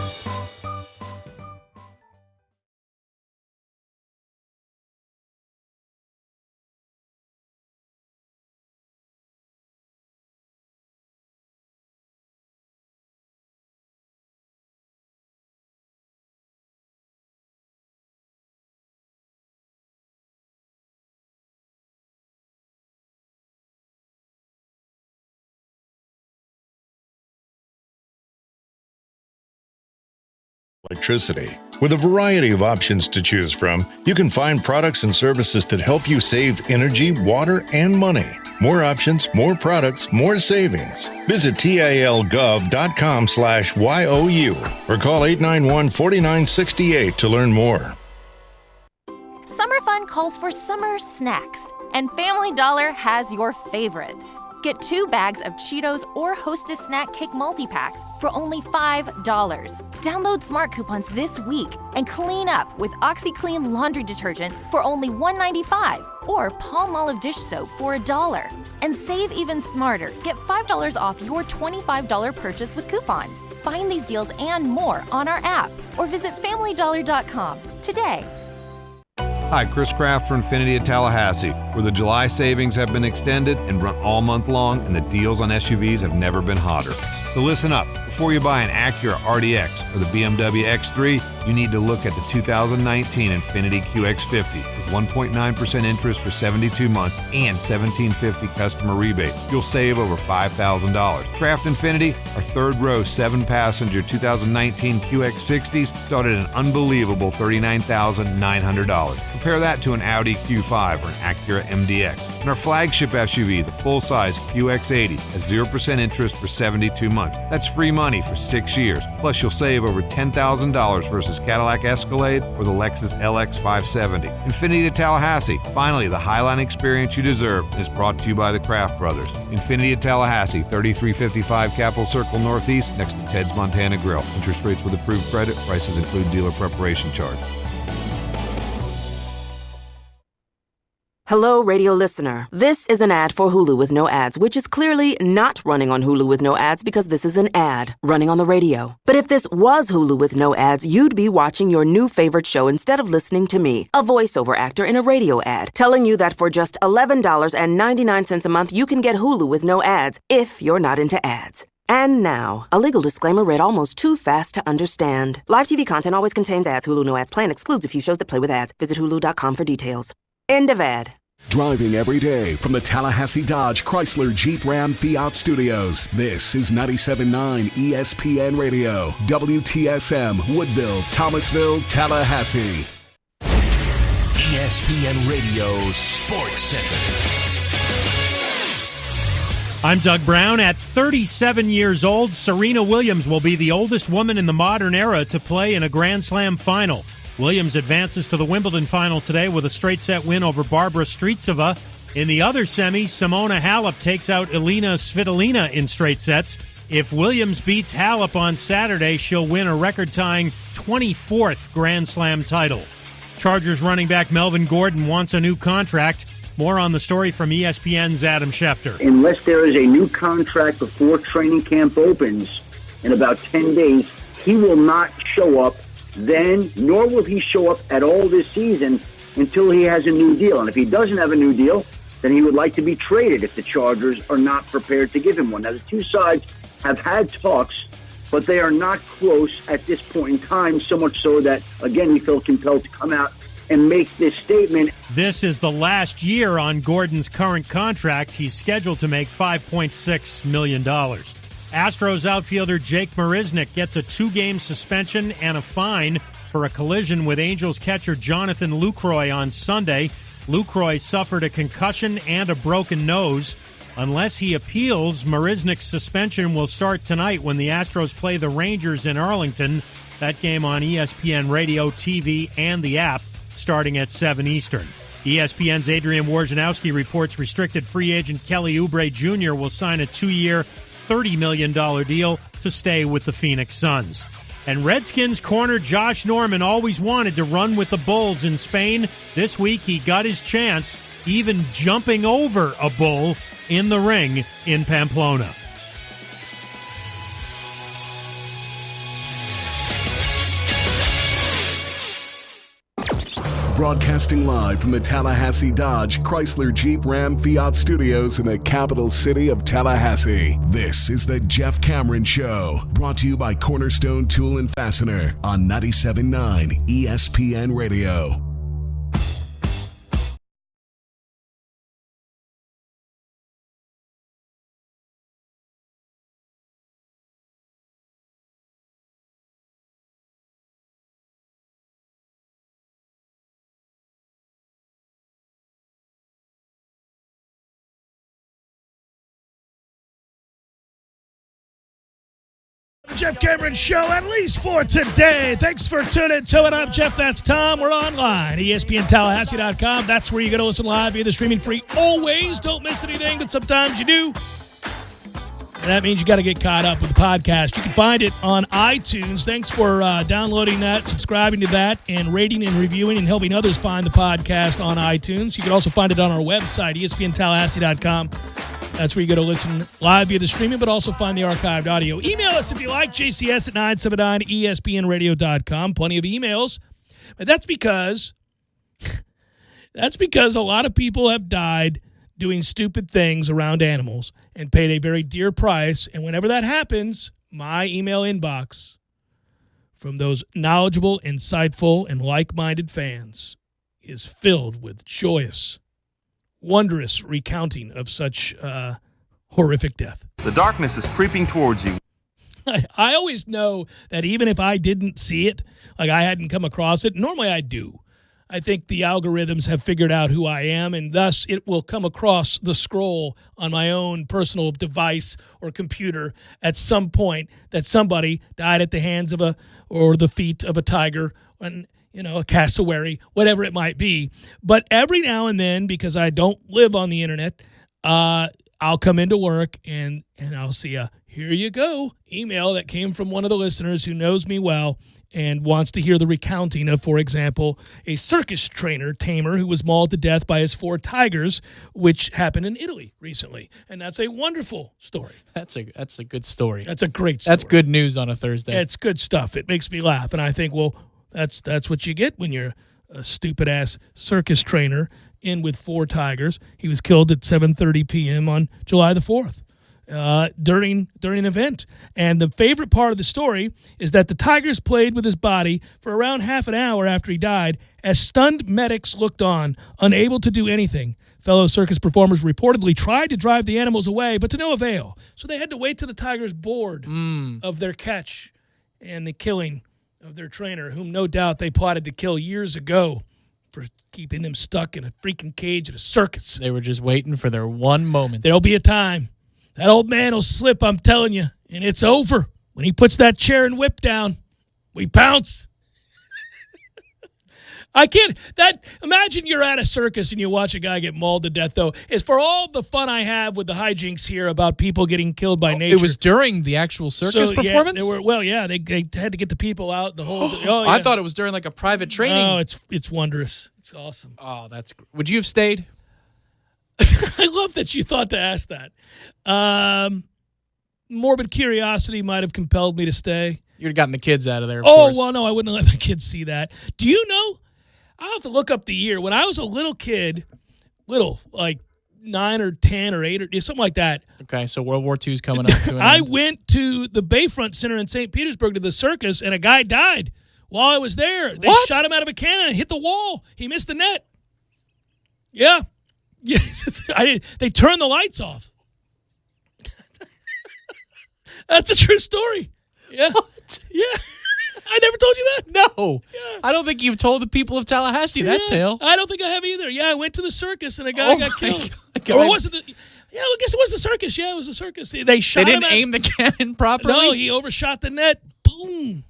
Electricity. With a variety of options to choose from, you can find products and services that help you save energy, water, and money. More options, more products, more savings. Visit TILgov.com/YOU or call 891-4968 to learn more. Summer fun calls for summer snacks, and Family Dollar has your favorites. Get 2 bags of Cheetos or Hostess Snack Cake multi-packs for only $5. Download Smart Coupons this week and clean up with OxyClean laundry detergent for only $1.95 or Palmolive dish soap for $1. And save even smarter. Get $5 off your $25 purchase with coupon. Find these deals and more on our app or visit FamilyDollar.com today. Hi, Chris Kraft from Infiniti at Tallahassee, where the July savings have been extended and run all month long, and the deals on SUVs have never been hotter. So listen up. Before you buy an Acura RDX or the BMW X3, you need to look at the 2019 Infiniti QX50 with 1.9% interest for 72 months and $1,750 customer rebate. You'll save over $5,000. Kraft Infiniti, our third-row 7-passenger 2019 QX60s start at an unbelievable $39,900. Compare that to an Audi Q5 or an Acura MDX. And our flagship SUV, the full-size QX80, has 0% interest for 72 months. That's free money for 6 years. Plus, you'll save over $10,000 versus Cadillac Escalade or the Lexus LX 570. Infiniti at Tallahassee. Finally, the Highline experience you deserve is brought to you by the Kraft Brothers. Infiniti at Tallahassee, 3355 Capitol Circle Northeast, next to Ted's Montana Grill. Interest rates with approved credit. Prices include dealer preparation charge. Hello, radio listener. This is an ad for Hulu with no ads, which is clearly not running on Hulu with no ads because this is an ad running on the radio. But if this was Hulu with no ads, you'd be watching your new favorite show instead of listening to me, a voiceover actor in a radio ad, telling you that for just $11.99 a month, you can get Hulu with no ads if you're not into ads. And now, a legal disclaimer read almost too fast to understand. Live TV content always contains ads. Hulu no ads plan excludes a few shows that play with ads. Visit hulu.com for details. End of ad. Driving every day from the Tallahassee Dodge Chrysler Jeep Ram Fiat Studios. This is 97.9 ESPN Radio, WTSM, Woodville, Thomasville, Tallahassee. ESPN Radio Sports Center. I'm Doug Brown. At 37 years old, Serena Williams will be the oldest woman in the modern era to play in a Grand Slam final. Williams advances to the Wimbledon final today with a straight-set win over Barbara Streisova. In the other semi, Simona Halep takes out Elina Svitolina in straight sets. If Williams beats Halep on Saturday, she'll win a record-tying 24th Grand Slam title. Chargers running back Melvin Gordon wants a new contract. More on the story from ESPN's Adam Schefter. Unless there is a new contract before training camp opens in about 10 days, he will not show up then, nor will he show up at all this season until he has a new deal. And if he doesn't have a new deal, then he would like to be traded if the Chargers are not prepared to give him one. Now, the two sides have had talks, but they are not close at this point in time, so much so that, again, he felt compelled to come out and make this statement. This is the last year on Gordon's current contract. He's scheduled to make $5.6 million. Astros outfielder Jake Marisnick gets a 2-game suspension and a fine for a collision with Angels catcher Jonathan Lucroy on Sunday. Lucroy suffered a concussion and a broken nose. Unless he appeals, Marisnick's suspension will start tonight when the Astros play the Rangers in Arlington. That game on ESPN Radio, TV, and the app starting at 7 Eastern. ESPN's Adrian Wojnarowski reports restricted free agent Kelly Oubre Jr. will sign a 2-year, $30 million deal to stay with the Phoenix Suns. And Redskins corner Josh Norman always wanted to run with the Bulls in Spain. This week he got his chance, even jumping over a bull in the ring in Pamplona. Broadcasting live from the Tallahassee Dodge, Chrysler, Jeep, Ram, Fiat studios in the capital city of Tallahassee. This is the Jeff Cameron Show, brought to you by Cornerstone Tool and Fastener on 97.9 ESPN Radio. The Jeff Cameron Show, at least for today. Thanks for tuning to it. I'm Jeff, that's Tom. We're online, ESPNTallahassee.com. That's where you go to listen live via the streaming free. Always don't miss anything, but sometimes you do. And that means you got to get caught up with the podcast. You can find it on iTunes. Thanks for downloading that, subscribing to that, and rating and reviewing and helping others find the podcast on iTunes. You can also find it on our website, ESPNTallahassee.com. That's where you go to listen live via the streaming, but also find the archived audio. Email us if you like, jcs at 979espnradio.com. Plenty of emails. But that's because a lot of people have died doing stupid things around animals and paid a very dear price. And whenever that happens, my email inbox from those knowledgeable, insightful, and like-minded fans is filled with joyous, wondrous recounting of such horrific death. The darkness is creeping towards you. I always know that even if I didn't see it, like I hadn't come across it, normally I do. I think the algorithms have figured out who I am, and thus it will come across the scroll on my own personal device or computer at some point that somebody died at the hands of or the feet of a tiger, and a cassowary, whatever it might be. But every now and then, because I don't live on the internet, I'll come into work and I'll see a here you go email that came from one of the listeners who knows me well and wants to hear the recounting of, for example, a circus tamer who was mauled to death by his 4 tigers, which happened in Italy recently. And that's a wonderful story. That's a good story. That's a great story. That's good news on a Thursday. It's good stuff. It makes me laugh. And I think, well, that's what you get when you're a stupid-ass circus trainer in with 4 tigers. He was killed at 7:30 p.m. on July the 4th. During an event. And the favorite part of the story is that the tigers played with his body for around half an hour after he died as stunned medics looked on, unable to do anything. Fellow circus performers reportedly tried to drive the animals away, but to no avail. So they had to wait till the tigers bored of their catch and the killing of their trainer, whom no doubt they plotted to kill years ago for keeping them stuck in a freaking cage at a circus. They were just waiting for their one moment. There'll be a time. That old man will slip, I'm telling you, and it's over. When he puts that chair and whip down, we pounce. I can't. Imagine you're at a circus and you watch a guy get mauled to death, though. Is for all the fun I have with the hijinks here about people getting killed by nature. It was during the actual circus performance? Yeah, they had to get the people out. The whole. I thought it was during like a private training. Oh, it's wondrous. It's awesome. Oh, would you have stayed? I love that you thought to ask that. Morbid curiosity might have compelled me to stay. You'd have gotten the kids out of there, of course. Well, no, I wouldn't have let the kids see that. Do you know? I'll have to look up the year. When I was a little kid, like 9 or 10 or 8 or something like that. Okay, so World War II is coming up to an I end. went to the Bayfront Center in St. Petersburg to the circus, and a guy died while I was there. They shot him out of a cannon and hit the wall. He missed the net. Yeah. Yeah, they turned the lights off. That's a true story. Yeah. What? Yeah. I never told you that. No. Yeah. I don't think you've told the people of Tallahassee that tale. I don't think I have either. Yeah, I went to the circus and a guy got killed. Or was it yeah, I guess it was the circus. Yeah, it was the circus. They didn't aim the cannon properly? No, he overshot the net. Boom.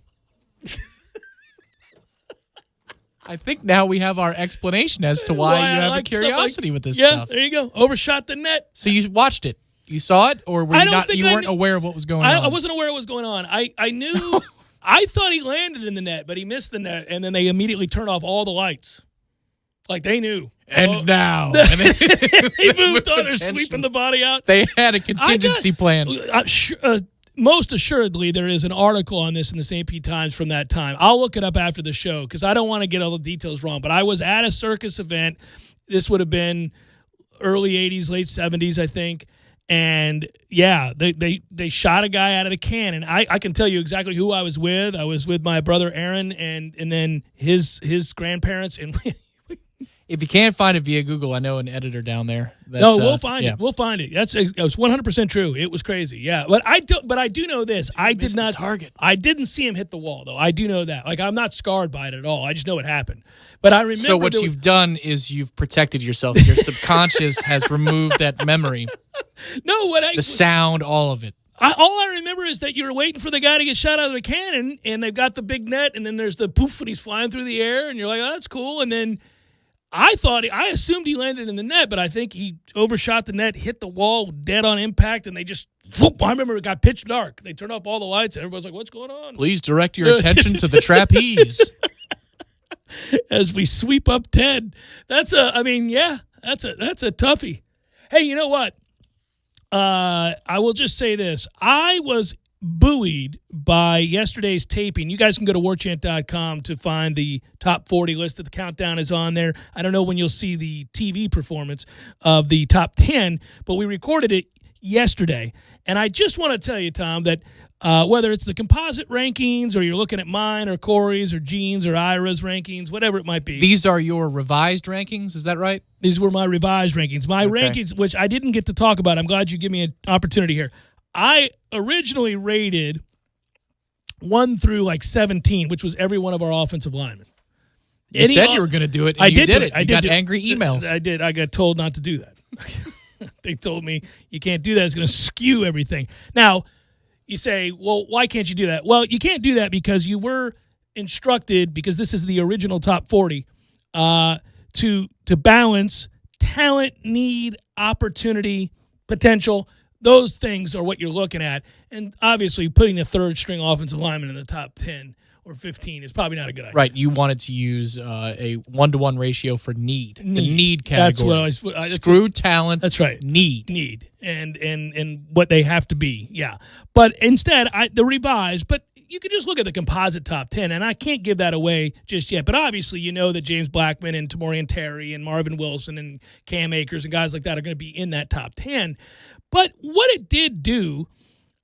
I think now we have our explanation as to why you have a curiosity with this stuff. Yeah, there you go. Overshot the net. So you watched it. You saw it, or were you weren't aware of what was going on? I wasn't aware of what was going on. I knew I thought he landed in the net, but he missed the net, and then they immediately turned off all the lights. Like they knew. And now. They moved on. They're sweeping the body out. They had a contingency plan. Most assuredly, there is an article on this in the St. Pete Times from that time. I'll look it up after the show because I don't want to get all the details wrong. But I was at a circus event. This would have been early 80s, late 70s, I think. And, yeah, they shot a guy out of the can. And I can tell you exactly who I was with. I was with my brother Aaron and then his grandparents. And if you can't find it via Google, I know an editor down there. No, we'll find it. We'll find it. That was 100% true. It was crazy. Yeah, but I do know this. I did not target. I didn't see him hit the wall though. I do know that. Like I'm not scarred by it at all. I just know it happened. But I remember. So what you've done is you've protected yourself. Your subconscious has removed that memory. No, the sound, all of it. All I remember is that you were waiting for the guy to get shot out of the cannon, and they've got the big net, and then there's the poof, and he's flying through the air, and you're like, oh, that's cool, and then. I assumed he landed in the net, but I think he overshot the net, hit the wall dead on impact, and they just, whoop, I remember it got pitch dark. They turned off all the lights, and everybody's like, what's going on? Please direct your attention to the trapeze. As we sweep up Ted. That's a toughie. Hey, you know what? I will just say this. I was buoyed by yesterday's taping. You guys can go to warchant.com to find the top 40 list that the countdown is on there. I don't know when you'll see the TV performance of the top 10, but we recorded it yesterday. And I just want to tell you, Tom, that whether it's the composite rankings or you're looking at mine or Corey's or Gene's or Ira's rankings, whatever it might be. These are your revised rankings, is that right? These were my revised rankings. My rankings, which I didn't get to talk about. I'm glad you give me an opportunity here. I originally rated 1 through like 17, which was every one of our offensive linemen. You said you were going to do it, and you did it. You got angry emails. I did. I got told not to do that. They told me, you can't do that. It's going to skew everything. Now, you say, well, why can't you do that? Well, you can't do that because you were instructed, because this is the original top 40, to balance talent, need, opportunity, potential. Those things are what you're looking at. And obviously, putting the third-string offensive lineman in the top 10 or 15 is probably not a good idea. Right. You wanted to use a 1-to-1 ratio for need. The need category. That's what Screw talent. That's right. Need. And what they have to be. Yeah. But instead, the revised, but you could just look at the composite top 10, and I can't give that away just yet. But obviously, you know that James Blackman and Tamorrion Terry and Marvin Wilson and Cam Akers and guys like that are going to be in that top 10. But what it did do,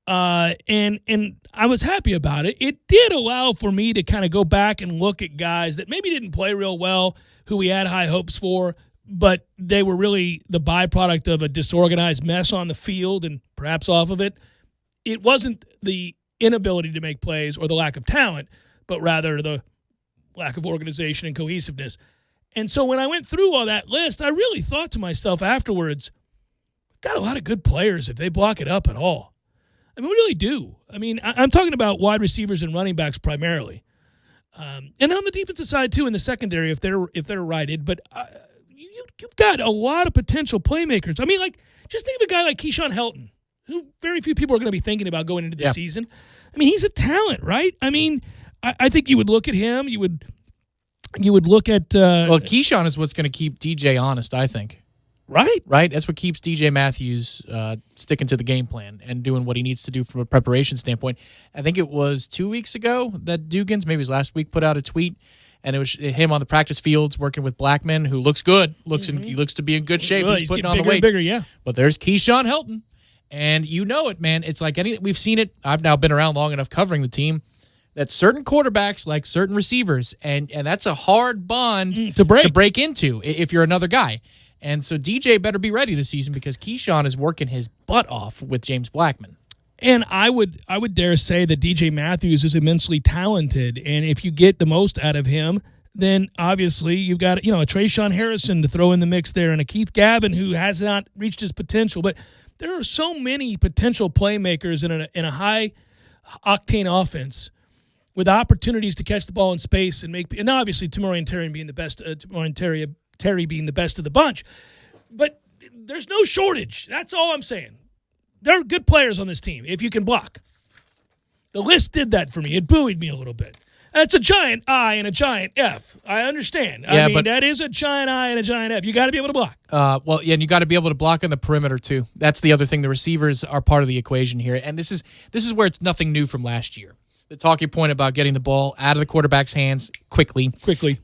and I was happy about it, it did allow for me to kind of go back and look at guys that maybe didn't play real well, who we had high hopes for, but they were really the byproduct of a disorganized mess on the field and perhaps off of it. It wasn't the inability to make plays or the lack of talent, but rather the lack of organization and cohesiveness. And so when I went through all that list, I really thought to myself afterwards, got a lot of good players if they block it up at all. I mean, we really do. I mean, I'm talking about wide receivers and running backs primarily, and on the defensive side too in the secondary if they're righted. But you've got a lot of potential playmakers. I mean, like just think of a guy like Keyshawn Helton, who very few people are going to be thinking about going into the season. I mean, he's a talent, right? I mean, I think you would look at him. You would look at. Well, Keyshawn is what's going to keep DJ honest, I think. Right. That's what keeps DJ Matthews sticking to the game plan and doing what he needs to do from a preparation standpoint. I think it was 2 weeks ago that Dugans, maybe it was last week, put out a tweet, and it was him on the practice fields working with Blackman, who looks good. He looks to be in good shape. Well, he's putting on the weight. Bigger, yeah. But there's Keyshawn Helton, and you know it, man. It's like we've seen it. I've now been around long enough covering the team that certain quarterbacks like certain receivers, and that's a hard bond to break into if you're another guy. And so DJ better be ready this season because Keyshawn is working his butt off with James Blackman. And I would dare say that DJ Matthews is immensely talented, and if you get the most out of him, then obviously you've got a Trayshawn Harrison to throw in the mix there, and a Keith Gavin who has not reached his potential. But there are so many potential playmakers in a high octane offense with opportunities to catch the ball in space and obviously Tamorrion Terry being the best. Terry being the best of the bunch. But there's no shortage. That's all I'm saying. There are good players on this team if you can block. The list did that for me. It buoyed me a little bit. That's a giant I and a giant F. I understand. Yeah, I mean, but that is a giant I and a giant F. You got to be able to block. Well, yeah, and you got to be able to block on the perimeter too. That's the other thing. The receivers are part of the equation here, and this is where it's nothing new from last year. The talking point about getting the ball out of the quarterback's hands quickly,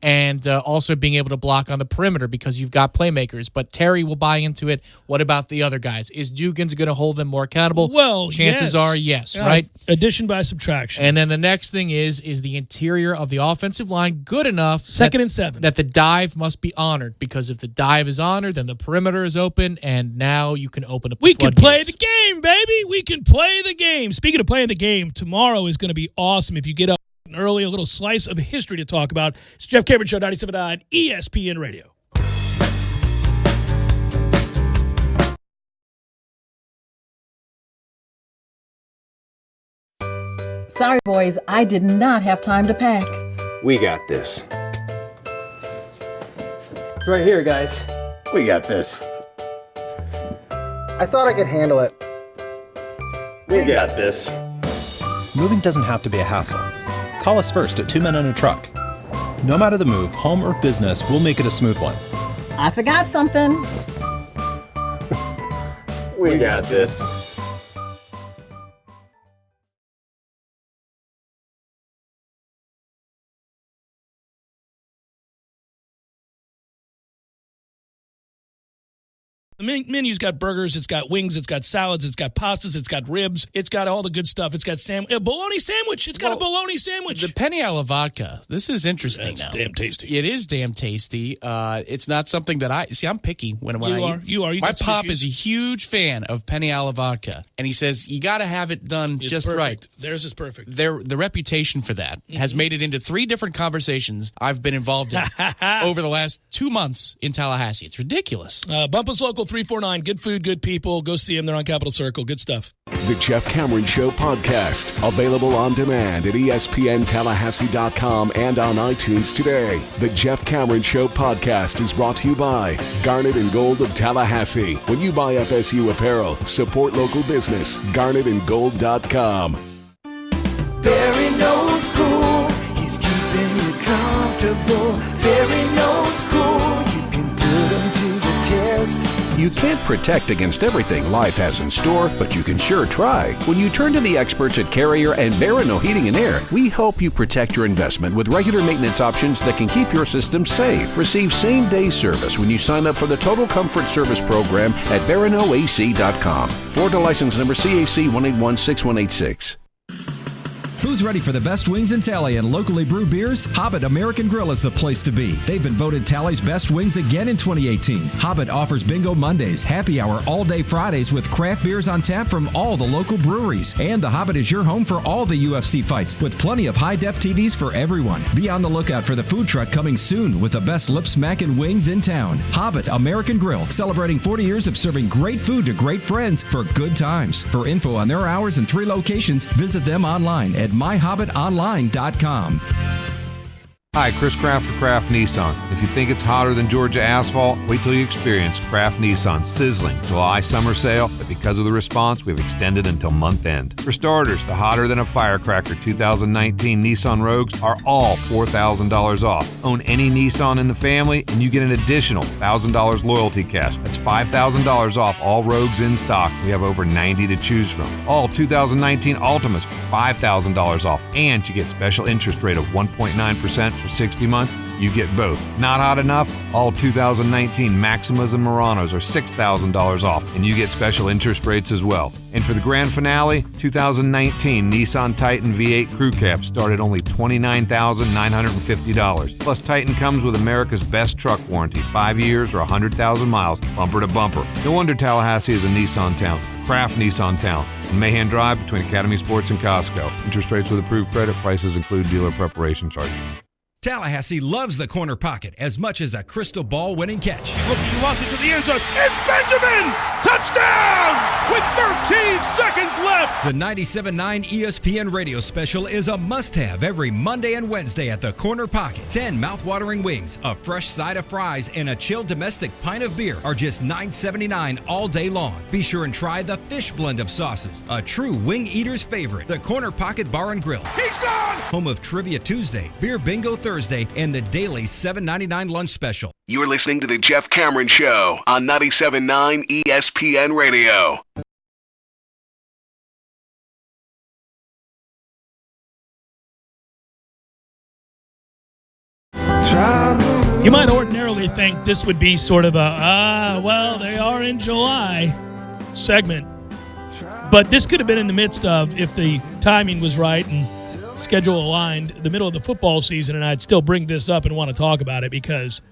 and also being able to block on the perimeter because you've got playmakers. But Terry will buy into it. What about the other guys? Is Dugans going to hold them more accountable? Well, chances are yes, right? Addition by subtraction. And then the next thing is the interior of the offensive line good enough? Second and 7. That the dive must be honored, because if the dive is honored, then the perimeter is open, and now you can open up the We can play floodgates. the game, baby. We can play the game. Speaking of playing the game, tomorrow is going to be awesome if you get up early. A little slice of history to talk about. It's Jeff Cameron Show, 97.9 ESPN Radio. Sorry, boys, I did not have time to pack. We got this. It's right here, guys. We got this. I thought I could handle it. We got this. Moving doesn't have to be a hassle. Call us first at 2 Men and a Truck. No matter the move, home or business, we'll make it a smooth one. I forgot something. We got this. The menu's got burgers, it's got wings, it's got salads, it's got pastas, it's got ribs, it's got all the good stuff. It's got a bologna sandwich. It's got a bologna sandwich. The penne alla vodka. This is interesting. That's now. damn tasty. It is damn tasty. It's not something that I'm picky when I eat. You are. You My got some pop issues. is a huge fan of penne alla vodka, and he says you got to have it done It's just perfect. right. Theirs is perfect. The reputation for that has made it into 3 different conversations I've been involved in over the last 2 months in Tallahassee. It's ridiculous. Bump us local 349. Good food, good people. Go see them. They're on Capitol Circle. Good stuff. The Jeff Cameron Show podcast, available on demand at ESPNTallahassee.com and on iTunes today. The Jeff Cameron Show podcast is brought to you by Garnet and Gold of Tallahassee. When you buy FSU apparel, support local business. GarnetandGold.com. Barry knows cool. He's keeping you comfortable. Barry knows cool. You can put him to the test. You can't protect against everything life has in store, but you can sure try. When you turn to the experts at Carrier and Barano Heating and Air, we help you protect your investment with regular maintenance options that can keep your system safe. Receive same-day service when you sign up for the Total Comfort Service Program at baranoac.com. Florida license number CAC 1816186. Who's ready for the best wings in Tally and locally brewed beers? Hobbit American Grill is the place to be. They've been voted Tally's best wings again in 2018. Hobbit offers Bingo Mondays, happy hour all day Fridays with craft beers on tap from all the local breweries. And the Hobbit is your home for all the UFC fights with plenty of high-def TVs for everyone. Be on the lookout for the food truck coming soon with the best lip-smacking wings in town. Hobbit American Grill, celebrating 40 years of serving great food to great friends for good times. For info on their hours and 3 locations, visit them online at myhobbitonline.com. Hi, Chris Kraft for Kraft Nissan. If you think it's hotter than Georgia asphalt, wait till you experience Kraft Nissan's sizzling July summer sale, but because of the response, we've extended until month end. For starters, the hotter than a firecracker 2019 Nissan Rogues are all $4,000 off. Own any Nissan in the family, and you get an additional $1,000 loyalty cash. That's $5,000 off all Rogues in stock. We have over 90 to choose from. All 2019 Altimas are $5,000 off, and you get special interest rate of 1.9%. For 60 months, you get both. Not hot enough? All 2019 Maximas and Muranos are $6,000 off, and you get special interest rates as well. And for the grand finale, 2019 Nissan Titan V8 Crew Cab start at only $29,950. Plus, Titan comes with America's best truck warranty, 5 years or 100,000 miles, bumper to bumper. No wonder Tallahassee is a Nissan town. Kraft Nissan Town on Mahan Drive between Academy Sports and Costco. Interest rates with approved credit prices include dealer preparation charges. Tallahassee loves the corner pocket as much as a crystal ball winning catch. He's looking, he lost it to the end zone. It's Benjamin! Touchdown! With 13 seconds left! The 97.9 ESPN radio special is a must-have every Monday and Wednesday at the corner pocket. 10 mouth-watering wings, a fresh side of fries, and a chilled domestic pint of beer are just $9.79 all day long. Be sure and try the fish blend of sauces, a true wing eater's favorite. The Corner Pocket Bar and Grill. He's gone! Home of Trivia Tuesday, Beer Bingo Thursday, and the daily $7.99 lunch special. You're listening to The Jeff Cameron Show on 97.9 ESPN Radio. You might ordinarily think this would be sort of a, well, they are in July segment. But this could have been in the midst of, if the timing was right and schedule aligned, the middle of the football season, and I'd still bring this up and want to talk about it because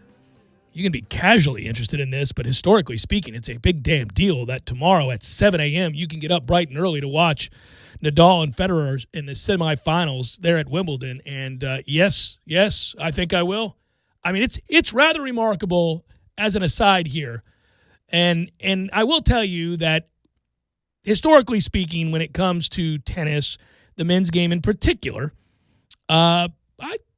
you can be casually interested in this, but historically speaking, it's a big damn deal that tomorrow at 7 a.m. you can get up bright and early to watch Nadal and Federer in the semifinals there at Wimbledon. And yes, I think I will. I mean, it's rather remarkable as an aside here. And I will tell you that historically speaking, when it comes to tennis, the men's game in particular, I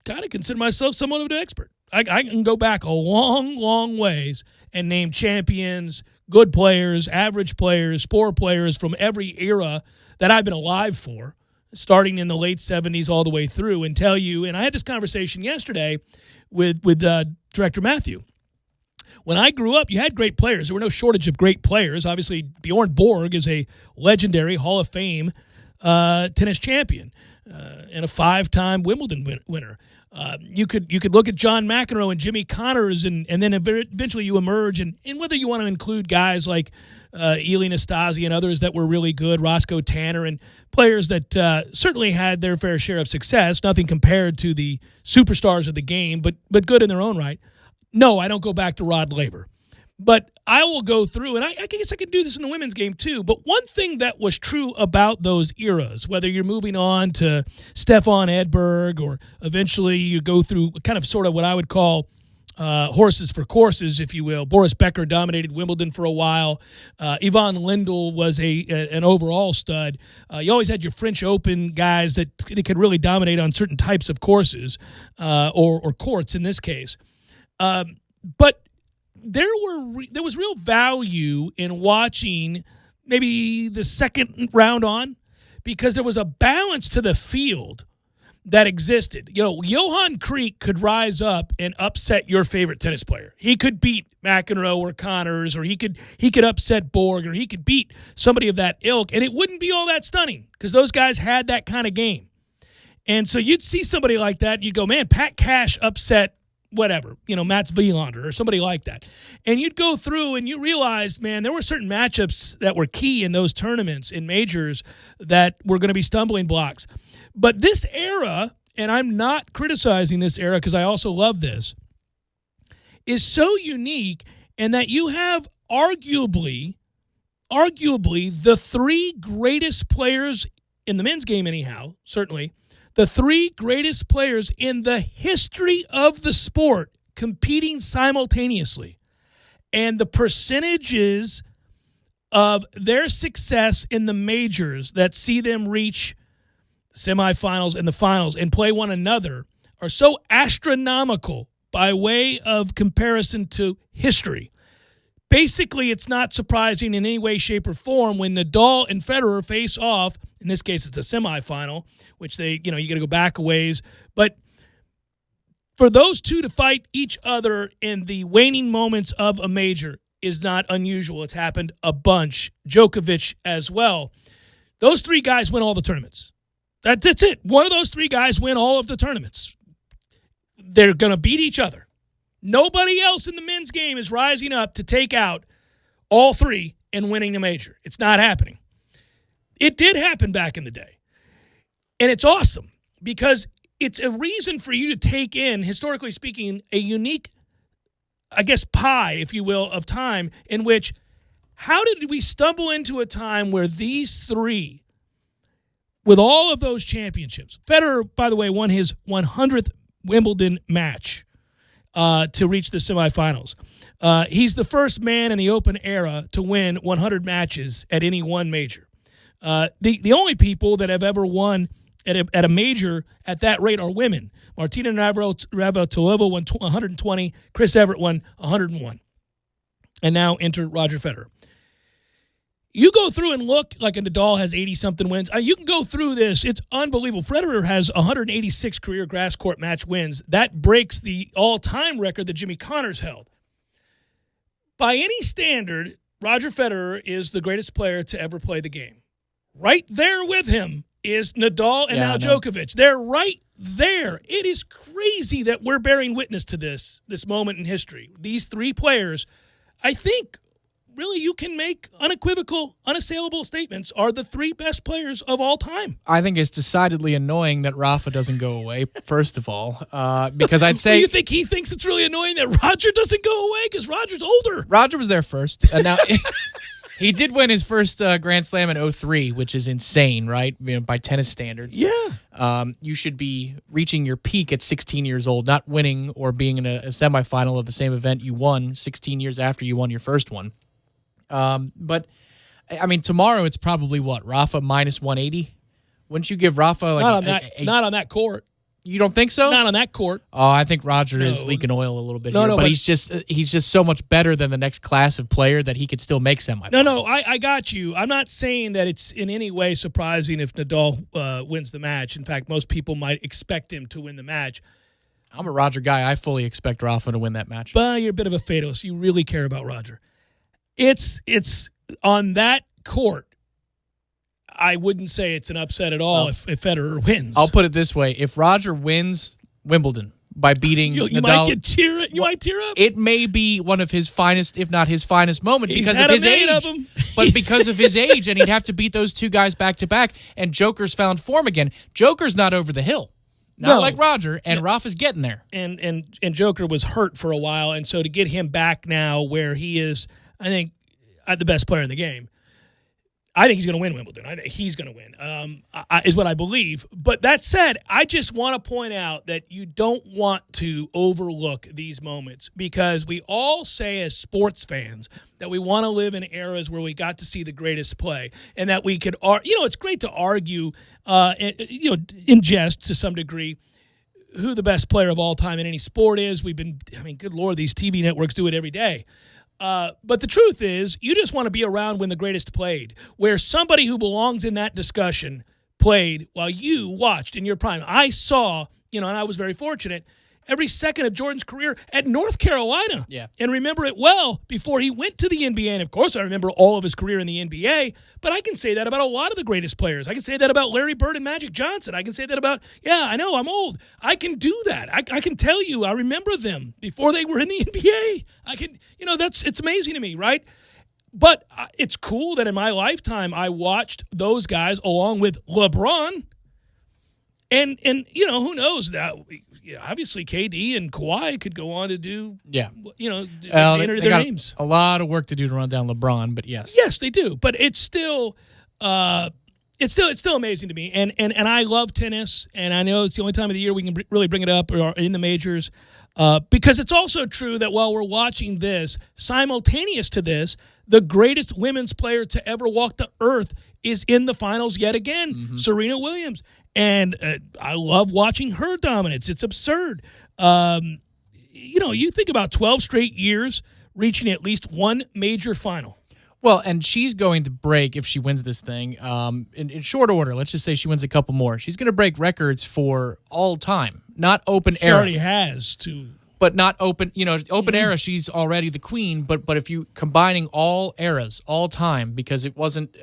kind of consider myself somewhat of an expert. I can go back a long, long ways and name champions, good players, average players, poor players from every era that I've been alive for, starting in the late 70s all the way through, and tell you, and I had this conversation yesterday with Director Matthew. When I grew up, you had great players. There were no shortage of great players. Obviously, Bjorn Borg is a legendary Hall of Fame tennis champion and a 5-time Wimbledon winner. You could look at John McEnroe and Jimmy Connors, and then eventually you emerge, and whether you want to include guys like Eli Nastasi and others that were really good, Roscoe Tanner, and players that certainly had their fair share of success, nothing compared to the superstars of the game, but good in their own right. No, I don't go back to Rod Laver. But I will go through, and I guess I could do this in the women's game too, but one thing that was true about those eras, whether you're moving on to Stefan Edberg or eventually you go through kind of sort of what I would call horses for courses, if you will. Boris Becker dominated Wimbledon for a while. Yvonne Lindell was an overall stud. You always had your French Open guys that could really dominate on certain types of courses or courts in this case. But there was real value in watching maybe the second round on, because there was a balance to the field that existed. You know, Johan Kriek could rise up and upset your favorite tennis player. He could beat McEnroe or Connors, or he could upset Borg, or he could beat somebody of that ilk, and it wouldn't be all that stunning because those guys had that kind of game. And so you'd see somebody like that, and you'd go, man, Pat Cash upset whatever, Mats Wilander or somebody like that. And you'd go through and you realize, man, there were certain matchups that were key in those tournaments, in majors, that were going to be stumbling blocks. But this era, and I'm not criticizing this era because I also love this, is so unique in that you have arguably the three greatest players in the men's game anyhow, certainly, the three greatest players in the history of the sport competing simultaneously. And the percentages of their success in the majors that see them reach semifinals and the finals and play one another are so astronomical by way of comparison to history. Basically, it's not surprising in any way, shape, or form when Nadal and Federer face off. In this case, it's a semifinal, which you got to go back a ways. But for those two to fight each other in the waning moments of a major is not unusual. It's happened a bunch. Djokovic as well. Those three guys win all the tournaments. That's it. One of those three guys win all of the tournaments. They're going to beat each other. Nobody else in the men's game is rising up to take out all three and winning a major. It's not happening. It did happen back in the day. And it's awesome because it's a reason for you to take in, historically speaking, a unique, I guess, pie, if you will, of time in which, how did we stumble into a time where these three, with all of those championships, Federer, by the way, won his 100th Wimbledon match to reach the semifinals. He's the first man in the Open era to win 100 matches at any one major. The only people that have ever won at a major at that rate are women. Martina Navratilova won 120. Chris Evert won 101. And now enter Roger Federer. You go through and look, like Nadal has 80-something wins. You can go through this. It's unbelievable. Federer has 186 career grass court match wins. That breaks the all-time record that Jimmy Connors held. By any standard, Roger Federer is the greatest player to ever play the game. Right there with him is Nadal and now Djokovic. They're right there. It is crazy that we're bearing witness to this moment in history. These three players, I think, really you can make unequivocal, unassailable statements, are the three best players of all time. I think it's decidedly annoying that Rafa doesn't go away, first of all, because I'd say... You think he thinks it's really annoying that Roger doesn't go away because Roger's older? Roger was there first. And now... He did win his first Grand Slam in 2003, which is insane, right? By tennis standards. Yeah. You should be reaching your peak at 16 years old, not winning or being in a semifinal of the same event you won 16 years after you won your first one. But, I mean, tomorrow it's probably what? Rafa minus 180? Wouldn't you give Rafa... Not on that court. You don't think so? Not on that court. Oh, I think Roger is leaking oil a little bit here. But he's just so much better than the next class of player that he could still make semifinals. No, I got you. I'm not saying that it's in any way surprising if Nadal wins the match. In fact, most people might expect him to win the match. I'm a Roger guy. I fully expect Rafa to win that match. But you're a bit of a fatalist. You really care about Roger. It's on that court. I wouldn't say it's an upset at all if Federer wins. I'll put it this way. If Roger wins Wimbledon by beating you Nadal... might tear up. It may be one of his finest, if not his finest moment because of his age. But because of his age, and he'd have to beat those two guys back-to-back, and Joker's found form again. Joker's not over the hill. Not like Roger, and Rafa's getting there. And Joker was hurt for a while, and so to get him back now where he is, I think, the best player in the game, I think he's going to win Wimbledon. I think he's going to win, is what I believe. But that said, I just want to point out that you don't want to overlook these moments because we all say as sports fans that we want to live in eras where we got to see the greatest play and that we could, it's great to argue, in jest to some degree, who the best player of all time in any sport is. Good Lord, these TV networks do it every day. But the truth is, you just want to be around when the greatest played, where somebody who belongs in that discussion played while you watched in your prime. I saw, and I was very fortunate, every second of Jordan's career at North Carolina. Yeah. And remember it well before he went to the NBA. And, of course, I remember all of his career in the NBA. But I can say that about a lot of the greatest players. I can say that about Larry Bird and Magic Johnson. I can say that about, I know, I'm old. I can do that. I can tell you, I remember them before they were in the NBA. I can, it's amazing to me, right? But it's cool that in my lifetime I watched those guys along with LeBron. And who knows that. Obviously, KD and Kawhi could go on to do, enter their names. A lot of work to do to run down LeBron, but yes. Yes, they do. But it's still amazing to me. And I love tennis, and I know it's the only time of the year we can really bring it up or in the majors because it's also true that while we're watching this, simultaneous to this, the greatest women's player to ever walk the earth is in the finals yet again, Serena Williams. And I love watching her dominance. It's absurd. You think about 12 straight years reaching at least one major final. Well, and she's going to break, if she wins this thing, in short order. Let's just say she wins a couple more. She's going to break records for all time, not open era. She already has to. But not open, open era, she's already the queen. But if you combining all eras, all time, because it wasn't,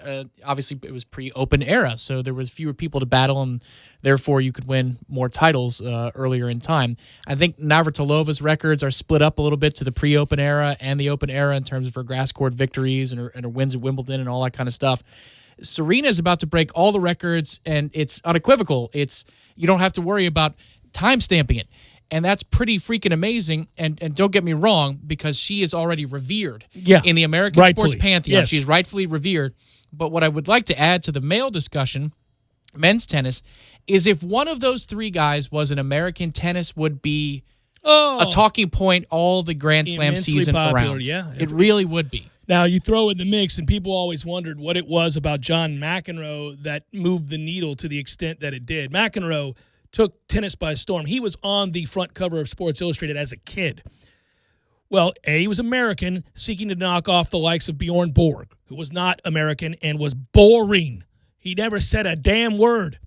obviously it was pre-open era, so there was fewer people to battle, and therefore you could win more titles earlier in time. I think Navratilova's records are split up a little bit to the pre-open era and the open era in terms of her grass court victories and her wins at Wimbledon and all that kind of stuff. Serena is about to break all the records, and it's unequivocal. You don't have to worry about time stamping it. And that's pretty freaking amazing. And don't get me wrong, because she is already revered in the American sports pantheon. Yes. She's rightfully revered. But what I would like to add to the male discussion, men's tennis, is if one of those three guys was an American, tennis would be a talking point all the Grand Slam Immensely season popular, around. yeah. It really would be. Now, you throw in the mix, and people always wondered what it was about John McEnroe that moved the needle to the extent that it did. McEnroe took tennis by storm. He was on the front cover of Sports Illustrated as a kid. Well, he was American, seeking to knock off the likes of Bjorn Borg, who was not American and was boring. He never said a damn word.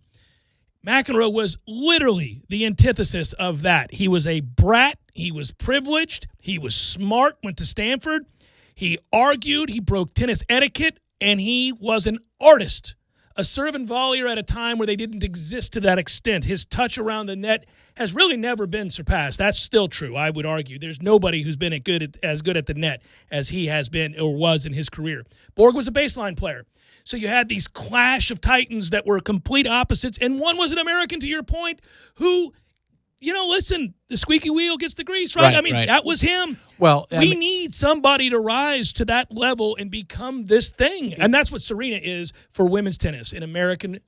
McEnroe was literally the antithesis of that. He was a brat. He was privileged. He was smart, went to Stanford. He argued. He broke tennis etiquette, and he was an artist. A serve and volleyer at a time where they didn't exist to that extent. His touch around the net has really never been surpassed. That's still true, I would argue. There's nobody who's been as good at the net as he has been or was in his career. Borg was a baseline player. So you had these clash of titans that were complete opposites, and one was an American, to your point, who, listen, the squeaky wheel gets the grease, right? Right. That was him. Well, we need somebody to rise to that level and become this thing. And that's what Serena is for women's tennis, an American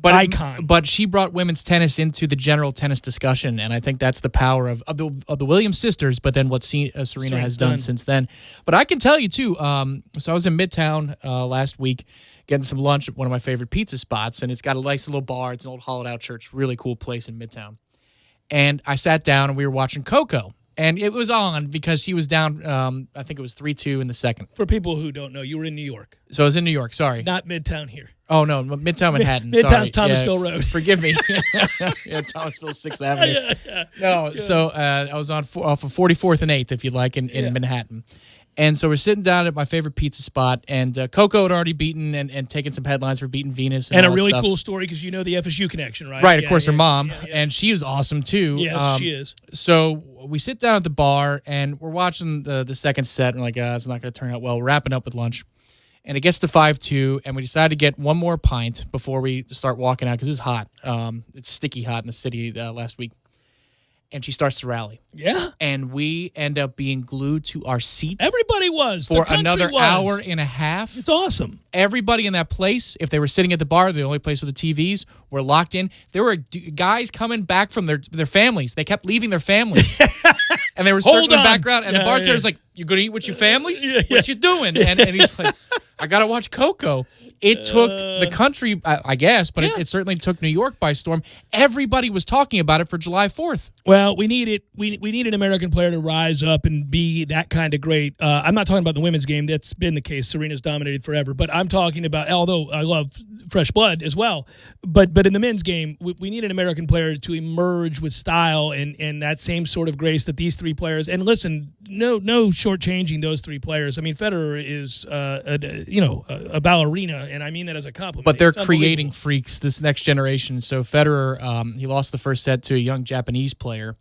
icon. But she brought women's tennis into the general tennis discussion, and I think that's the power of the Williams sisters, but then what Serena has done since then. But I can tell you, too, so I was in Midtown last week getting some lunch at one of my favorite pizza spots, and it's got a nice little bar. It's an old hollowed-out church, really cool place in Midtown. And I sat down, and we were watching Coco. And it was on because she was down, I think it was 3-2 in the second. For people who don't know, you were in New York. So I was in New York, sorry. Not Midtown here. Oh, no, Midtown Manhattan. Midtown's Thomasville Road. Forgive me. Yeah, Thomasville 6th Avenue. No, so I was on off of 44th and 8th, if you like, in Manhattan. And so we're sitting down at my favorite pizza spot, and Coco had already beaten and taken some headlines for beating Venus. And a all really that stuff. Cool story because you know the FSU connection, right? Right, of course, her mom. And she was awesome, too. Yes, she is. So we sit down at the bar, and we're watching the second set, and we're like, it's not going to turn out well. We're wrapping up with lunch. And it gets to 5-2, and we decide to get one more pint before we start walking out because it's hot. It's sticky hot in the city last week. And she starts to rally. Yeah. And we end up being glued to our seat. Everybody was. For another hour and a half. It's awesome. Everybody in that place, if they were sitting at the bar, the only place with the TVs, were locked in. There were guys coming back from their families. They kept leaving their families. And they were circling the background. And the bartender's like, you going to eat with your families? What you doing? And he's like, I got to watch Coco. It took the country, I guess, but it certainly took New York by storm. Everybody was talking about it for July 4th. Well, we need an American player to rise up and be that kind of great. I'm not talking about the women's game. That's been the case. Serena's dominated forever. But I'm talking about, although I love fresh blood as well, but in the men's game, we need an American player to emerge with style and that same sort of grace that these three players, and listen, no shortchanging those three players. I mean, Federer is a ballerina, and I mean that as a compliment. But they're creating freaks, this next generation. So Federer, he lost the first set to a young Japanese player,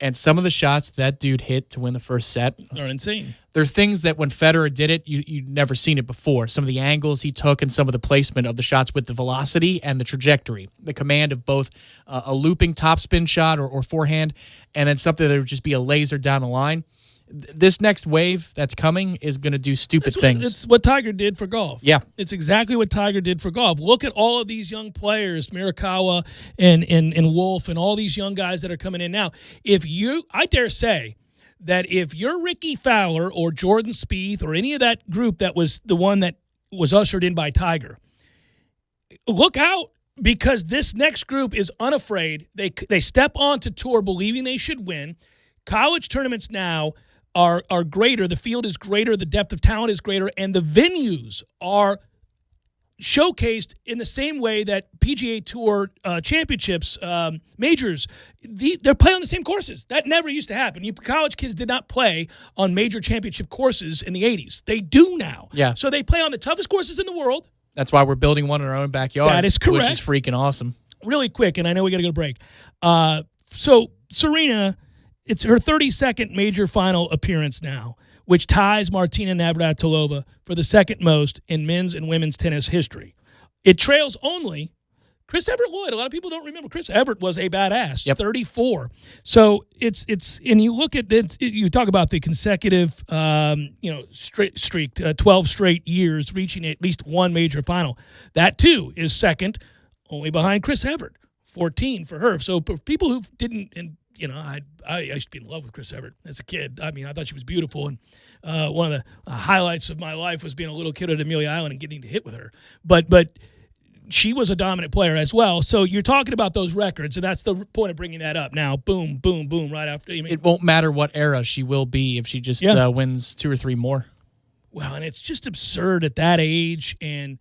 and some of the shots that dude hit to win the first set are insane. They're things that when Federer did it, you'd never seen it before. Some of the angles he took and some of the placement of the shots with the velocity and the trajectory, the command of both a looping topspin shot or forehand, and then something that would just be a laser down the line. This next wave that's coming is going to do stupid things. It's what Tiger did for golf. Yeah. It's exactly what Tiger did for golf. Look at all of these young players, Morikawa and Wolf and all these young guys that are coming in now. I dare say that if you're Ricky Fowler or Jordan Spieth or any of that group that was the one that was ushered in by Tiger, look out, because this next group is unafraid. They step onto tour believing they should win. College tournaments now are greater. The field is greater. The depth of talent is greater. And the venues are showcased in the same way that PGA Tour championships, majors, they're playing on the same courses. That never used to happen. College kids did not play on major championship courses in the 80s. They do now. Yeah. So they play on the toughest courses in the world. That's why we're building one in our own backyard. That is correct. Which is freaking awesome. Really quick, and I know we got to go to break. So Serena, it's her 32nd major final appearance now, which ties Martina Navratilova for the second most in men's and women's tennis history. It trails only Chris Evert Lloyd. A lot of people don't remember Chris Evert was a badass. 34. So it's and you look at it, you talk about the consecutive straight streak, 12 straight years reaching at least one major final. That too is second only behind Chris Evert. 14 for her. So for people who didn't, and I used to be in love with Chris Evert as a kid. I mean, I thought she was beautiful, and one of the highlights of my life was being a little kid at Amelia Island and getting to hit with her. But she was a dominant player as well. So you're talking about those records, and that's the point of bringing that up. Now, boom, boom, boom, right after. It won't matter what era she will be if she just wins 2 or 3 more. Well, and it's just absurd at that age, and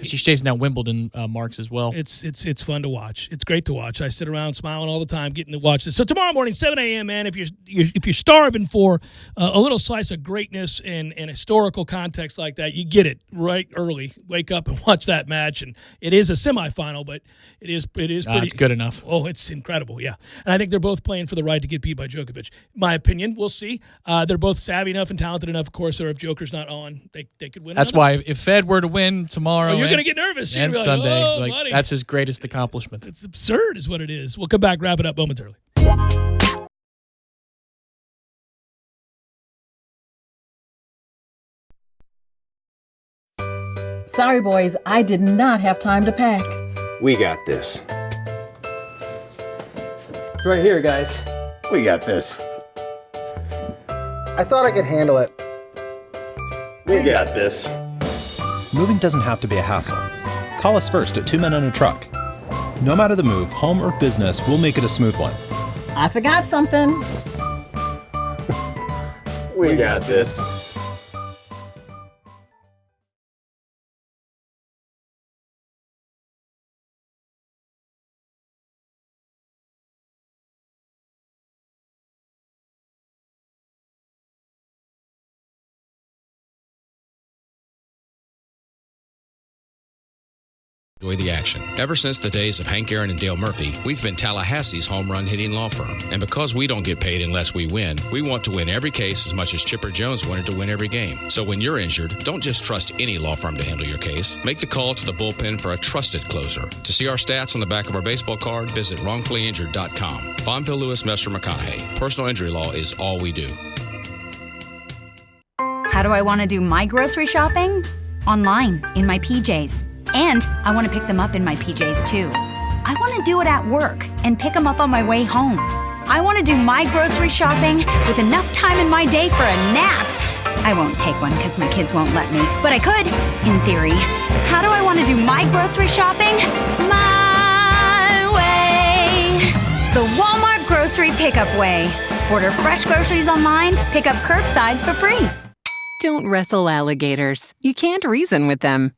she's chasing down Wimbledon marks as well. It's fun to watch. It's great to watch. I sit around smiling all the time, getting to watch this. So tomorrow morning, 7 a.m. Man, if you're starving for a little slice of greatness and historical context like that, you get it right early. Wake up and watch that match, and it is a semifinal, but it is pretty. It's good enough. Oh, it's incredible, yeah. And I think they're both playing for the right to get beat by Djokovic. My opinion, we'll see. They're both savvy enough and talented enough, of course. Or if Joker's not on, they could win. That's why if Fed were to win tomorrow, you're going to get nervous. And like, Sunday, that's his greatest accomplishment. It's absurd, is what it is. We'll come back, wrap it up momentarily. Sorry, boys, I did not have time to pack. We got this. It's right here, guys. We got this. I thought I could handle it. We got this. Moving doesn't have to be a hassle. Call us first at 2 Men and a Truck. No matter the move, home or business, we'll make it a smooth one. I forgot something. We got this. Enjoy the action. Ever since the days of Hank Aaron and Dale Murphy, we've been Tallahassee's home run hitting law firm. And because we don't get paid unless we win, we want to win every case as much as Chipper Jones wanted to win every game. So when you're injured, don't just trust any law firm to handle your case. Make the call to the bullpen for a trusted closer. To see our stats on the back of our baseball card, visit wrongfullyinjured.com. Fonville Lewis Messer McConaughey. Personal injury law is all we do. How do I want to do my grocery shopping? Online, in my PJs. And I want to pick them up in my PJs too. I want to do it at work and pick them up on my way home. I want to do my grocery shopping with enough time in my day for a nap. I won't take one because my kids won't let me, but I could, in theory. How do I want to do my grocery shopping? My way. The Walmart Grocery Pickup Way. Order fresh groceries online, pick up curbside for free. Don't wrestle alligators. You can't reason with them.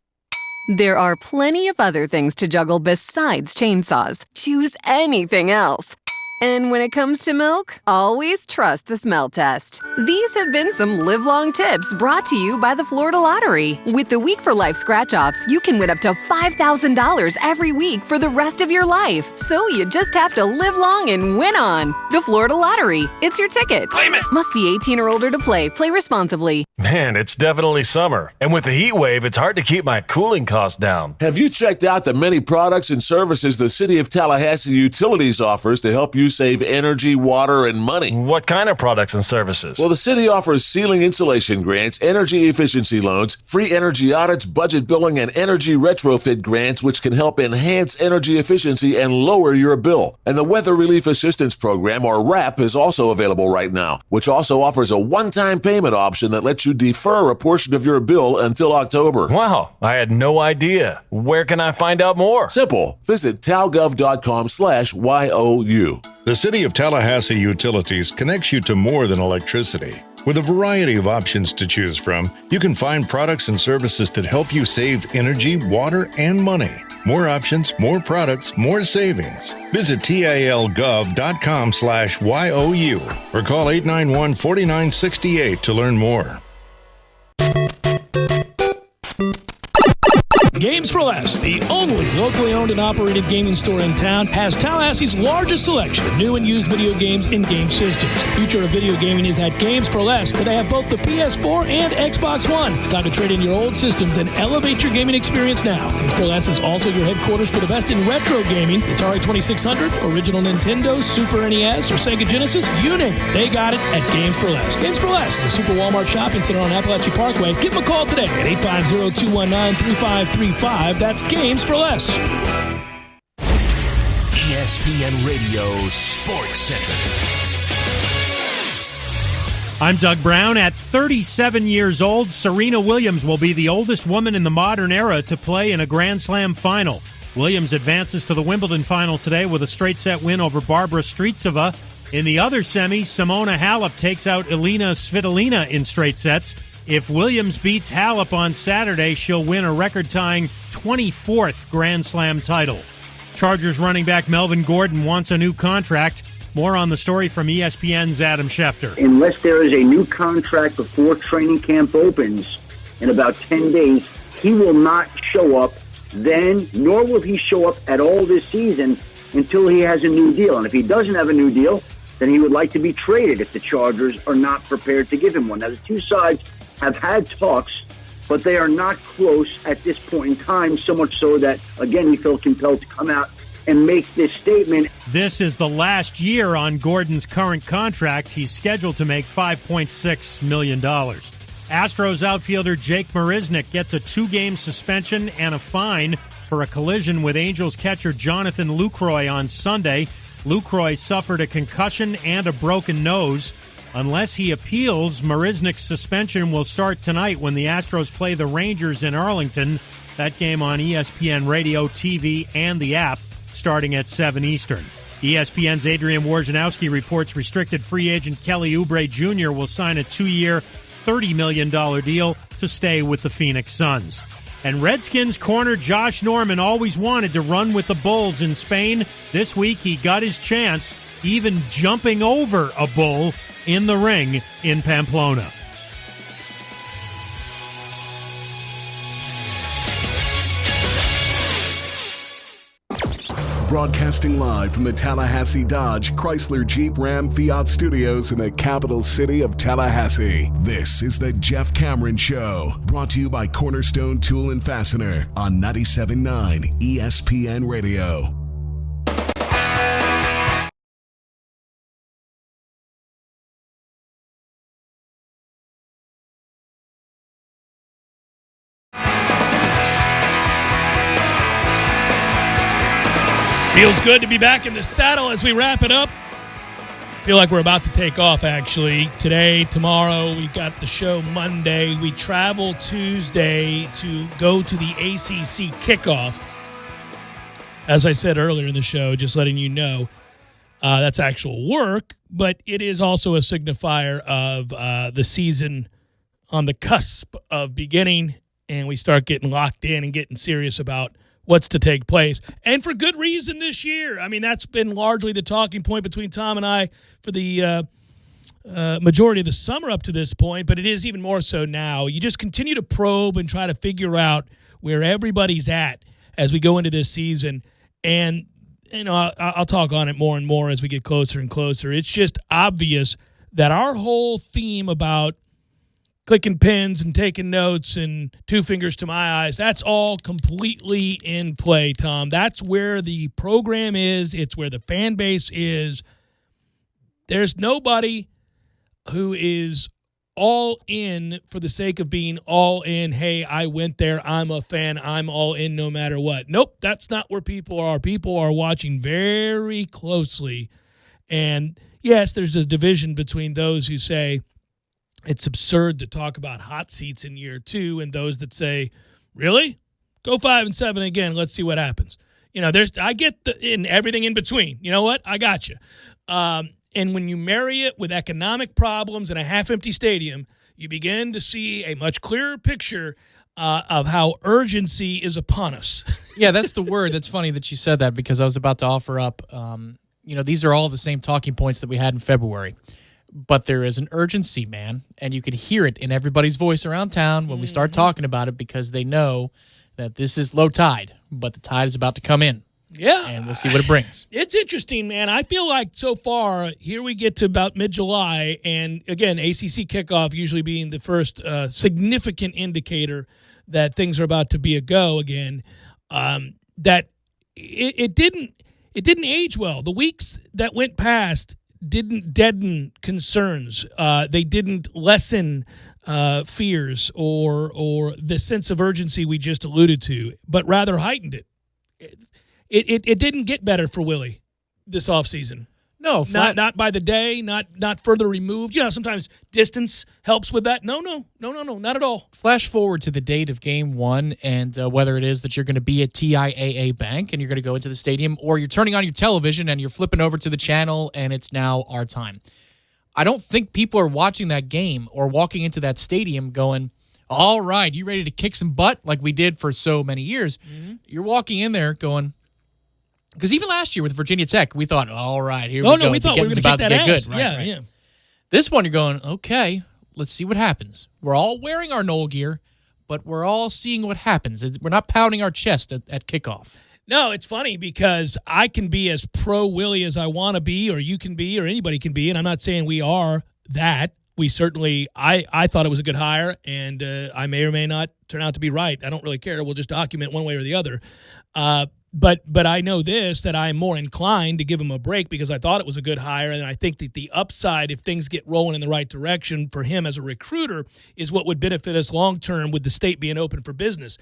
There are plenty of other things to juggle besides chainsaws. Choose anything else. And when it comes to milk, always trust the smell test. These have been some live-long tips brought to you by the Florida Lottery. With the Week for Life scratch-offs, you can win up to $5,000 every week for the rest of your life. So you just have to live long and win on. The Florida Lottery. It's your ticket. Claim it! Must be 18 or older to play. Play responsibly. Man, it's definitely summer. And with the heat wave, it's hard to keep my cooling costs down. Have you checked out the many products and services the City of Tallahassee Utilities offers to help you save energy, water, and money? What kind of products and services? Well, the city offers ceiling insulation grants, energy efficiency loans, free energy audits, budget billing, and energy retrofit grants, which can help enhance energy efficiency and lower your bill. And the Weather Relief Assistance Program, or WRAP, is also available right now, which also offers a one-time payment option that lets you defer a portion of your bill until October. Wow, I had no idea. Where can I find out more? Simple. Visit talgov.com/YOU. The City of Tallahassee Utilities connects you to more than electricity. With a variety of options to choose from, you can find products and services that help you save energy, water, and money. More options, more products, more savings. Visit talgov.com/YOU or call 891-4968 to learn more. Games for Less, the only locally owned and operated gaming store in town, has Tallahassee's largest selection of new and used video games and game systems. The future of video gaming is at Games for Less, where they have both the PS4 and Xbox One. It's time to trade in your old systems and elevate your gaming experience now. Games for Less is also your headquarters for the best in retro gaming. Atari 2600, original Nintendo, Super NES, or Sega Genesis, you name it. They got it at Games for Less. Games for Less, the Super Walmart Shopping Center on Appalachia Parkway. Give them a call today at 850-219-3535. That's Games for Less. ESPN Radio Sports Center. I'm Doug Brown. At 37 years old, Serena Williams will be the oldest woman in the modern era to play in a Grand Slam final. Williams advances to the Wimbledon final today with a straight-set win over Barbara Streisova. In the other semi, Simona Halep takes out Elina Svitolina in straight sets. If Williams beats Halep on Saturday, she'll win a record-tying 24th Grand Slam title. Chargers running back Melvin Gordon wants a new contract. More on the story from ESPN's Adam Schefter. Unless there is a new contract before training camp opens in about 10 days, he will not show up then, nor will he show up at all this season until he has a new deal. And if he doesn't have a new deal, then he would like to be traded if the Chargers are not prepared to give him one. Now, the two sides have had talks, but they are not close at this point in time, so much so that, again, he felt compelled to come out and make this statement. This is the last year on Gordon's current contract. He's scheduled to make $5.6 million. Astros outfielder Jake Marisnick gets a 2-game suspension and a fine for a collision with Angels catcher Jonathan Lucroy on Sunday. Lucroy suffered a concussion and a broken nose. Unless he appeals, Marisnick's suspension will start tonight when the Astros play the Rangers in Arlington. That game on ESPN Radio, TV, and the app, starting at 7 Eastern. ESPN's Adrian Wojnarowski reports restricted free agent Kelly Oubre Jr. will sign a 2-year, $30 million deal to stay with the Phoenix Suns. And Redskins corner Josh Norman always wanted to run with the Bulls in Spain. This week he got his chance, even jumping over a bull in the ring in Pamplona. Broadcasting live from the Tallahassee Dodge Chrysler Jeep Ram Fiat Studios in the capital city of Tallahassee. This is the Jeff Cameron Show, brought to you by Cornerstone Tool and Fastener on 97.9 ESPN Radio. Feels good to be back in the saddle as we wrap it up. Feel like we're about to take off, actually. Today, tomorrow, we got the show Monday. We travel Tuesday to go to the ACC kickoff. As I said earlier in the show, just letting you know, that's actual work, but it is also a signifier of the season on the cusp of beginning, and we start getting locked in and getting serious about what's to take place. And for good reason this year. I mean, that's been largely the talking point between Tom and I for the majority of the summer up to this point, but it is even more so now. You just continue to probe and try to figure out where everybody's at as we go into this season. And, you know, I'll talk on it more and more as we get closer and closer. It's just obvious that our whole theme about clicking pins and taking notes and 2 fingers to my eyes, that's all completely in play, Tom. That's where the program is. It's where the fan base is. There's nobody who is all in for the sake of being all in. Hey, I went there. I'm a fan. I'm all in no matter what. Nope, that's not where people are. People are watching very closely. And, yes, there's a division between those who say, it's absurd to talk about hot seats in year 2, and those that say, really? Go 5-7 again. Let's see what happens. You know, I get in everything in between. You know what? I got you. And when you marry it with economic problems and a half-empty stadium, you begin to see a much clearer picture of how urgency is upon us. Yeah, that's the word. That's funny that you said that, because I was about to offer up, these are all the same talking points that we had in February. But there is an urgency, man, and you can hear it in everybody's voice around town when we start talking about it, because they know that this is low tide, but the tide is about to come in. Yeah. And we'll see what it brings. It's interesting, man. I feel like so far, here we get to about mid-July, and again, ACC kickoff usually being the first significant indicator that things are about to be a go again, that it didn't age well. The weeks that went past didn't deaden concerns. They didn't lessen fears or the sense of urgency we just alluded to, but rather heightened it. It didn't get better for Willie. this offseason. No, not by the day, not further removed. You know, sometimes distance helps with that. No, not at all. Flash forward to the date of Game 1 and whether it is that you're going to be at TIAA Bank and you're going to go into the stadium, or you're turning on your television and you're flipping over to the channel and it's now our time. I don't think people are watching that game or walking into that stadium going, all right, you ready to kick some butt like we did for so many years? Mm-hmm. You're walking in there going, because even last year with Virginia Tech, we thought, all right, here we go. No, we thought we were going to get that ass. Good. Right. Yeah. This one, you're going, okay, let's see what happens. We're all wearing our Knoll gear, but we're all seeing what happens. We're not pounding our chest at kickoff. No, it's funny because I can be as pro-Willie as I want to be, or you can be, or anybody can be, and I'm not saying we are that. We certainly, I thought it was a good hire, and I may or may not turn out to be right. I don't really care. We'll just document one way or the other. But I know that I'm more inclined to give him a break because I thought it was a good hire, and I think that the upside, if things get rolling in the right direction for him as a recruiter, is what would benefit us long term with the state being open for business.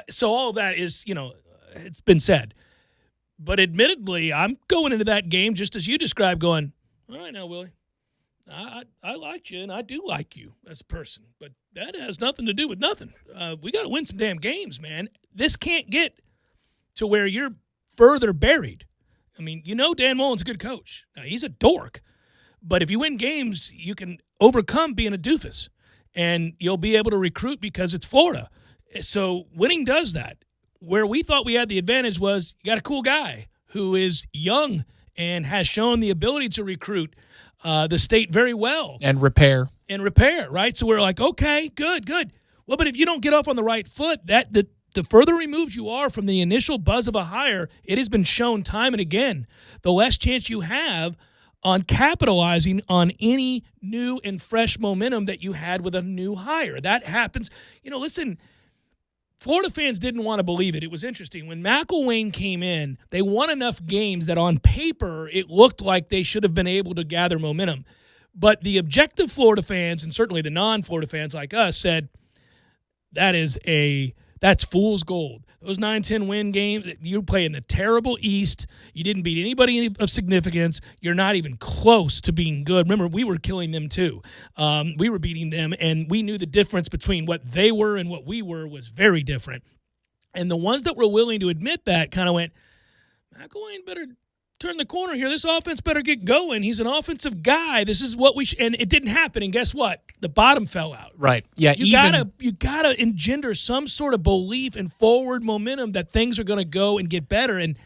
So all of that is, it's been said. But admittedly, I'm going into that game just as you described, going, all right now, Willie, I liked you, and I do like you as a person, but that has nothing to do with nothing. We got to win some damn games, man. This can't get to where you're further buried. I mean, Dan Mullen's a good coach. Now, he's a dork. But if you win games, you can overcome being a doofus. And you'll be able to recruit because it's Florida. So winning does that. Where we thought we had the advantage was you got a cool guy who is young and has shown the ability to recruit the state very well. And repair, right? So we're like, okay, good. Well, but if you don't get off on the right foot, the further removed you are from the initial buzz of a hire, it has been shown time and again, the less chance you have on capitalizing on any new and fresh momentum that you had with a new hire. That happens. Listen, Florida fans didn't want to believe it. It was interesting. When McElwain came in, they won enough games that on paper it looked like they should have been able to gather momentum. But the objective Florida fans, and certainly the non-Florida fans like us, said that's fool's gold. Those 9-10 win games, you play in the terrible East. You didn't beat anybody of significance. You're not even close to being good. Remember, we were killing them too. We were beating them, and we knew the difference between what they were and what we were was very different. And the ones that were willing to admit that kind of went, McElwain better turn the corner here. This offense better get going. He's an offensive guy. This is what we and it didn't happen. And guess what? The bottom fell out. Right. Yeah. You gotta engender some sort of belief and forward momentum that things are going to go and get better. And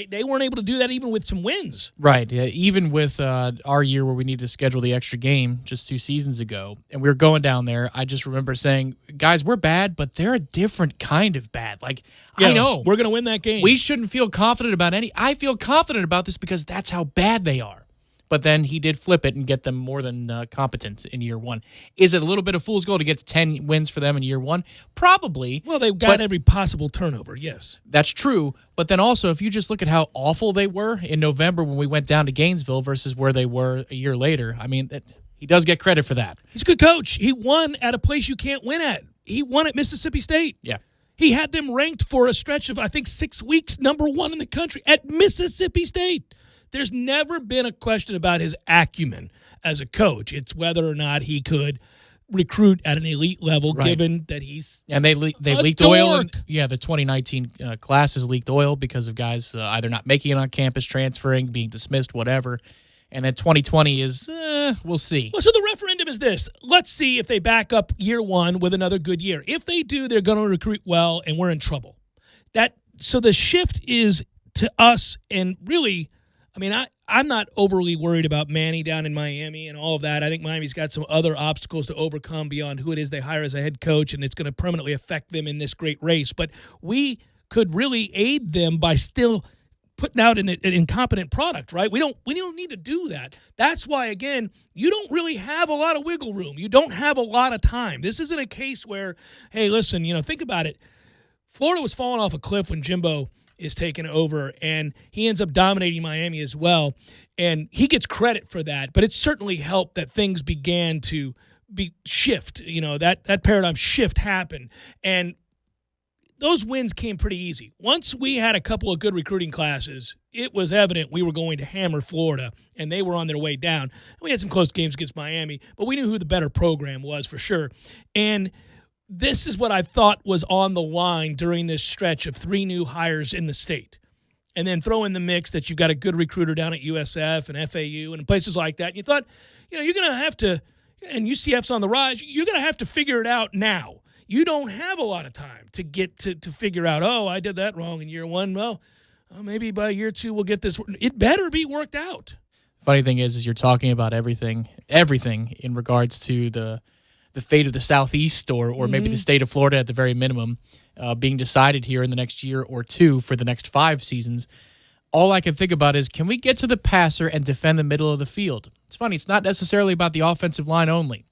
they weren't able to do that even with some wins. Right. Yeah. Even with our year where we needed to schedule the extra game just 2 seasons ago, and we were going down there, I just remember saying, guys, we're bad, but they're a different kind of bad. Like, yeah, I know. We're going to win that game. We shouldn't feel confident about any. I feel confident about this because that's how bad they are. But then he did flip it and get them more than competent in year 1. Is it a little bit of fool's gold to get to 10 wins for them in year 1? Probably. Well, they've got every possible turnover, yes. That's true. But then also, if you just look at how awful they were in November when we went down to Gainesville versus where they were a year later, I mean, he does get credit for that. He's a good coach. He won at a place you can't win at. He won at Mississippi State. Yeah. He had them ranked for a stretch of, I think, 6 weeks, number 1 in the country at Mississippi State. There's never been a question about his acumen as a coach. It's whether or not he could recruit at an elite level, right, given that he's and they leaked oil. The 2019 class has leaked oil because of guys either not making it on campus, transferring, being dismissed, whatever. And then 2020 is, we'll see. Well, so the referendum is this. Let's see if they back up year 1 with another good year. If they do, they're going to recruit well, and we're in trouble. So the shift is to us, and really, I mean, I'm not overly worried about Manny down in Miami and all of that. I think Miami's got some other obstacles to overcome beyond who it is they hire as a head coach, and it's going to permanently affect them in this great race. But we could really aid them by still putting out an incompetent product, right? We don't need to do that. That's why, again, you don't really have a lot of wiggle room. You don't have a lot of time. This isn't a case where, hey, listen, think about it. Florida was falling off a cliff when Jimbo is taken over, and he ends up dominating Miami as well, and he gets credit for that, but it certainly helped that things began to shift. That paradigm shift happened, and those wins came pretty easy. Once we had a couple of good recruiting classes, it was evident we were going to hammer Florida, and they were on their way down. We had some close games against Miami, but we knew who the better program was for sure. And this is what I thought was on the line during this stretch of 3 new hires in the state. And then throw in the mix that you've got a good recruiter down at USF and FAU and places like that. And you thought, you're going to have to, and UCF's on the rise, you're going to have to figure it out now. You don't have a lot of time to get to figure out, I did that wrong in year 1. Well, maybe by year 2 we'll get this. It better be worked out. Funny thing is you're talking about everything in regards to the fate of the Southeast or maybe the state of Florida at the very minimum being decided here in the next year or 2 for the next 5 seasons. All I can think about is, can we get to the passer and defend the middle of the field? It's funny. It's not necessarily about the offensive line only.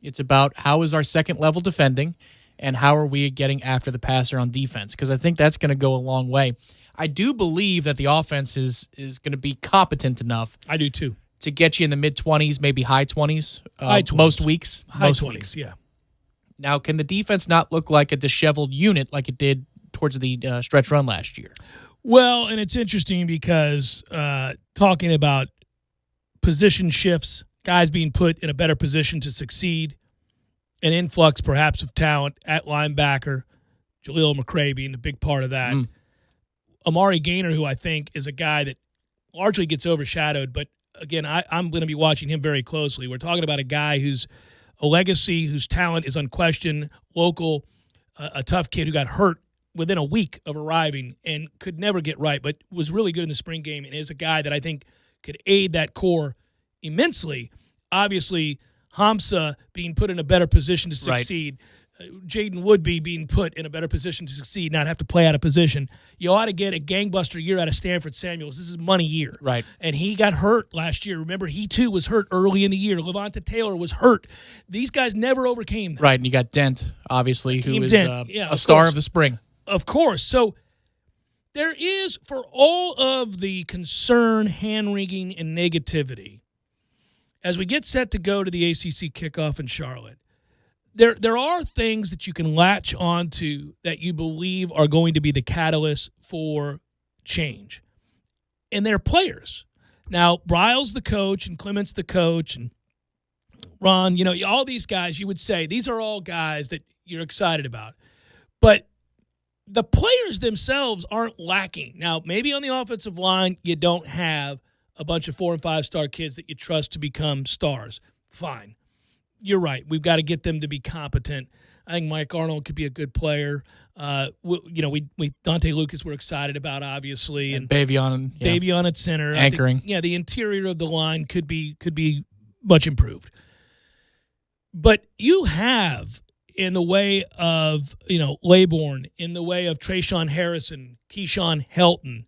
It's about how is our second level defending and how are we getting after the passer on defense, because I think that's going to go a long way. I do believe that the offense is going to be competent enough. I do too. To get you in the mid-20s, maybe high 20s, high 20s. Most weeks. High 20s, yeah. Now, can the defense not look like a disheveled unit like it did towards the stretch run last year? Well, and it's interesting because talking about position shifts, guys being put in a better position to succeed, an influx perhaps of talent at linebacker, Jaleel McRae being a big part of that. Amari Gaynor, who I think is a guy that largely gets overshadowed, but again, I'm going to be watching him very closely. We're talking about a guy who's a legacy, whose talent is unquestioned, local, a tough kid who got hurt within a week of arriving and could never get right, but was really good in the spring game and is a guy that I think could aid that core immensely. Obviously, Hamza being put in a better position to succeed. Right. Jaden Woodby being put in a better position to succeed, not have to play out of position. You ought to get a gangbuster year out of Stanford Samuels. This is money year. Right. And he got hurt last year. Remember, he too was hurt early in the year. Levante Taylor was hurt. These guys never overcame that. Right, and you got Dent, obviously, who is a star of the spring. Of course. So there is, for all of the concern, hand-wringing, and negativity, as we get set to go to the ACC kickoff in Charlotte, there are things that you can latch onto that you believe are going to be the catalyst for change. And they're players. Now, Briles the coach and Clements the coach and Ron, all these guys, you would say, these are all guys that you're excited about. But the players themselves aren't lacking. Now, maybe on the offensive line, you don't have a bunch of 4- and 5-star kids that you trust to become stars. Fine. You're right. We've got to get them to be competent. I think Mike Arnold could be a good player. We Dante Lucas we're excited about, obviously, and Bavion at center, anchoring. The interior of the line could be much improved. But you have, in the way of Laybourne, in the way of Trayshawn Harrison, Keyshawn Helton.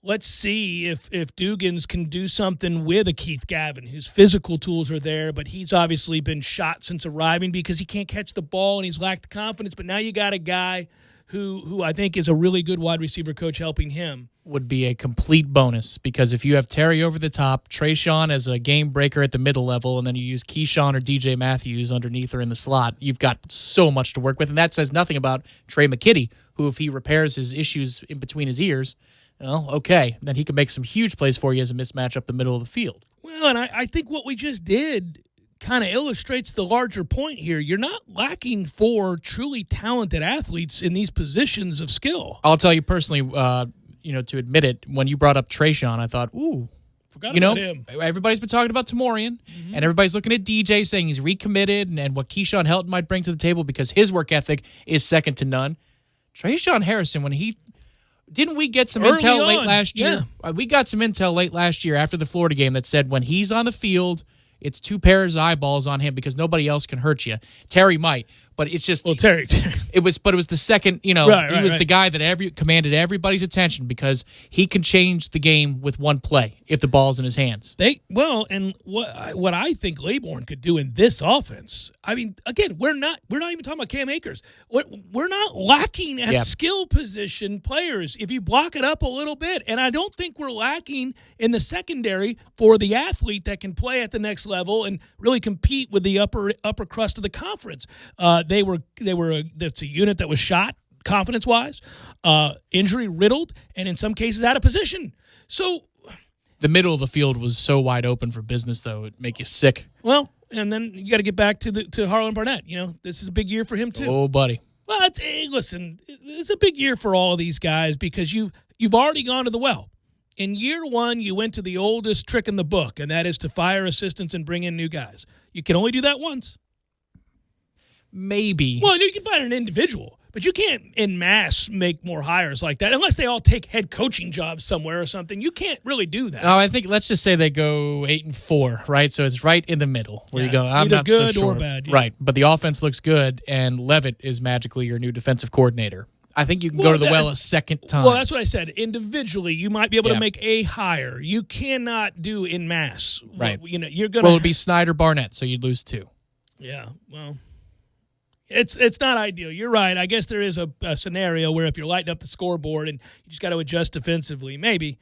Let's see if Dugans can do something with a Keith Gavin, whose physical tools are there, but he's obviously been shot since arriving because he can't catch the ball and he's lacked confidence. But now you got a guy who I think is a really good wide receiver coach helping him. Would be a complete bonus because if you have Terry over the top, Trayshawn as a game breaker at the middle level, and then you use Keyshawn or DJ Matthews underneath or in the slot, you've got so much to work with. And that says nothing about Trey McKitty, who if he repairs his issues in between his ears, well, okay, then he can make some huge plays for you as a mismatch up the middle of the field. Well, and I think what we just did kind of illustrates the larger point here. You're not lacking for truly talented athletes in these positions of skill. I'll tell you personally, to admit it, when you brought up Trayshawn, I thought, ooh. Forgot about him. Everybody's been talking about Tamorian, and everybody's looking at DJ saying he's recommitted and what Keyshawn Helton might bring to the table because his work ethic is second to none. Trayshawn Harrison, didn't we get some intel late last year? Yeah. We got some intel late last year after the Florida game that said when he's on the field, it's 2 pairs of eyeballs on him because nobody else can hurt you. Terry might, but it's just Terry. It was the second. He was the guy that commanded everybody's attention because he can change the game with one play if the ball's in his hands. And what I think Laybourne could do in this offense. I mean, again, we're not even talking about Cam Akers. We're not lacking at skill position players if you block it up a little bit, and I don't think we're lacking in the secondary for the athlete that can play at the next level and really compete with the upper crust of the conference. That's a unit that was shot confidence-wise, injury riddled, and in some cases out of position. So the middle of the field was so wide open for business, though, it'd make you sick. Well, and then you got to get back to Harlan Barnett. This is a big year for him too. Oh, buddy. Well, listen, it's a big year for all of these guys because you've already gone to the well. In year one, you went to the oldest trick in the book, and that is to fire assistants and bring in new guys. You can only do that once. Maybe. Well, you can fire an individual, but you can't en masse make more hires like that unless they all take head coaching jobs somewhere or something. You can't really do that. No, I think let's just say they go 8-4, right? So it's right in the middle where you go, it's I'm either not good so sure. or bad. Yeah. Right, but the offense looks good, and Levitt is magically your new defensive coordinator. I think you can go to the well a second time. Well, that's what I said. Individually, you might be able Yeah. to make a hire. You cannot do en masse. Right. You're gonna. Well, it'd be Snyder Barnett, so you'd lose 2. Yeah. Well, it's not ideal. You're right. I guess there is a scenario where if you're lighting up the scoreboard and you just got to adjust defensively, maybe.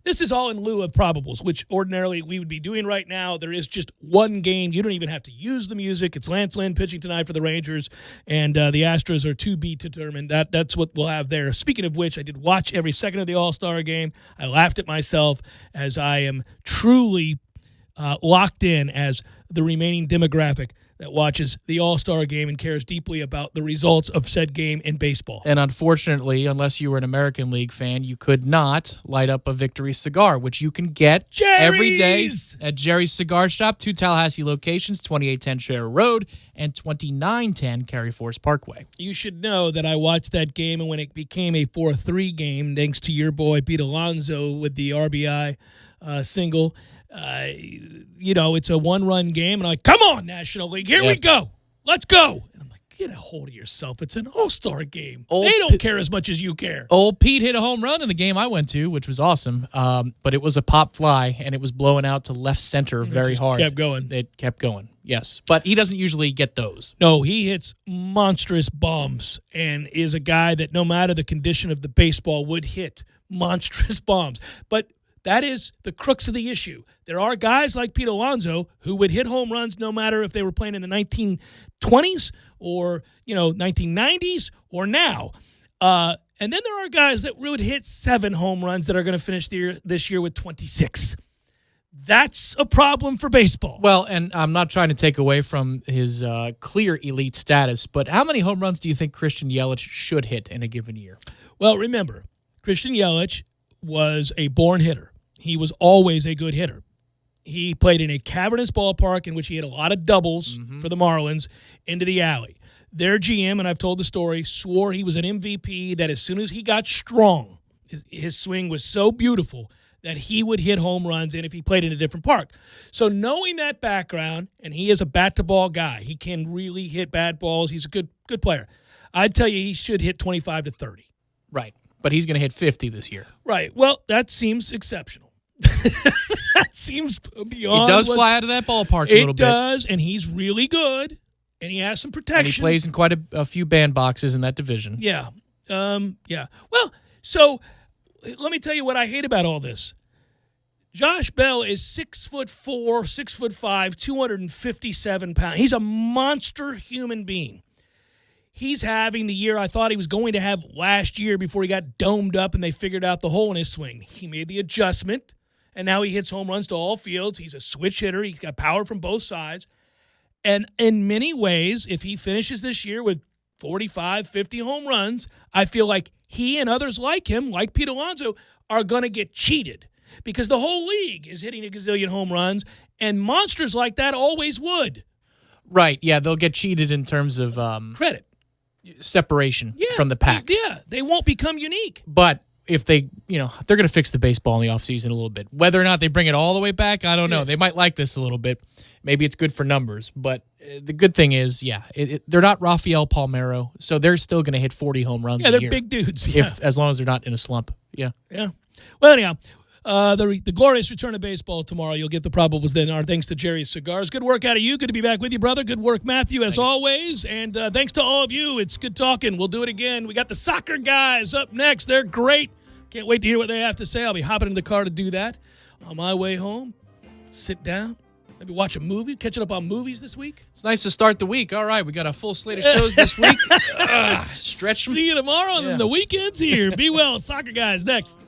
This is all in lieu of probables, which ordinarily we would be doing right now. There is just one game. You don't even have to use the music. It's Lance Lynn pitching tonight for the Rangers, and the Astros are to be determined. That's what we'll have there. Speaking of which, I did watch every second of the All-Star game. I laughed at myself as I am truly locked in as the remaining demographic that watches the All-Star game and cares deeply about the results of said game in baseball. And unfortunately, unless you were an American League fan, you could not light up a Victory cigar, which you can get every day at Jerry's Cigar Shop, 2 Tallahassee locations, 2810 Share Road and 2910 Cary Forest Parkway. You should know that I watched that game, and when it became a 4-3 game, thanks to your boy Pete Alonso with the RBI single, it's a 1-run game, and I'm like, come on, National League, here we go. Let's go. And I'm like, get a hold of yourself. It's an all-star game. They don't care as much as you care. Old Pete hit a home run in the game I went to, which was awesome, but it was a pop fly, and it was blowing out to left center very hard. Kept going. It kept going, yes. But he doesn't usually get those. No, he hits monstrous bombs and is a guy that no matter the condition of the baseball would hit monstrous bombs. But that is the crux of the issue. There are guys like Pete Alonso who would hit home runs no matter if they were playing in the 1920s or 1990s or now. And then there are guys that would hit 7 home runs that are going to finish this year with 26. That's a problem for baseball. Well, and I'm not trying to take away from his clear elite status, but how many home runs do you think Christian Yelich should hit in a given year? Well, remember, Christian Yelich was a born hitter. He was always a good hitter. He played in a cavernous ballpark in which he had a lot of doubles for the Marlins into the alley. Their GM, and I've told the story, swore he was an MVP, that as soon as he got strong, his swing was so beautiful that he would hit home runs in if he played in a different park. So knowing that background, and he is a bat-to-ball guy, he can really hit bad balls. He's a good player. I'd tell you he should hit 25 to 30. Right, but he's going to hit 50 this year. Right. Well, that seems exceptional. That seems beyond. He does fly out of that ballpark a little bit. It does, and he's really good, and he has some protection. And he plays in quite a few bandboxes in that division. Yeah. Yeah. Well, so let me tell you what I hate about all this. Josh Bell is 6'4", 6'5", 257 pounds. He's a monster human being. He's having the year I thought he was going to have last year before he got domed up and they figured out the hole in his swing. He made the adjustment, and now he hits home runs to all fields. He's a switch hitter. He's got power from both sides. And in many ways, if he finishes this year with 45, 50 home runs, I feel like he and others like him, like Pete Alonso, are going to get cheated because the whole league is hitting a gazillion home runs, and monsters like that always would. Right, yeah, they'll get cheated in terms of credit. Separation from the pack. Yeah, they won't become unique. But if they, they're going to fix the baseball in the offseason a little bit. Whether or not they bring it all the way back, I don't know. They might like this a little bit. Maybe it's good for numbers. But the good thing is, they're not Rafael Palmeiro, so they're still going to hit 40 home runs a year. Yeah, they're big dudes. As long as they're not in a slump. Yeah. Yeah. Well, anyhow, the glorious return of baseball tomorrow. You'll get the probables then. Our thanks to Jerry's Cigars. Good work out of you. Good to be back with you, brother. Good work, Matthew, as always. And thanks to all of you. It's good talking. We'll do it again. We got the soccer guys up next. They're great. Can't wait to hear what they have to say. I'll be hopping in the car to do that. On my way home, sit down, Maybe watch a movie, catching up on movies this week. It's nice to start the week. All right, we got a full slate of shows this week. Stretch them. See you tomorrow, and then the weekend's here. Be well, Soccer Guys, next.